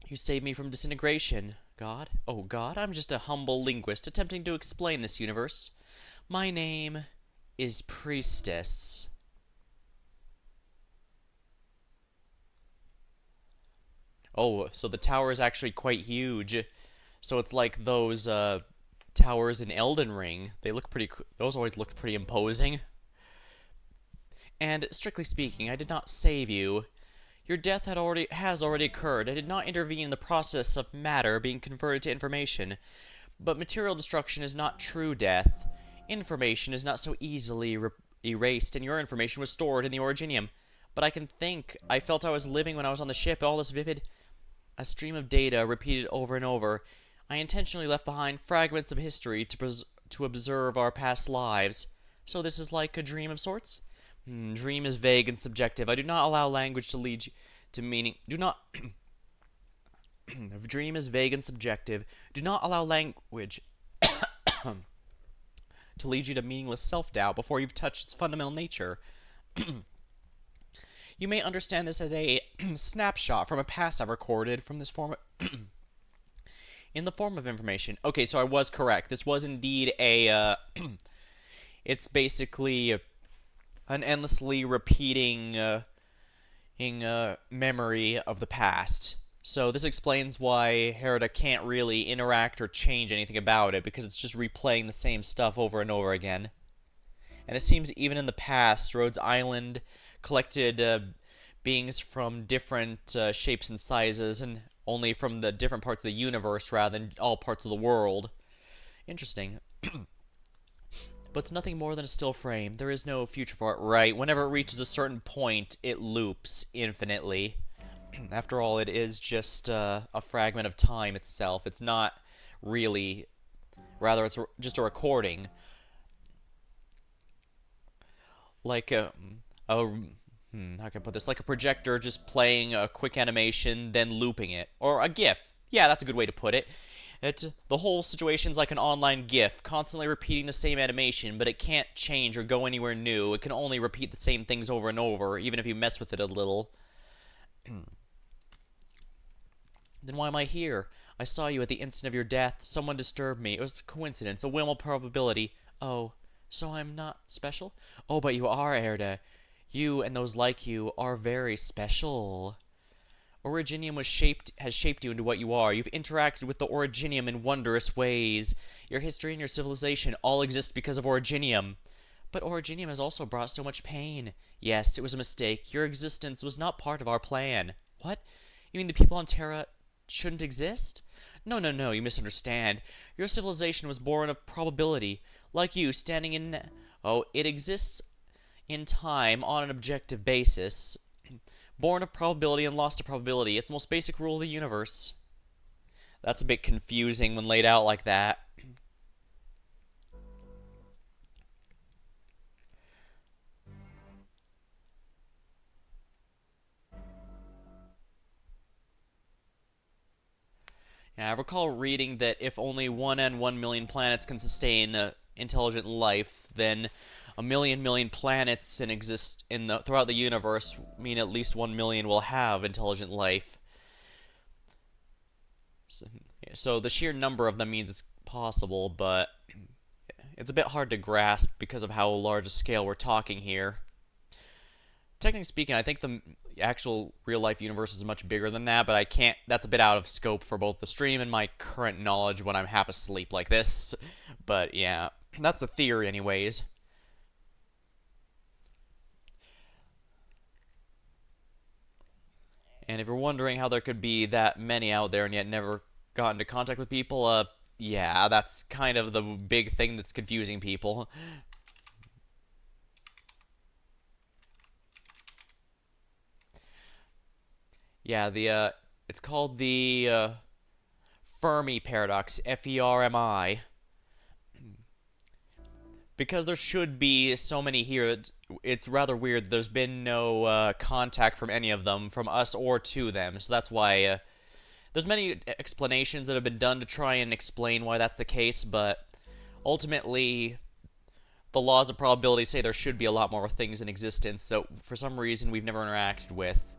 You saved me from disintegration. God? Oh, God, I'm just a humble linguist attempting to explain this universe. My name is Priestess. Oh, so the tower is actually quite huge. So it's like those, towers in Elden Ring. They look pretty. Those always looked pretty imposing. And strictly speaking, I did not save you. Your death has already occurred. I did not intervene in the process of matter being converted to information. But material destruction is not true death. Information is not so easily erased, and your information was stored in the Originium. But I can think. I felt I was living when I was on the ship, all this vivid. A stream of data repeated over and over. I intentionally left behind fragments of history to observe our past lives. So this is like a dream of sorts? Dream is vague and subjective. I do not allow language to lead you to meaning. Do not. Dream is vague and subjective. Do not allow language to lead you to meaningless self-doubt before you've touched its fundamental nature. You may understand this as a snapshot from a past I've recorded from this form in the form of information. Okay, so I was correct. This was indeed a it's basically an endlessly repeating memory of the past. So this explains why Herida can't really interact or change anything about it, because it's just replaying the same stuff over and over again. And it seems even in the past, Rhodes Island collected beings from different shapes and sizes, and only from the different parts of the universe rather than all parts of the world. Interesting. But it's nothing more than a still frame. There is no future for it, right? Whenever it reaches a certain point, it loops infinitely. After all, it is just a fragment of time itself. It's not really... Rather, it's just a recording. Like how can I put this? Like a projector just playing a quick animation, then looping it. Or a GIF. Yeah, that's a good way to put it. The whole situation's like an online GIF, constantly repeating the same animation, but it can't change or go anywhere new. It can only repeat the same things over and over, even if you mess with it a little. Then why am I here? I saw you at the instant of your death. Someone disturbed me. It was a coincidence, a whim of probability. Oh, so I'm not special? Oh, but you are, Erda. You and those like you are very special. Originium has shaped you into what you are. You've interacted with the Originium in wondrous ways. Your history and your civilization all exist because of Originium. But Originium has also brought so much pain. Yes, it was a mistake. Your existence was not part of our plan. What? You mean the people on Terra shouldn't exist? No, no, no, you misunderstand. Your civilization was born of probability. Like you, standing in... Oh, it exists in time on an objective basis. Born of probability and lost to probability. It's the most basic rule of the universe. That's a bit confusing when laid out like that. Yeah, I recall reading that if only 1 in 1 million planets can sustain intelligent life, then a million planets throughout the universe mean at least 1 million will have intelligent life. So the sheer number of them means it's possible, but it's a bit hard to grasp because of how large a scale we're talking here. Technically speaking, I think the actual real-life universe is much bigger than that, but I can't... That's a bit out of scope for both the stream and my current knowledge when I'm half asleep like this. But yeah, that's the theory anyways. And if you're wondering how there could be that many out there and yet never got into contact with people, yeah, that's kind of the big thing that's confusing people. Yeah, it's called the, Fermi paradox, F-E-R-M-I. Because there should be so many here, it's rather weird there's been no, contact from any of them, from us or to them, so that's why, there's many explanations that have been done to try and explain why that's the case, but ultimately, the laws of probability say there should be a lot more things in existence that, for some reason, we've never interacted with.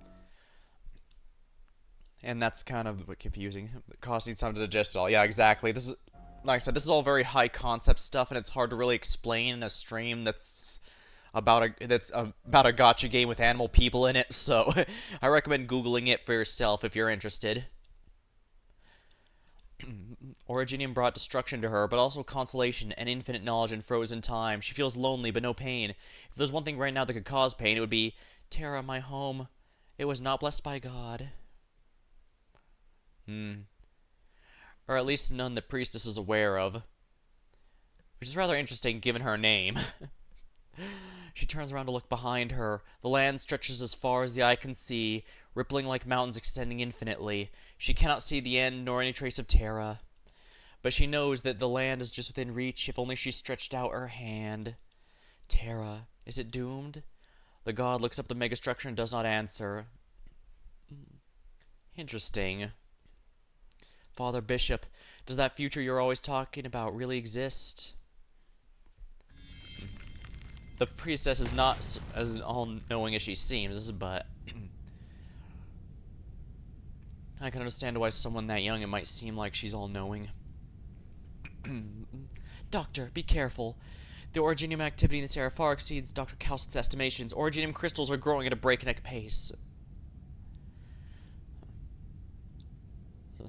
And that's kind of confusing. It costs needs time to digest it all. Yeah, exactly. This is, like I said, this is all very high concept stuff, and it's hard to really explain in a stream that's about a gacha game with animal people in it. So I recommend googling it for yourself if you're interested. Originium brought destruction to her, but also consolation and infinite knowledge in frozen time. She feels lonely, but no pain. If there's one thing right now that could cause pain, it would be Terra, my home. It was not blessed by God. Or at least none the priestess is aware of. Which is rather interesting given her name. She turns around to look behind her. The land stretches as far as the eye can see, rippling like mountains extending infinitely. She cannot see the end nor any trace of Terra. But she knows that the land is just within reach if only she stretched out her hand. Terra, is it doomed? The god looks up the megastructure and does not answer. Interesting. Father Bishop, does that future you're always talking about really exist? The priestess is not as all-knowing as she seems, but I can understand why someone that young, it might seem like she's all-knowing. Doctor, be careful. The originium activity in this area far exceeds Dr. Calson's estimations. Originium crystals are growing at a breakneck pace.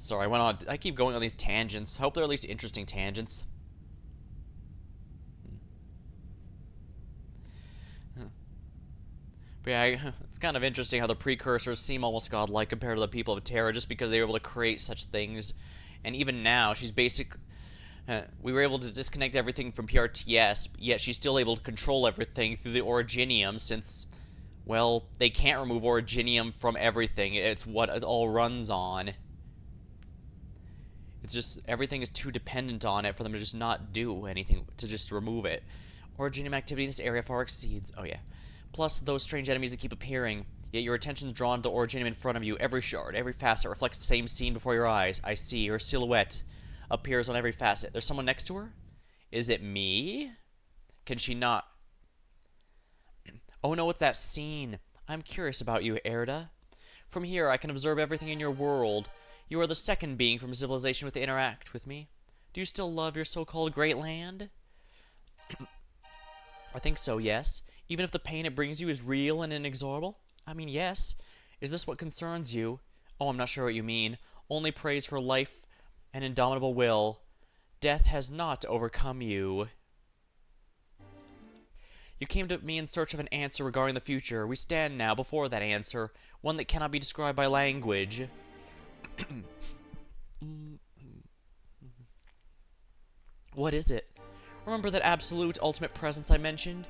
Sorry, I keep going on these tangents. Hope they're at least interesting tangents. But yeah, it's kind of interesting how the precursors seem almost godlike compared to the people of Terra just because they were able to create such things. And even now, she's we were able to disconnect everything from PRTS, yet she's still able to control everything through the Originium since, well, they can't remove Originium from everything. It's what it all runs on. It's just, everything is too dependent on it for them to just not do anything, to just remove it. Originium activity in this area far exceeds, oh yeah. Plus those strange enemies that keep appearing, yet your attention's drawn to the Originium in front of you. Every shard, every facet reflects the same scene before your eyes. I see, her silhouette appears on every facet. There's someone next to her? Is it me? Can she not? Oh no, it's that scene. I'm curious about you, Erda. From here, I can observe everything in your world. You are the second being from civilization with to interact with me. Do you still love your so-called great land? I think so, yes. Even if the pain it brings you is real and inexorable? I mean, yes. Is this what concerns you? Oh, I'm not sure what you mean. Only praise for life and indomitable will. Death has not overcome you. You came to me in search of an answer regarding the future. We stand now before that answer, one that cannot be described by language. What is it? Remember that absolute ultimate presence I mentioned?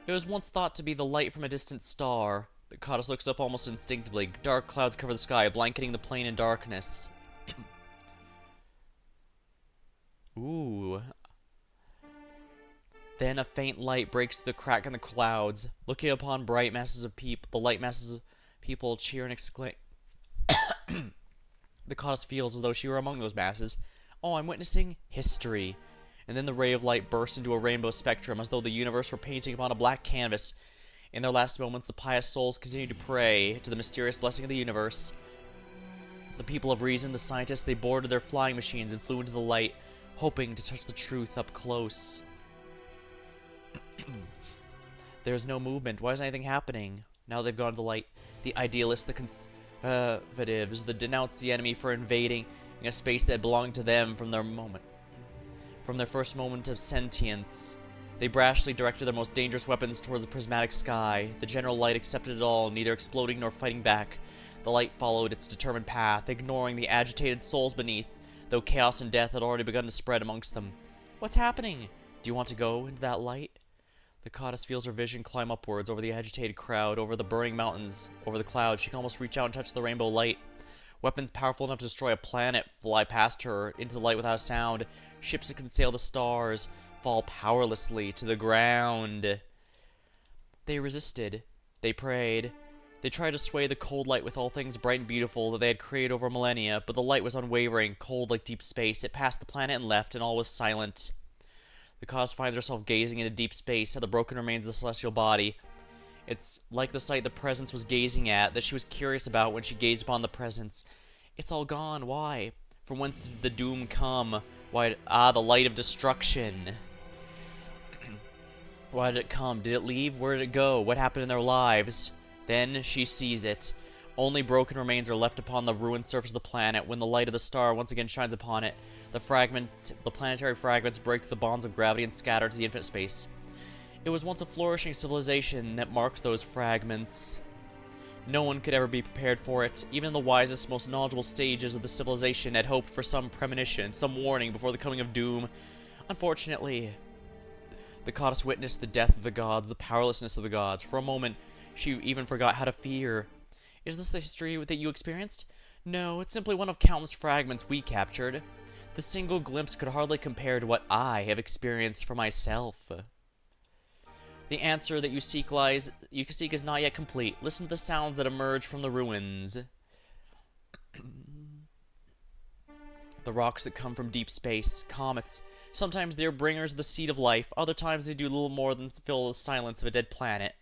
It was once thought to be the light from a distant star. The goddess looks up almost instinctively. Dark clouds cover the sky, blanketing the plain in darkness. Ooh. Then a faint light breaks through the crack in the clouds. Looking upon bright masses of people, the light masses of people cheer and exclaim. The goddess feels as though she were among those masses. Oh, I'm witnessing history. And then the ray of light bursts into a rainbow spectrum, as though the universe were painting upon a black canvas. In their last moments, the pious souls continue to pray to the mysterious blessing of the universe. The people of reason, the scientists, they boarded their flying machines and flew into the light, hoping to touch the truth up close. There's no movement. Why isn't anything happening? Now they've gone to the light. The idealists, the conservatives, the denounce the enemy for invading a space that belonged to them from their first moment of sentience. They brashly directed their most dangerous weapons towards the prismatic sky. The general light accepted it all, neither exploding nor fighting back. The light followed its determined path, ignoring the agitated souls beneath, though chaos and death had already begun to spread amongst them. What's happening? Do you want to go into that light? The goddess feels her vision climb upwards over the agitated crowd, over the burning mountains, over the clouds. She can almost reach out and touch the rainbow light. Weapons powerful enough to destroy a planet fly past her into the light without a sound. Ships that can sail the stars fall powerlessly to the ground. They resisted. They prayed. They tried to sway the cold light with all things bright and beautiful that they had created over millennia, but the light was unwavering, cold like deep space. It passed the planet and left, and all was silent. The cause finds herself gazing into deep space at the broken remains of the celestial body. It's like the sight the presence was gazing at, that she was curious about when she gazed upon the presence. It's all gone. Why? From whence did the doom come? Why? The light of destruction. Why did it come? Did it leave? Where did it go? What happened in their lives? Then she sees it. Only broken remains are left upon the ruined surface of the planet. When the light of the star once again shines upon it, the planetary fragments break the bonds of gravity and scatter to the infinite space. It was once a flourishing civilization that marked those fragments. No one could ever be prepared for it. Even the wisest, most knowledgeable stages of the civilization had hoped for some premonition, some warning before the coming of doom. Unfortunately, the goddess witnessed the death of the gods, the powerlessness of the gods. For a moment, she even forgot how to fear. Is this the history that you experienced? No, it's simply one of countless fragments we captured. The single glimpse could hardly compare to what I have experienced for myself. The answer that you seek is not yet complete. Listen to the sounds that emerge from the ruins. The rocks that come from deep space, comets. Sometimes they're bringers of the seed of life. Other times they do little more than fill the silence of a dead planet.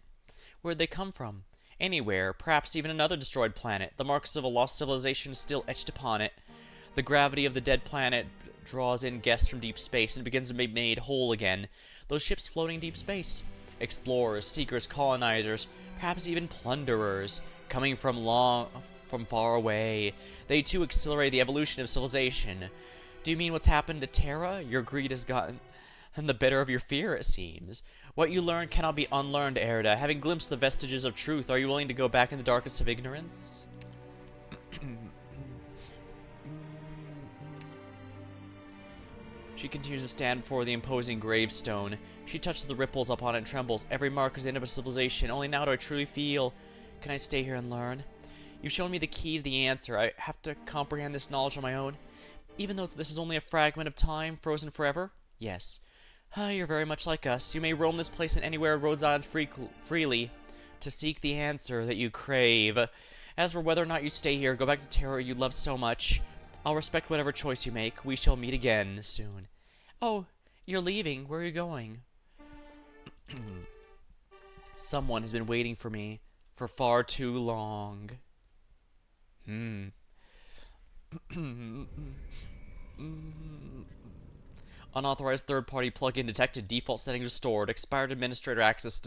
Where'd they come from? Anywhere, perhaps even another destroyed planet. The marks of a lost civilization still etched upon it. The gravity of the dead planet draws in guests from deep space and begins to be made whole again. Those ships floating in deep space. Explorers, seekers, colonizers, perhaps even plunderers, coming from far away. They too accelerate the evolution of civilization. Do you mean what's happened to Terra? Your greed has gotten the better of your fear, it seems. What you learned cannot be unlearned, Erda. Having glimpsed the vestiges of truth, are you willing to go back in the darkest of ignorance? She continues to stand before the imposing gravestone. She touches the ripples upon it and trembles. Every mark is the end of a civilization. Only now do I truly feel. Can I stay here and learn? You've shown me the key to the answer. I have to comprehend this knowledge on my own. Even though this is only a fragment of time, frozen forever? Yes. You're very much like us. You may roam this place and anywhere in Rhodes Island freely to seek the answer that you crave. As for whether or not you stay here, go back to Terra you love so much. I'll respect whatever choice you make. We shall meet again soon. Oh, you're leaving. Where are you going? Someone has been waiting for me for far too long. Unauthorized third-party plugin detected. Default settings restored. Expired administrator access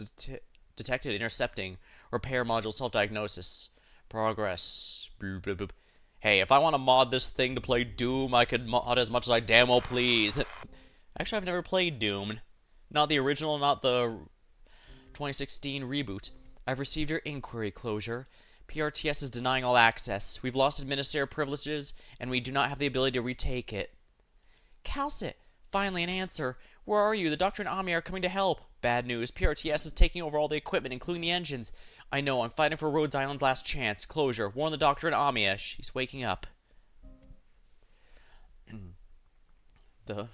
detected. Intercepting. Repair module self-diagnosis. Progress. Boop, boop, boop. Hey, if I want to mod this thing to play Doom, I could mod as much as I damn well please. Actually, I've never played Doom. Not the original, not the 2016 reboot. I've received your inquiry, Closure. PRTS is denying all access. We've lost administrator privileges, and we do not have the ability to retake it. Calcit! Finally, an answer. Where are you? The Doctor and Ami are coming to help. Bad news. PRTS is taking over all the equipment, including the engines. I know. I'm fighting for Rhodes Island's last chance. Closure. Warn the Doctor and Amia. She's waking up. The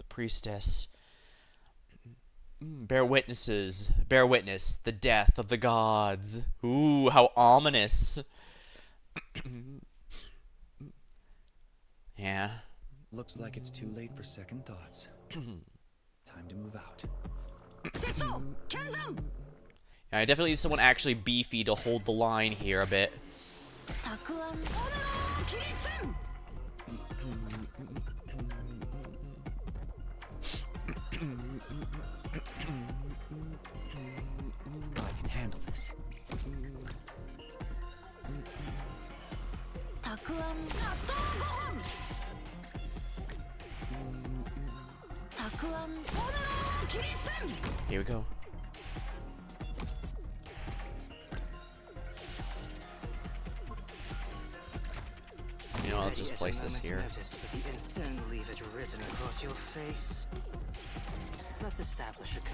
priestess. Bear witnesses. Bear witness. The death of the gods. Ooh, how ominous. Yeah. Looks like it's too late for second thoughts. Time to move out. Yeah, I definitely need someone actually beefy to hold the line here a bit. I can handle this. Here we go. You know, let's just place this here. Don't leave it written across your face. Let's establish a code.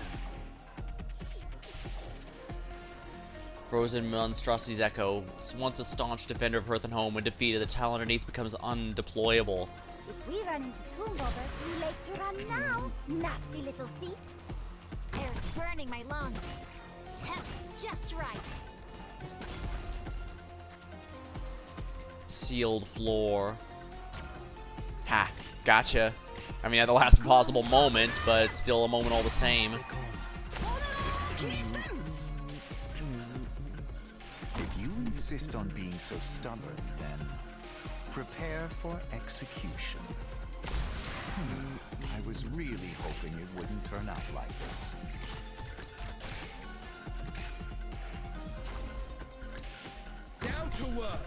Frozen Monstrosity's Echo. Once a staunch defender of Hearth and Home, when defeated, the tile underneath becomes undeployable. If we run into Tomb Robber, too late to run now, nasty little thief. Air's burning my lungs. Temp's just right. Sealed floor. Ha! Gotcha. I mean, at the last possible moment, but it's still a moment all the same. If you insist on being so stubborn, then prepare for execution. I was really hoping it wouldn't turn out like this. Down to work!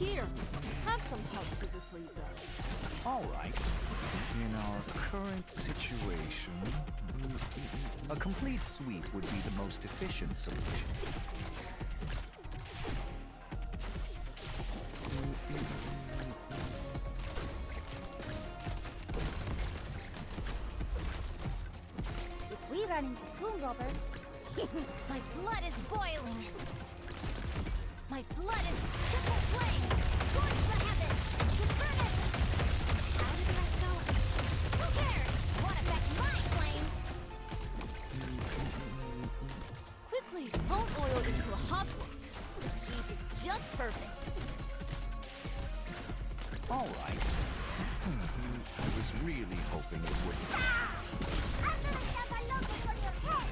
here. Have some hot soup before you go. All right. In our current situation, a complete sweep would be the most efficient solution. If we run into tomb robbers, My blood is boiling. My blood is triple flame. Scorch the heavens. The furnace. How did the rest go? Who cares? Won't affect my flames. Quickly, pone oil into a hot one. The heat is just perfect. All right. I was really hoping it wouldn't. I'm gonna stab a logo for your head!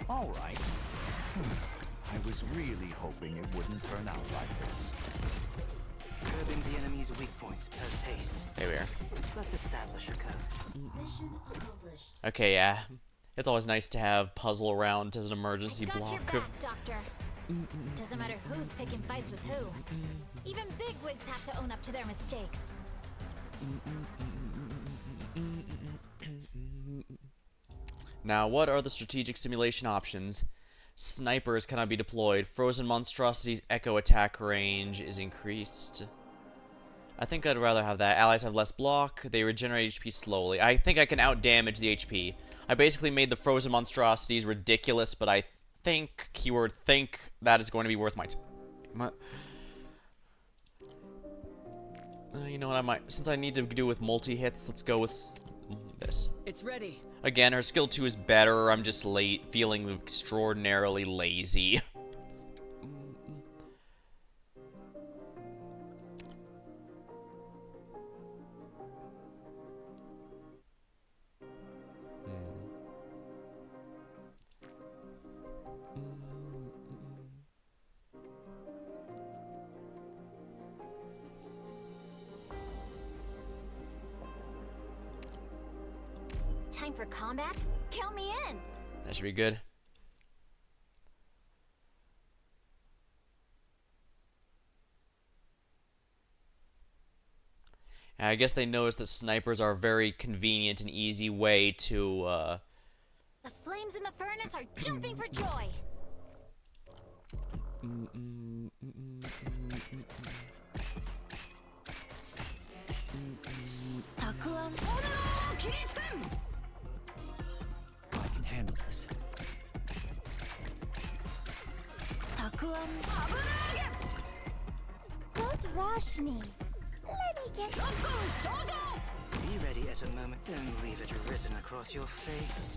All right. I was really hoping it wouldn't turn out like this. Curbing the enemy's weak points post haste. There we are. Let's establish a code. Mission accomplished. Okay, yeah. It's always nice to have puzzle around as an emergency Got your block. back, Doctor. Doesn't matter who's picking fights with who. Even bigwigs have to own up to their mistakes. Now, what are the strategic simulation options? Snipers cannot be deployed. Frozen monstrosities' echo attack range is increased. I think I'd rather have that. Allies have less block. They regenerate HP slowly. I think I can outdamage the HP. I basically made the frozen monstrosities ridiculous, but I think, keyword think, that is going to be worth my time. You know what, I might, since I need to do with multi-hits, let's go with this. It's ready. Again, her skill 2 is better. I'm just feeling extraordinarily lazy. Time for combat? Count me in! That should be good. And I guess they noticed that snipers are a very convenient and easy way to, The flames in the furnace are jumping for joy! I can handle this. Don't rush me. Let me get... Be ready at a moment. Don't leave it written across your face.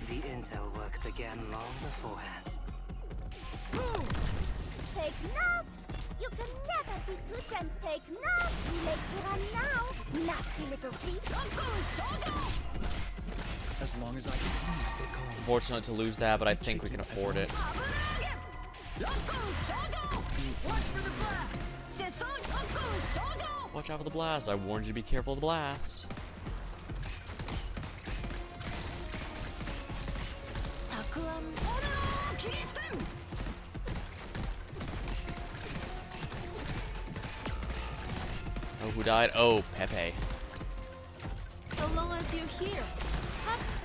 The intel work began long beforehand. Boom! Take note! You can never be too gentle. Take note! You late to run now, nasty little thief. As long as I can please stay calm. unfortunate to lose that, but I think we can afford it. Watch out for the blast. I warned you to be careful of the blast. Oh, who died? Oh, Pepe. So long as you're here.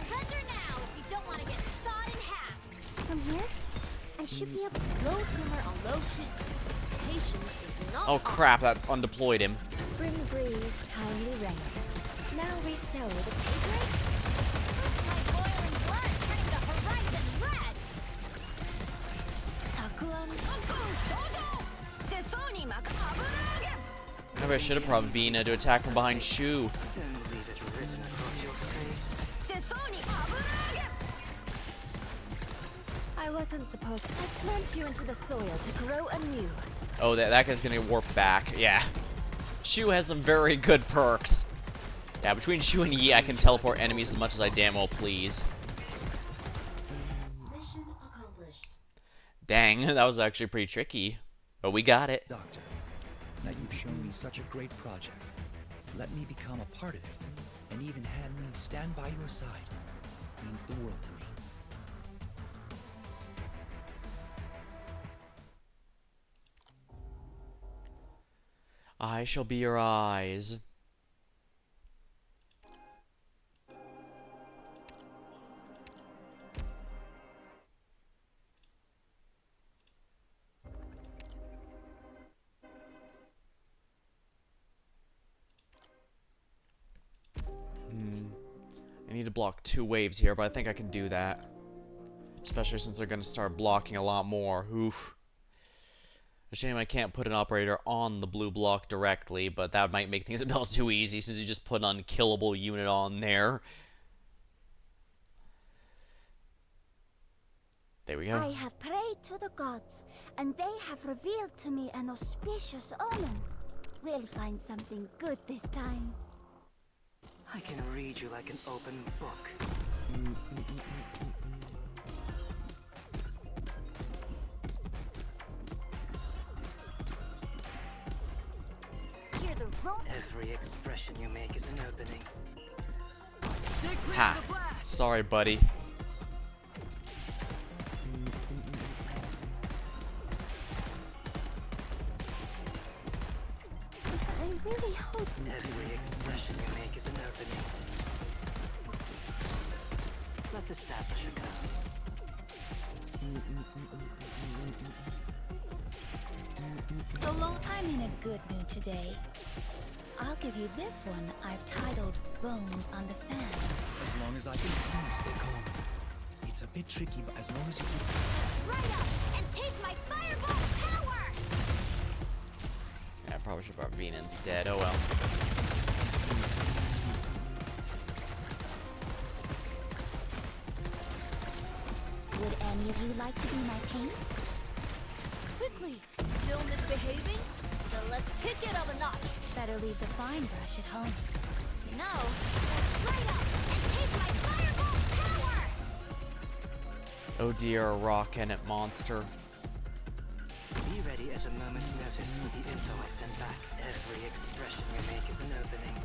Surrender now if you don't want to get sawed in half. From here, I should be able to... Slow simmer on low heat. Patience is not... Oh crap, that undeployed him. Spring breeze, timely rain. Now we sow the piglet. That's my boiling blood turning the horizon red. Maybe I should have brought Vina to attack from behind Shu. Don't leave it written across your face. I wasn't supposed to. I plant you into the soil to grow anew. Oh, that guy's gonna warp back. Yeah. Shu has some very good perks. Yeah, between Shu and Yi, I can teleport enemies as much as I damn well please. Mission accomplished. Dang, that was actually pretty tricky. But we got it. Doctor, now you've shown me such a great project. Let me become a part of it, and even have me stand by your side. Means the world to me. I shall be your eyes. I need to block 2 waves here, but I think I can do that. Especially since they're going to start blocking a lot more. Oof. A shame I can't put an operator on the blue block directly, but that might make things a little too easy since you just put an unkillable unit on there. There we go. I have prayed to the gods, and they have revealed to me an auspicious omen. We'll find something good this time. I can read you like an open book. Hear the rope. Every expression you make is an opening. Stay clear Ha. of the blast. Sorry, buddy. I really hope. Every expression you make is an opening. Let's establish a code. Solo, I'm in a good mood today. I'll give you this one I've titled Bones on the Sand. As long as I can please stay calm. It's a bit tricky, but as long as you keep... Right up and taste my fireball power. Yeah, I probably should have brought Vina instead. Oh well. Would any of you like to be my paint? Quickly! Still misbehaving? Then let's kick it up a notch. Better leave the fine brush at home. No. Right up and taste my fireball power. Oh dear, a rock and it monster. Be ready at a moment's notice with the info I sent back. Every expression you make is an opening.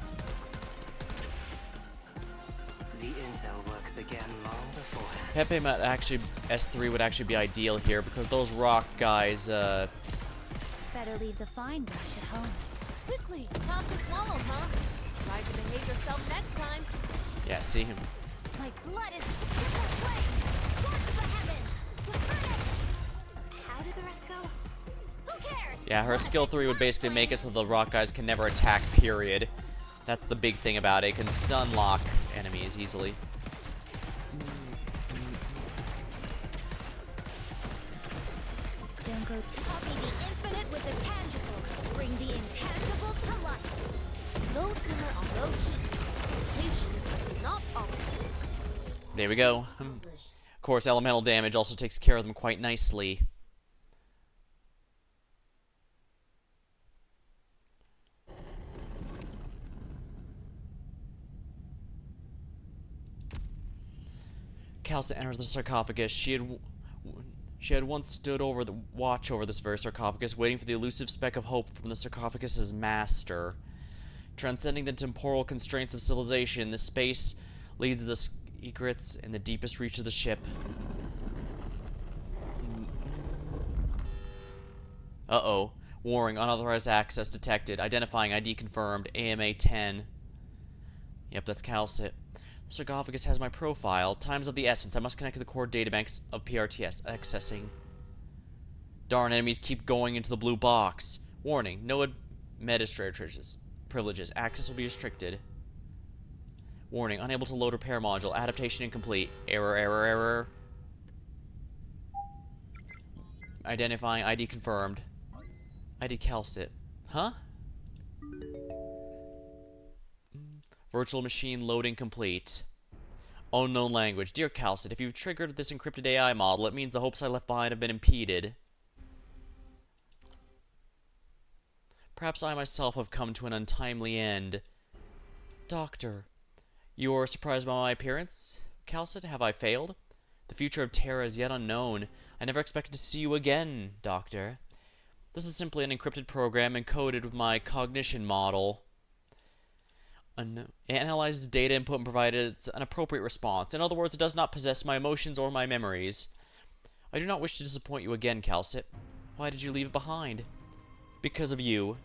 The intel work began long beforehand. Pepe might actually, S3 would actually be ideal here because those rock guys, Better leave the fine brush at home. Quickly! Time to swallow, huh? Try to behave yourself next time. yeah, see him. My blood is triple flame. Scorch the heavens. The furnace. How did the rest go? Who cares? Yeah, her skill 3 would basically make it so the rock guys can never attack, period. That's the big thing about it. It can stun lock enemies easily. Don't go too... Copy the infinite with the tangible. Bring the intangible to life. Slow simmer on low heat. Patience is not optional. There we go. Of course, elemental damage also takes care of them quite nicely. Calcit enters the sarcophagus. She had once stood over the watch over this very sarcophagus, waiting for the elusive speck of hope from the sarcophagus's master. Transcending the temporal constraints of civilization, this space leads to the secrets in the deepest reach of the ship. Uh-oh. Warning, unauthorized access detected. Identifying ID confirmed. AMA 10. Yep, that's Calcit. The sarcophagus has my profile. Time's of the essence. I must connect to the core databanks of PRTS. Accessing. Darn, enemies keep going into the blue box. Warning, no administrator privileges. Access will be restricted. Warning, unable to load repair module. Adaptation incomplete. Error, error, error. Identifying ID confirmed. ID Calcit. Huh? Virtual machine loading complete. Unknown language. Dear Calcit, if you've triggered this encrypted AI model, it means the hopes I left behind have been impeded. Perhaps I myself have come to an untimely end. Doctor, you are surprised by my appearance? Calcit, have I failed? The future of Terra is yet unknown. I never expected to see you again, Doctor. This is simply an encrypted program encoded with my cognition model. It analyzes data input and provides an appropriate response. In other words, it does not possess my emotions or my memories. I do not wish to disappoint you again, Calcit. Why did you leave it behind? Because of you.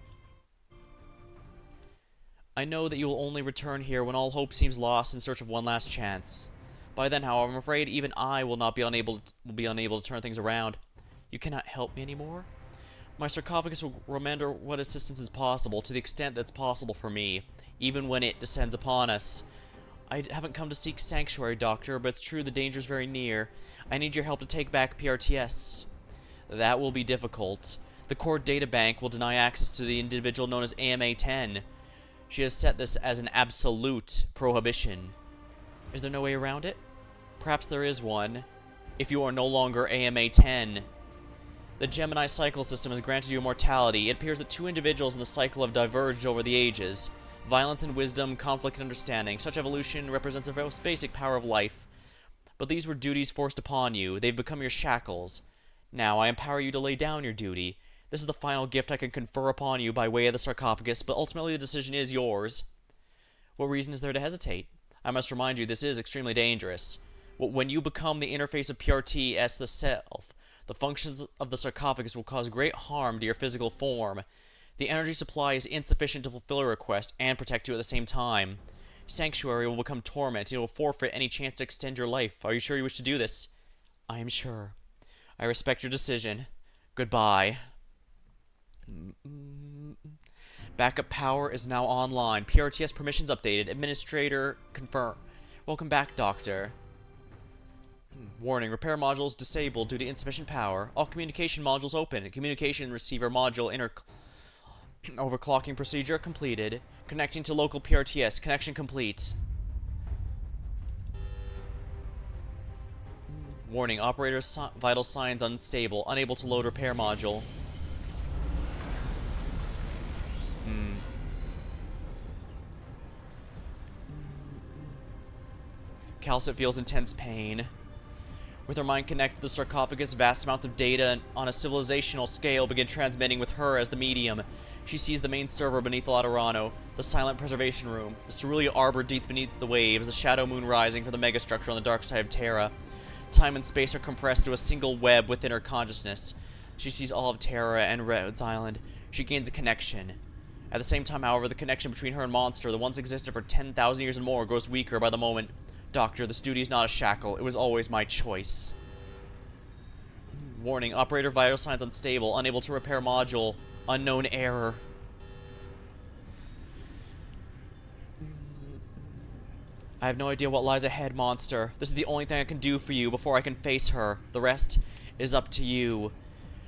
I know that you will only return here when all hope seems lost in search of one last chance. By then, however, I'm afraid even I will be unable to turn things around. You cannot help me anymore? My sarcophagus will render what assistance is possible to the extent that's possible for me, even when it descends upon us. I haven't come to seek sanctuary, Doctor, but it's true the danger is very near. I need your help to take back PRTS. That will be difficult. The core data bank will deny access to the individual known as AMA-10. She has set this as an absolute prohibition. Is there no way around it? Perhaps there is one. If you are no longer AMA-10. The Gemini cycle system has granted you immortality. It appears that two individuals in the cycle have diverged over the ages. Violence and wisdom, conflict and understanding. Such evolution represents a very basic power of life. But these were duties forced upon you. They've become your shackles. Now, I empower you to lay down your duty. This is the final gift I can confer upon you by way of the sarcophagus, but ultimately the decision is yours. What reason is there to hesitate? I must remind you, this is extremely dangerous. When you become the interface of PRTS the self, the functions of the sarcophagus will cause great harm to your physical form. The energy supply is insufficient to fulfill a request and protect you at the same time. Sanctuary will become torment. It will forfeit any chance to extend your life. Are you sure you wish to do this? I am sure. I respect your decision. Goodbye. Backup power is now online. PRTS permissions updated. Administrator confirm. Welcome back, Doctor. Warning, repair modules disabled due to insufficient power. All communication modules open. Communication receiver module overclocking procedure completed. Connecting to local PRTS. Connection complete. Warning, operator's vital signs unstable. Unable to load repair module. Calcit feels intense pain. With her mind connected to the sarcophagus, vast amounts of data on a civilizational scale begin transmitting with her as the medium. She sees the main server beneath Laterano, the silent preservation room, the cerulean arbor deep beneath the waves, the shadow moon rising from the megastructure on the dark side of Terra. Time and space are compressed to a single web within her consciousness. She sees all of Terra and Rhodes Island. She gains a connection. At the same time, however, the connection between her and Monster, that once existed for 10,000 years and more, grows weaker by the moment. Doctor, this duty is not a shackle. It was always my choice. Warning, operator vital signs unstable. Unable to repair module. Unknown error. I have no idea what lies ahead, Monster. This is the only thing I can do for you before I can face her. The rest is up to you.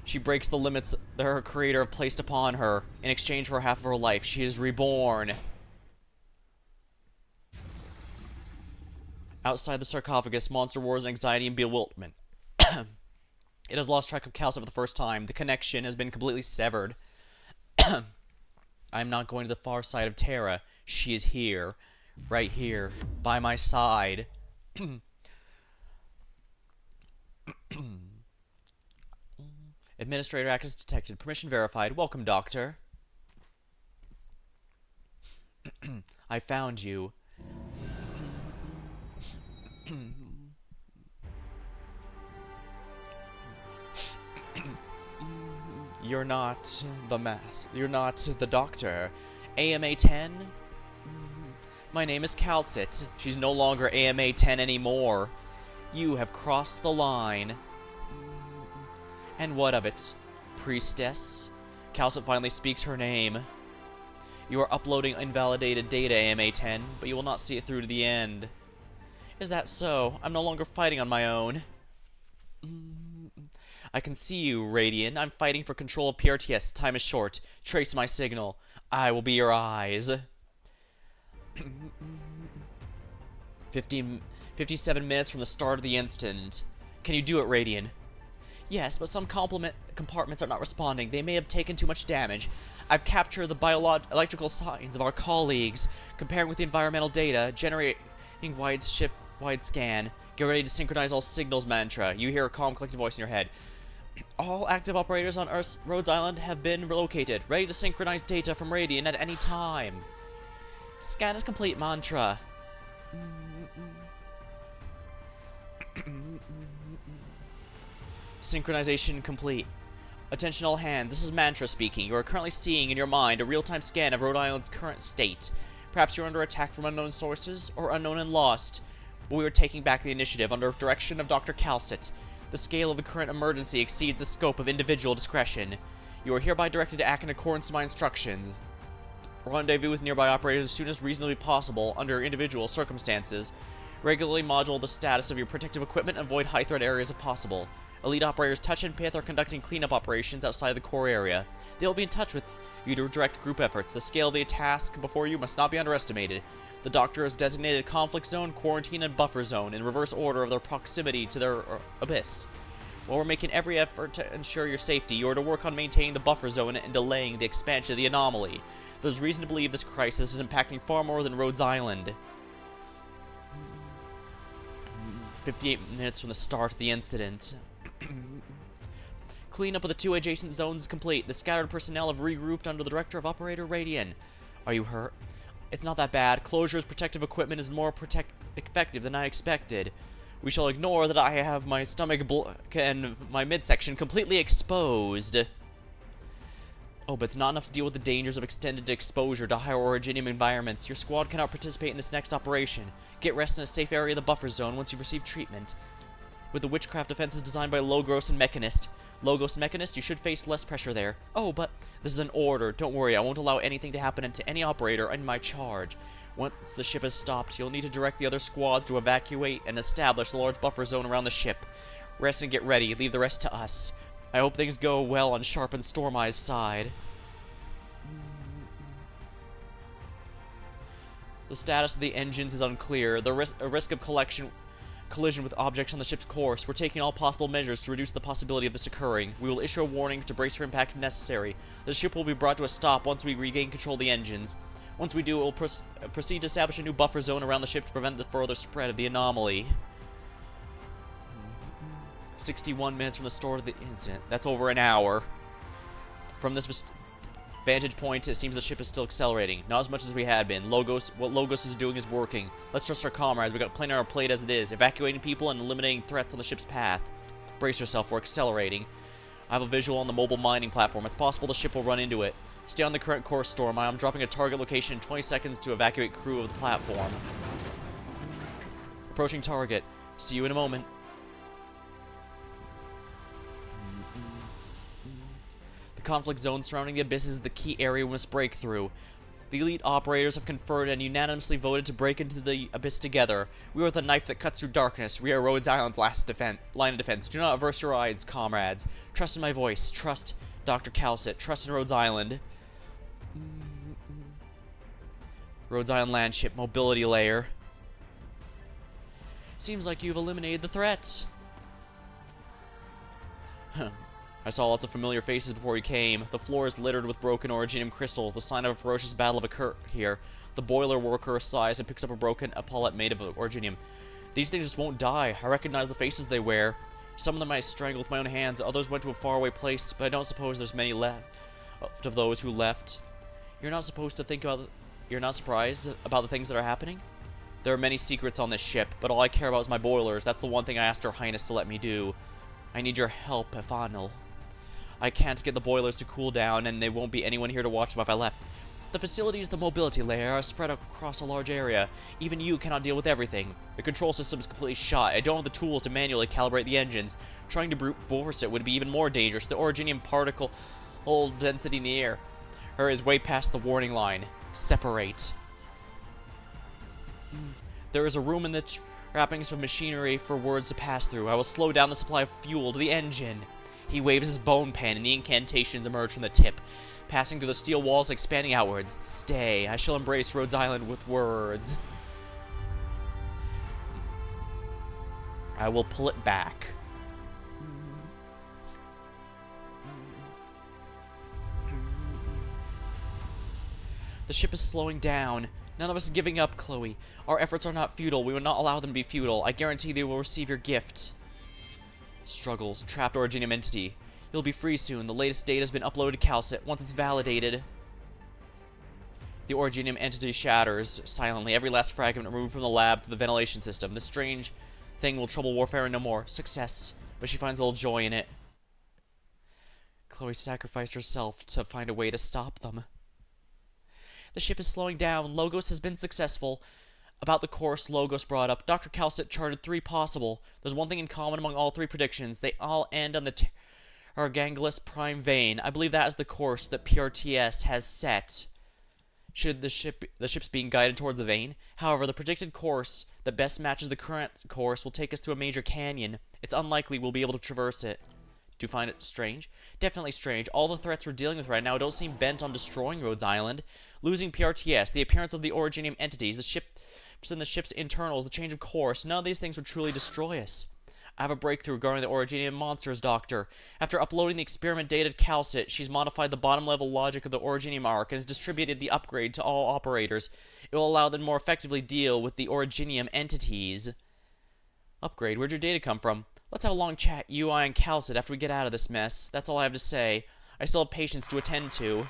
She breaks the limits that her creator have placed upon her. In exchange for half of her life, she is reborn. Outside the sarcophagus, Monster roars in anxiety and bewilderment. It has lost track of Calcit for the first time. The connection has been completely severed. I am not going to the far side of Terra. She is here. Right here. By my side. Administrator access detected. Permission verified. Welcome, Doctor. I found you. You're not the You're not the Doctor. AMA-10? My name is Calcit. She's no longer AMA-10 anymore. You have crossed the line. And what of it? Priestess? Calcit finally speaks her name. You are uploading invalidated data, AMA-10, but you will not see it through to the end. Is that so? I'm no longer fighting on my own. I can see you, Radiant. I'm fighting for control of PRTS. Time is short. Trace my signal. I will be your eyes. 57 minutes from the start of the instant. Can you do it, Radiant? Yes, but some compartments are not responding. They may have taken too much damage. I've captured the electrical signs of our colleagues, comparing with the environmental data, generating wide scan. Get ready to synchronize all signals mantra. You hear a calm, collected voice in your head. All active operators on Rhodes Island have been relocated. Ready to synchronize data from Radiant at any time. Scan is complete mantra. Synchronization complete. Attention all hands, this is Mantra speaking. You are currently seeing in your mind a real-time scan of Rhode Island's current state. Perhaps you're under attack from unknown sources, or unknown and lost. But we are taking back the initiative under direction of Dr. Calcit. The scale of the current emergency exceeds the scope of individual discretion. You are hereby directed to act in accordance to my instructions. Rendezvous with nearby operators as soon as reasonably possible under individual circumstances. Regularly module the status of your protective equipment and avoid high-threat areas if possible. Elite operators Touch and Pith are conducting cleanup operations outside the core area. They will be in touch with you to direct group efforts. The scale of the task before you must not be underestimated. The Doctor has designated conflict zone, quarantine, and buffer zone in reverse order of their proximity to their abyss. While we're making every effort to ensure your safety, you are to work on maintaining the buffer zone and delaying the expansion of the anomaly. There's reason to believe this crisis is impacting far more than Rhodes Island. 58 minutes from the start of the incident. Cleanup of the two adjacent zones is complete. The scattered personnel have regrouped under the director of Operator Radian. Are you hurt? It's not that bad. Closure's protective equipment is more effective than I expected. We shall ignore that I have my stomach and my midsection completely exposed. Oh, but it's not enough to deal with the dangers of extended exposure to higher originium environments. Your squad cannot participate in this next operation. Get rest in a safe area of the buffer zone once you've received treatment. With the witchcraft defenses designed by Logos and Mechanist, you should face less pressure there. Oh, but this is an order. Don't worry, I won't allow anything to happen to any operator in my charge. Once the ship has stopped, you'll need to direct the other squads to evacuate and establish a large buffer zone around the ship. Rest and get ready. Leave the rest to us. I hope things go well on Sharp and Storm Eye's side. The status of the engines is unclear. A risk of collision with objects on the ship's course. We're taking all possible measures to reduce the possibility of this occurring. We will issue a warning to brace for impact if necessary. The ship will be brought to a stop once we regain control of the engines. Once we do, it will proceed to establish a new buffer zone around the ship to prevent the further spread of the anomaly. 61 minutes from the start of the incident. That's over an hour. From this vantage point, it seems the ship is still accelerating. Not as much as we had been. What Logos is doing is working. Let's trust our comrades. We got plenty on our plate as it is. Evacuating people and eliminating threats on the ship's path. Brace yourself, we're accelerating. I have a visual on the mobile mining platform. It's possible the ship will run into it. Stay on the current course, Storm. I'm dropping a target location in 20 seconds to evacuate crew of the platform. Approaching target. See you in a moment. The conflict zone surrounding the abyss is the key area we must break through. The elite operators have conferred and unanimously voted to break into the abyss together. We are the knife that cuts through darkness. We are Rhodes Island's last line of defense. Do not averse your eyes, comrades. Trust in my voice. Trust Dr. Calcit. Trust in Rhodes Island. Rhodes Island landship mobility layer. Seems like you've eliminated the threat. I saw lots of familiar faces before you came. The floor is littered with broken originium crystals, the sign of a ferocious battle have occurred here. The boiler worker sighs and picks up a broken epaulette made of originium. These things just won't die. I recognize the faces they wear. Some of them I strangled with my own hands, others went to a faraway place, but I don't suppose there's many left of those who left. You're not supposed to think about... You're not surprised about the things that are happening? There are many secrets on this ship, but all I care about is my boilers. That's the one thing I asked Her Highness to let me do. I need your help, Efanil. I can't get the boilers to cool down, and there won't be anyone here to watch them if I left. The facilities, the mobility layer, are spread across a large area. Even you cannot deal with everything. The control system is completely shot. I don't have the tools to manually calibrate the engines. Trying to brute force it would be even more dangerous. The originium particle density in the air is way past the warning line. Separate. There is a room in the wrappings of machinery for words to pass through. I will slow down the supply of fuel to the engine. He waves his bone pen, and the incantations emerge from the tip, passing through the steel walls, expanding outwards. Stay. I shall embrace Rhodes Island with words. I will pull it back. The ship is slowing down. None of us are giving up, Chloe. Our efforts are not futile. We will not allow them to be futile. I guarantee they will receive your gift. Struggles. Trapped Originium entity. You'll be free soon. The latest data has been uploaded to Calcit. Once it's validated, the Originium entity shatters silently. Every last fragment removed from the lab through the ventilation system. This strange thing will trouble Warfare no more. Success. But she finds a little joy in it. Chloe sacrificed herself to find a way to stop them. The ship is slowing down. Logos has been successful. About the course Logos brought up, Dr. Calcit charted 3 possible. There's one thing in common among all 3 predictions. They all end on the Argangelus prime vein. I believe that is the course that PRTS has set. Should the ship's being guided towards the vein. However, the predicted course that best matches the current course will take us to a major canyon. It's unlikely we'll be able to traverse it. Do you find it strange? Definitely strange. All the threats we're dealing with right now don't seem bent on destroying Rhodes Island. Losing PRTS, the appearance of the Originium entities, the ships and the ship's internals, the change of course, none of these things would truly destroy us. I have a breakthrough regarding the Originium monsters, Doctor. After uploading the experiment data to Calcit, she's modified the bottom-level logic of the Originium arc and has distributed the upgrade to all operators. It will allow them to more effectively deal with the Originium entities. Upgrade? Where'd your data come from? Let's have a long chat, you, I, and Calcit, after we get out of this mess. That's all I have to say. I still have patients to attend to.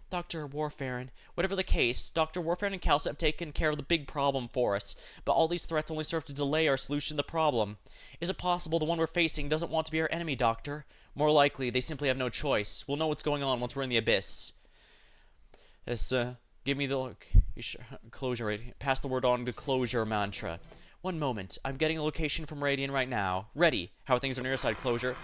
Dr. Warfaren, whatever the case, Dr. Warfaren and Calcit have taken care of the big problem for us, but all these threats only serve to delay our solution to the problem. Is it possible the one we're facing doesn't want to be our enemy, Doctor? More likely, they simply have no choice. We'll know what's going on once we're in the abyss. This, give me the closure rating. Pass the word on to closure mantra. One moment. I'm getting a location from Radiant right now. Ready. How are things on your side, Closure?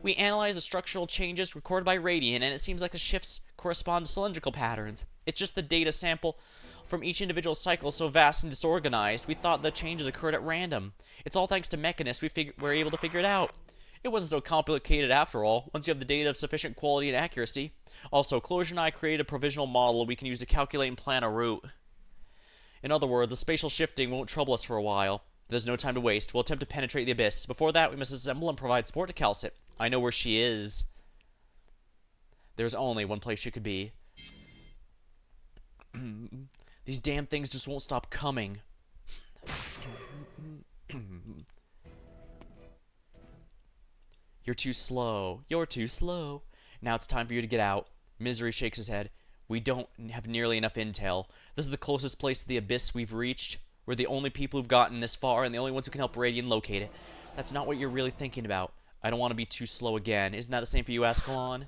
We analyzed the structural changes recorded by Radiant, and it seems like the shifts correspond to cylindrical patterns. It's just the data sample from each individual cycle is so vast and disorganized, we thought the changes occurred at random. It's all thanks to Mechanist we were able to figure it out. It wasn't so complicated after all, once you have the data of sufficient quality and accuracy. Also, Closure and I created a provisional model we can use to calculate and plan a route. In other words, the spatial shifting won't trouble us for a while. There's no time to waste. We'll attempt to penetrate the abyss. Before that, we must assemble and provide support to Calcit. I know where she is. There's only one place she could be. These damn things just won't stop coming. You're too slow. You're too slow. Now it's time for you to get out. Misery shakes his head. We don't have nearly enough intel. This is the closest place to the abyss we've reached. We're the only people who've gotten this far and the only ones who can help Radiant locate it. That's not what you're really thinking about. I don't want to be too slow again. Isn't that the same for you, Ascalon?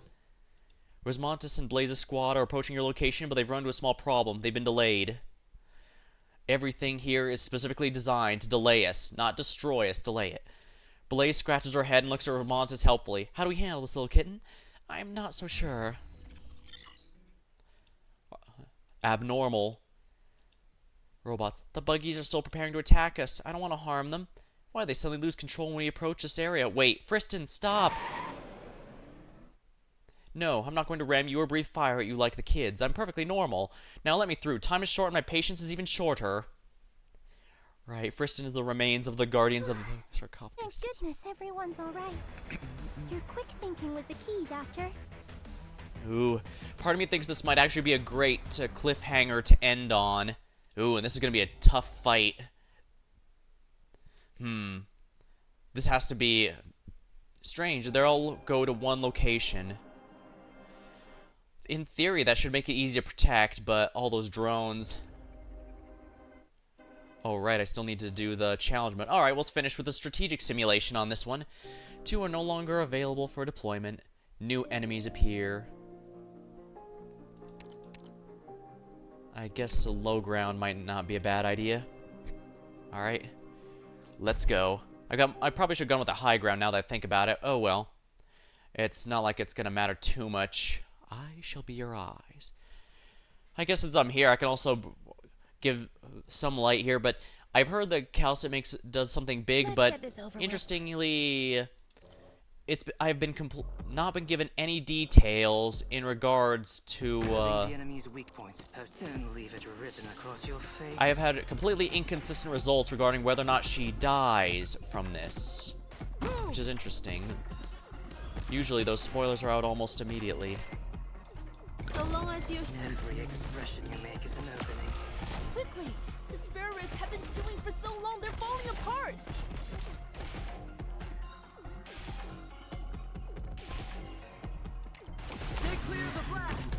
Rosmontis and Blaze's squad are approaching your location, but they've run into a small problem. They've been delayed. Everything here is specifically designed to delay us, not destroy us, delay it. Blaze scratches her head and looks at Rosmontis helpfully. How do we handle this little kitten? I'm not so sure. Abnormal. Robots. The buggies are still preparing to attack us. I don't want to harm them. Why do they suddenly lose control when we approach this area? Wait, Friston, stop! No, I'm not going to ram you or breathe fire at you like the kids. I'm perfectly normal. Now let me through. Time is short and my patience is even shorter. Right, Friston is the remains of the guardians of the sarcophagus. Thank goodness everyone's alright. Your quick thinking was the key, Doctor. Ooh, part of me thinks this might actually be a great cliffhanger to end on. Ooh, and this is going to be a tough fight. This has to be strange. They all go to one location. In theory, that should make it easy to protect, but all those drones... Oh, right, I still need to do the challenge mode. Alright, we'll finish with the strategic simulation on this one. 2 are no longer available for deployment. New enemies appear. I guess a low ground might not be a bad idea. Alright. Let's go. I probably should have gone with the high ground now that I think about it. Oh well. It's not like it's gonna matter too much. I shall be your eyes. I guess since I'm here, I can also give some light here, but I've heard that Calcit does something big, but interestingly, I've been not been given any details in regards to the enemy's weak points, then leave it written across your face. I have had completely inconsistent results regarding whether or not she dies from this, which is interesting. Usually those spoilers are out almost immediately. So long as you... Every expression you make is an opening. Quickly! The spirits have been stewing for so long, they're falling apart! Stay clear of the blast!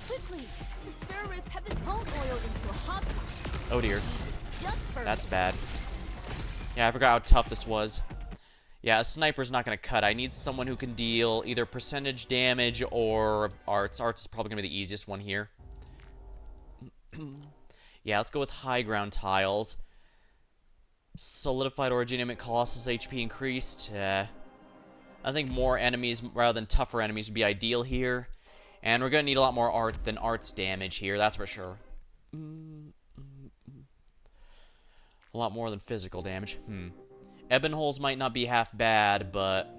Quickly! The spirits have been pone oiled into a hot pot. Oh dear. It's just perfect. That's bad. Yeah, I forgot how tough this was. Yeah, a sniper's not going to cut. I need someone who can deal either percentage damage or arts. Arts is probably going to be the easiest one here. Yeah, let's go with high ground tiles. Solidified Originium Colossus HP increased. I think more enemies rather than tougher enemies would be ideal here. And we're going to need a lot more art than arts damage here, that's for sure. A lot more than physical damage. Ebon holes might not be half bad, but...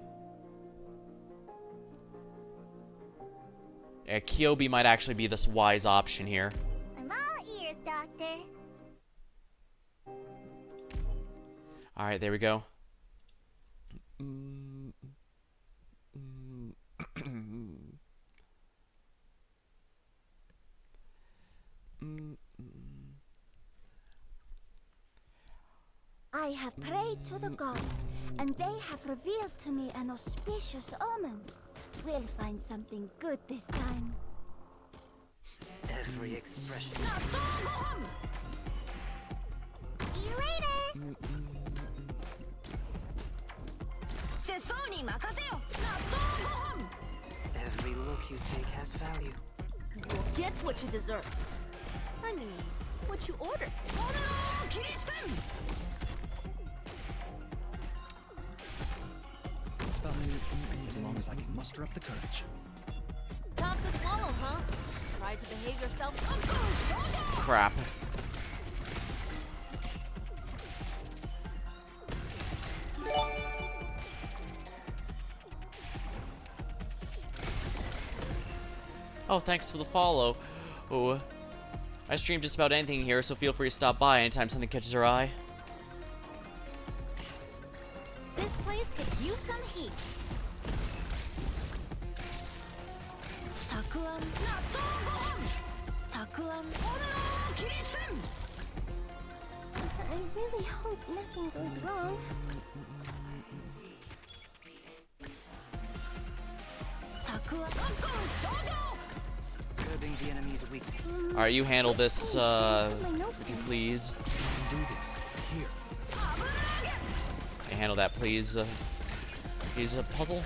yeah, Kyobi might actually be this wise option here. I'm all ears, Doctor. Alright, there we go. I have prayed to the gods, and they have revealed to me an auspicious omen. We'll find something good this time. Every expression. See you later! Every look you take has value. You'll get what you deserve. I mean, what you ordered. It's about as long as I can muster up the courage. Tough to swallow, huh? Try to behave yourself. Crap. Oh, thanks for the follow. Oh, I stream just about anything here, so feel free to stop by anytime something catches your eye. This place could use some heat. I really hope nothing goes wrong. Curbing the enemy's weakness. Alright, you handle this, if you please. Do this. Here. Hey, handle that, please. He's a puzzle.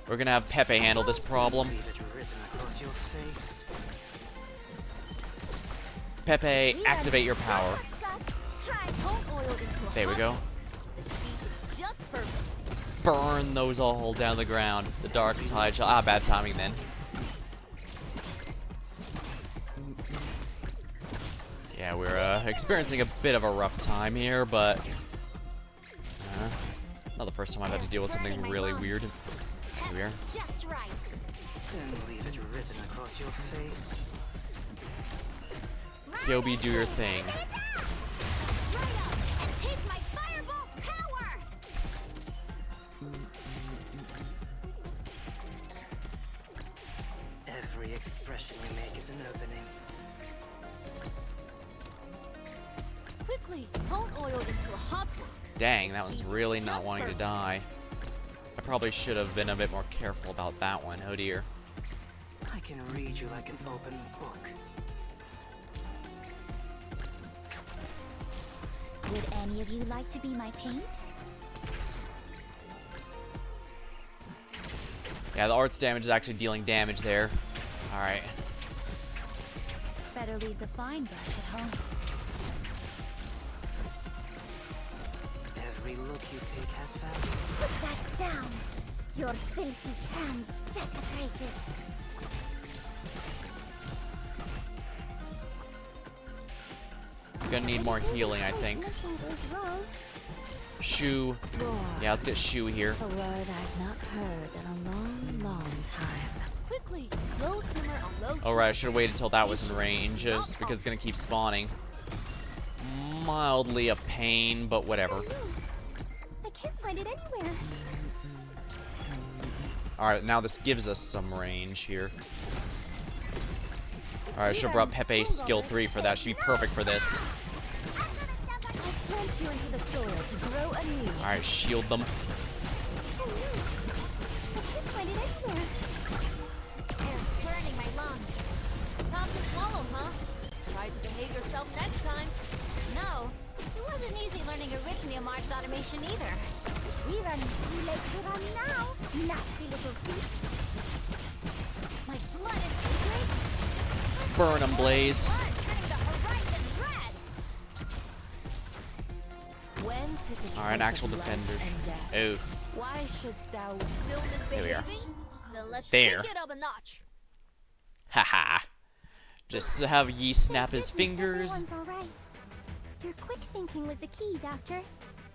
We're gonna have Pepe handle this problem. Leave it written across your face. Pepe, activate your power. Try pone oiled into a There we hot go. pot. The heat is just perfect. Burn those all down to the ground. The dark tide shall... ah, bad timing then. Yeah, we're experiencing a bit of a rough time here, but... not the first time I've had to deal with something really weird. Here we are. Just right. Then leave it written across your face. Kyobi, do your thing. Right up and taste my fireball's power! Every expression you make is an opening. Quickly, pone oiled into a hot rock. Dang, that one's really not wanting to die. I probably should have been a bit more careful about that one. Oh dear. I can read you like an open book. Would any of you like to be my paint? Yeah, the arts damage is actually dealing damage there. Alright. Better leave the fine brush at home. Every look you take has value. Put that down! Your filthy hands desecrated! I'm gonna need more healing, I think. Nothing goes wrong. Shu. Yeah, let's get Shu here. A word I've not heard in a long, long time. Quickly, slow simmer on low. Alright, I should have waited till that was in range, just because it's gonna keep spawning. mildly a pain, but whatever. I can't find it anywhere. Alright, now this gives us some range here. Alright, I should have brought Pepe skill 3 for that. Should be perfect for this. I Plant you into the soil to grow anew. Alright, shield them. can't find it anywhere. Air's burning my lungs. Tough to swallow, huh? Try to behave yourself next time. No, it wasn't easy learning original Mars automation either. We run too late to run now. Nasty little feet. My blood is angry. Burn them, Blaze. Blood turning the horizon red. When 'tis a Alright, choice actual of life defender. and death, Oh, why shouldst thou Still There we are. misbehaving? Then let's There. take it up a notch. haha. Just have Yi snap his fingers. Everyone's all right. Your quick thinking was the key, Doctor.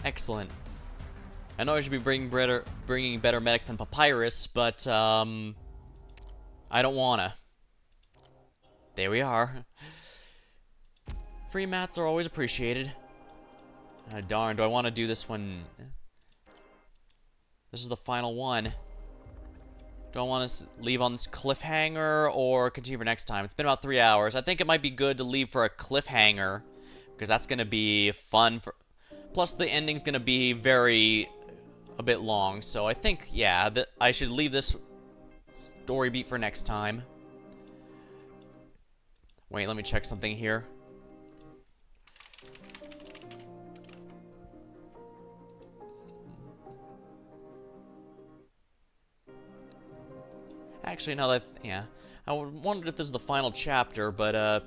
Excellent. I know I should be bringing better medics than Papyrus, but I don't wanna. There we are. Free mats are always appreciated. Darn, do I want to do this one? This is the final one. Do I want to leave on this cliffhanger or continue for next time? It's been about 3 hours. I think it might be good to leave for a cliffhanger because that's going to be fun. Plus, the ending's going to be a bit long. So I think, yeah, that I should leave this story beat for next time. Wait, let me check something here. Actually, no, yeah. I wondered if this is the final chapter, but,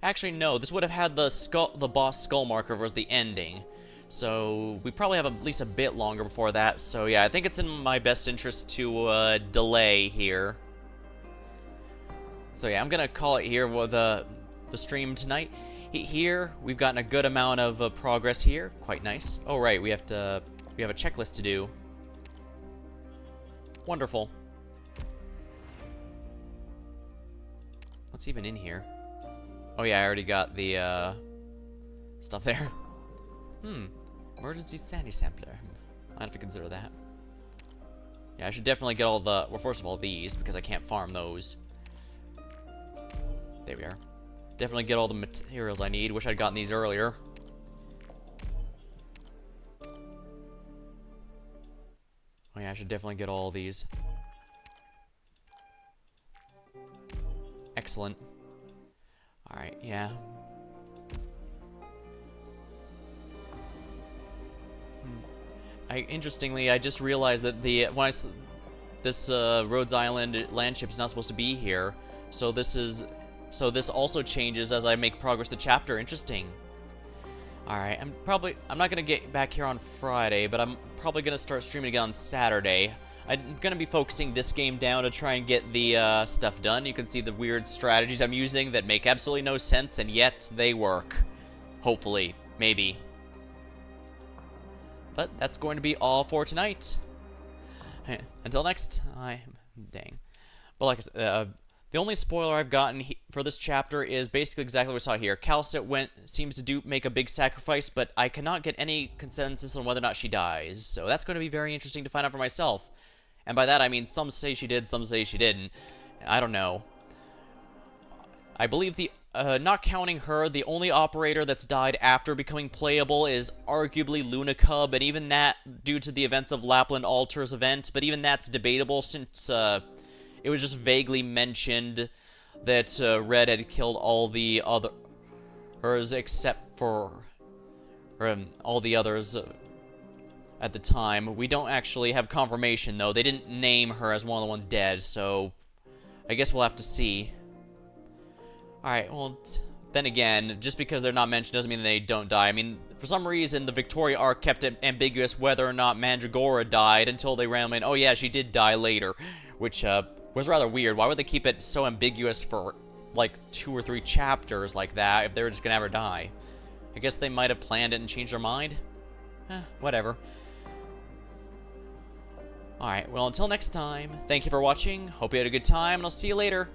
actually, no. This would have had the boss skull marker was the ending. So, we probably have at least a bit longer before that. So, yeah, I think it's in my best interest to, delay here. So, yeah, I'm gonna call it here with, the stream tonight. Here, we've gotten a good amount of progress here. Quite nice. Oh, right, we have a checklist to do. Wonderful. What's even in here? Oh yeah, I already got the stuff there. Emergency sandy sampler. I have to consider that. Yeah, I should definitely get all the, well, first of all, these, because I can't farm those. There we are. Definitely get all the materials I need. Wish I'd gotten these earlier. Oh yeah, I should definitely get all these. Excellent. Alright, yeah. Interestingly, I just realized that this Rhodes Island landship is not supposed to be here. So this also changes as I make progress the chapter. Interesting. Alright, I'm not gonna get back here on Friday, but I'm probably gonna start streaming again on Saturday. I'm gonna be focusing this game down to try and get the stuff done. You can see the weird strategies I'm using that make absolutely no sense, and yet they work. Hopefully. Maybe. But that's going to be all for tonight. Until next time. Dang. But like I said, the only spoiler I've gotten for this chapter is basically exactly what we saw here. Calcet seems to make a big sacrifice, but I cannot get any consensus on whether or not she dies. So that's going to be very interesting to find out for myself. And by that I mean some say she did, some say she didn't. I don't know. I believe not counting her, the only operator that's died after becoming playable is arguably Luna Cub, and even that due to the events of Lapland Altar's event, but even that's debatable since it was just vaguely mentioned that Red had killed all the others except for all the others at the time. We don't actually have confirmation, though. They didn't name her as one of the ones dead, so I guess we'll have to see. Alright, well, then again, just because they're not mentioned doesn't mean they don't die. I mean, for some reason, the Victoria arc kept it ambiguous whether or not Mandragora died until they randomly, oh yeah, she did die later, which was rather weird. Why would they keep it so ambiguous for, like, 2 or 3 chapters like that if they were just gonna have her die? I guess they might have planned it and changed their mind? Whatever. Alright, well, until next time, thank you for watching, hope you had a good time, and I'll see you later.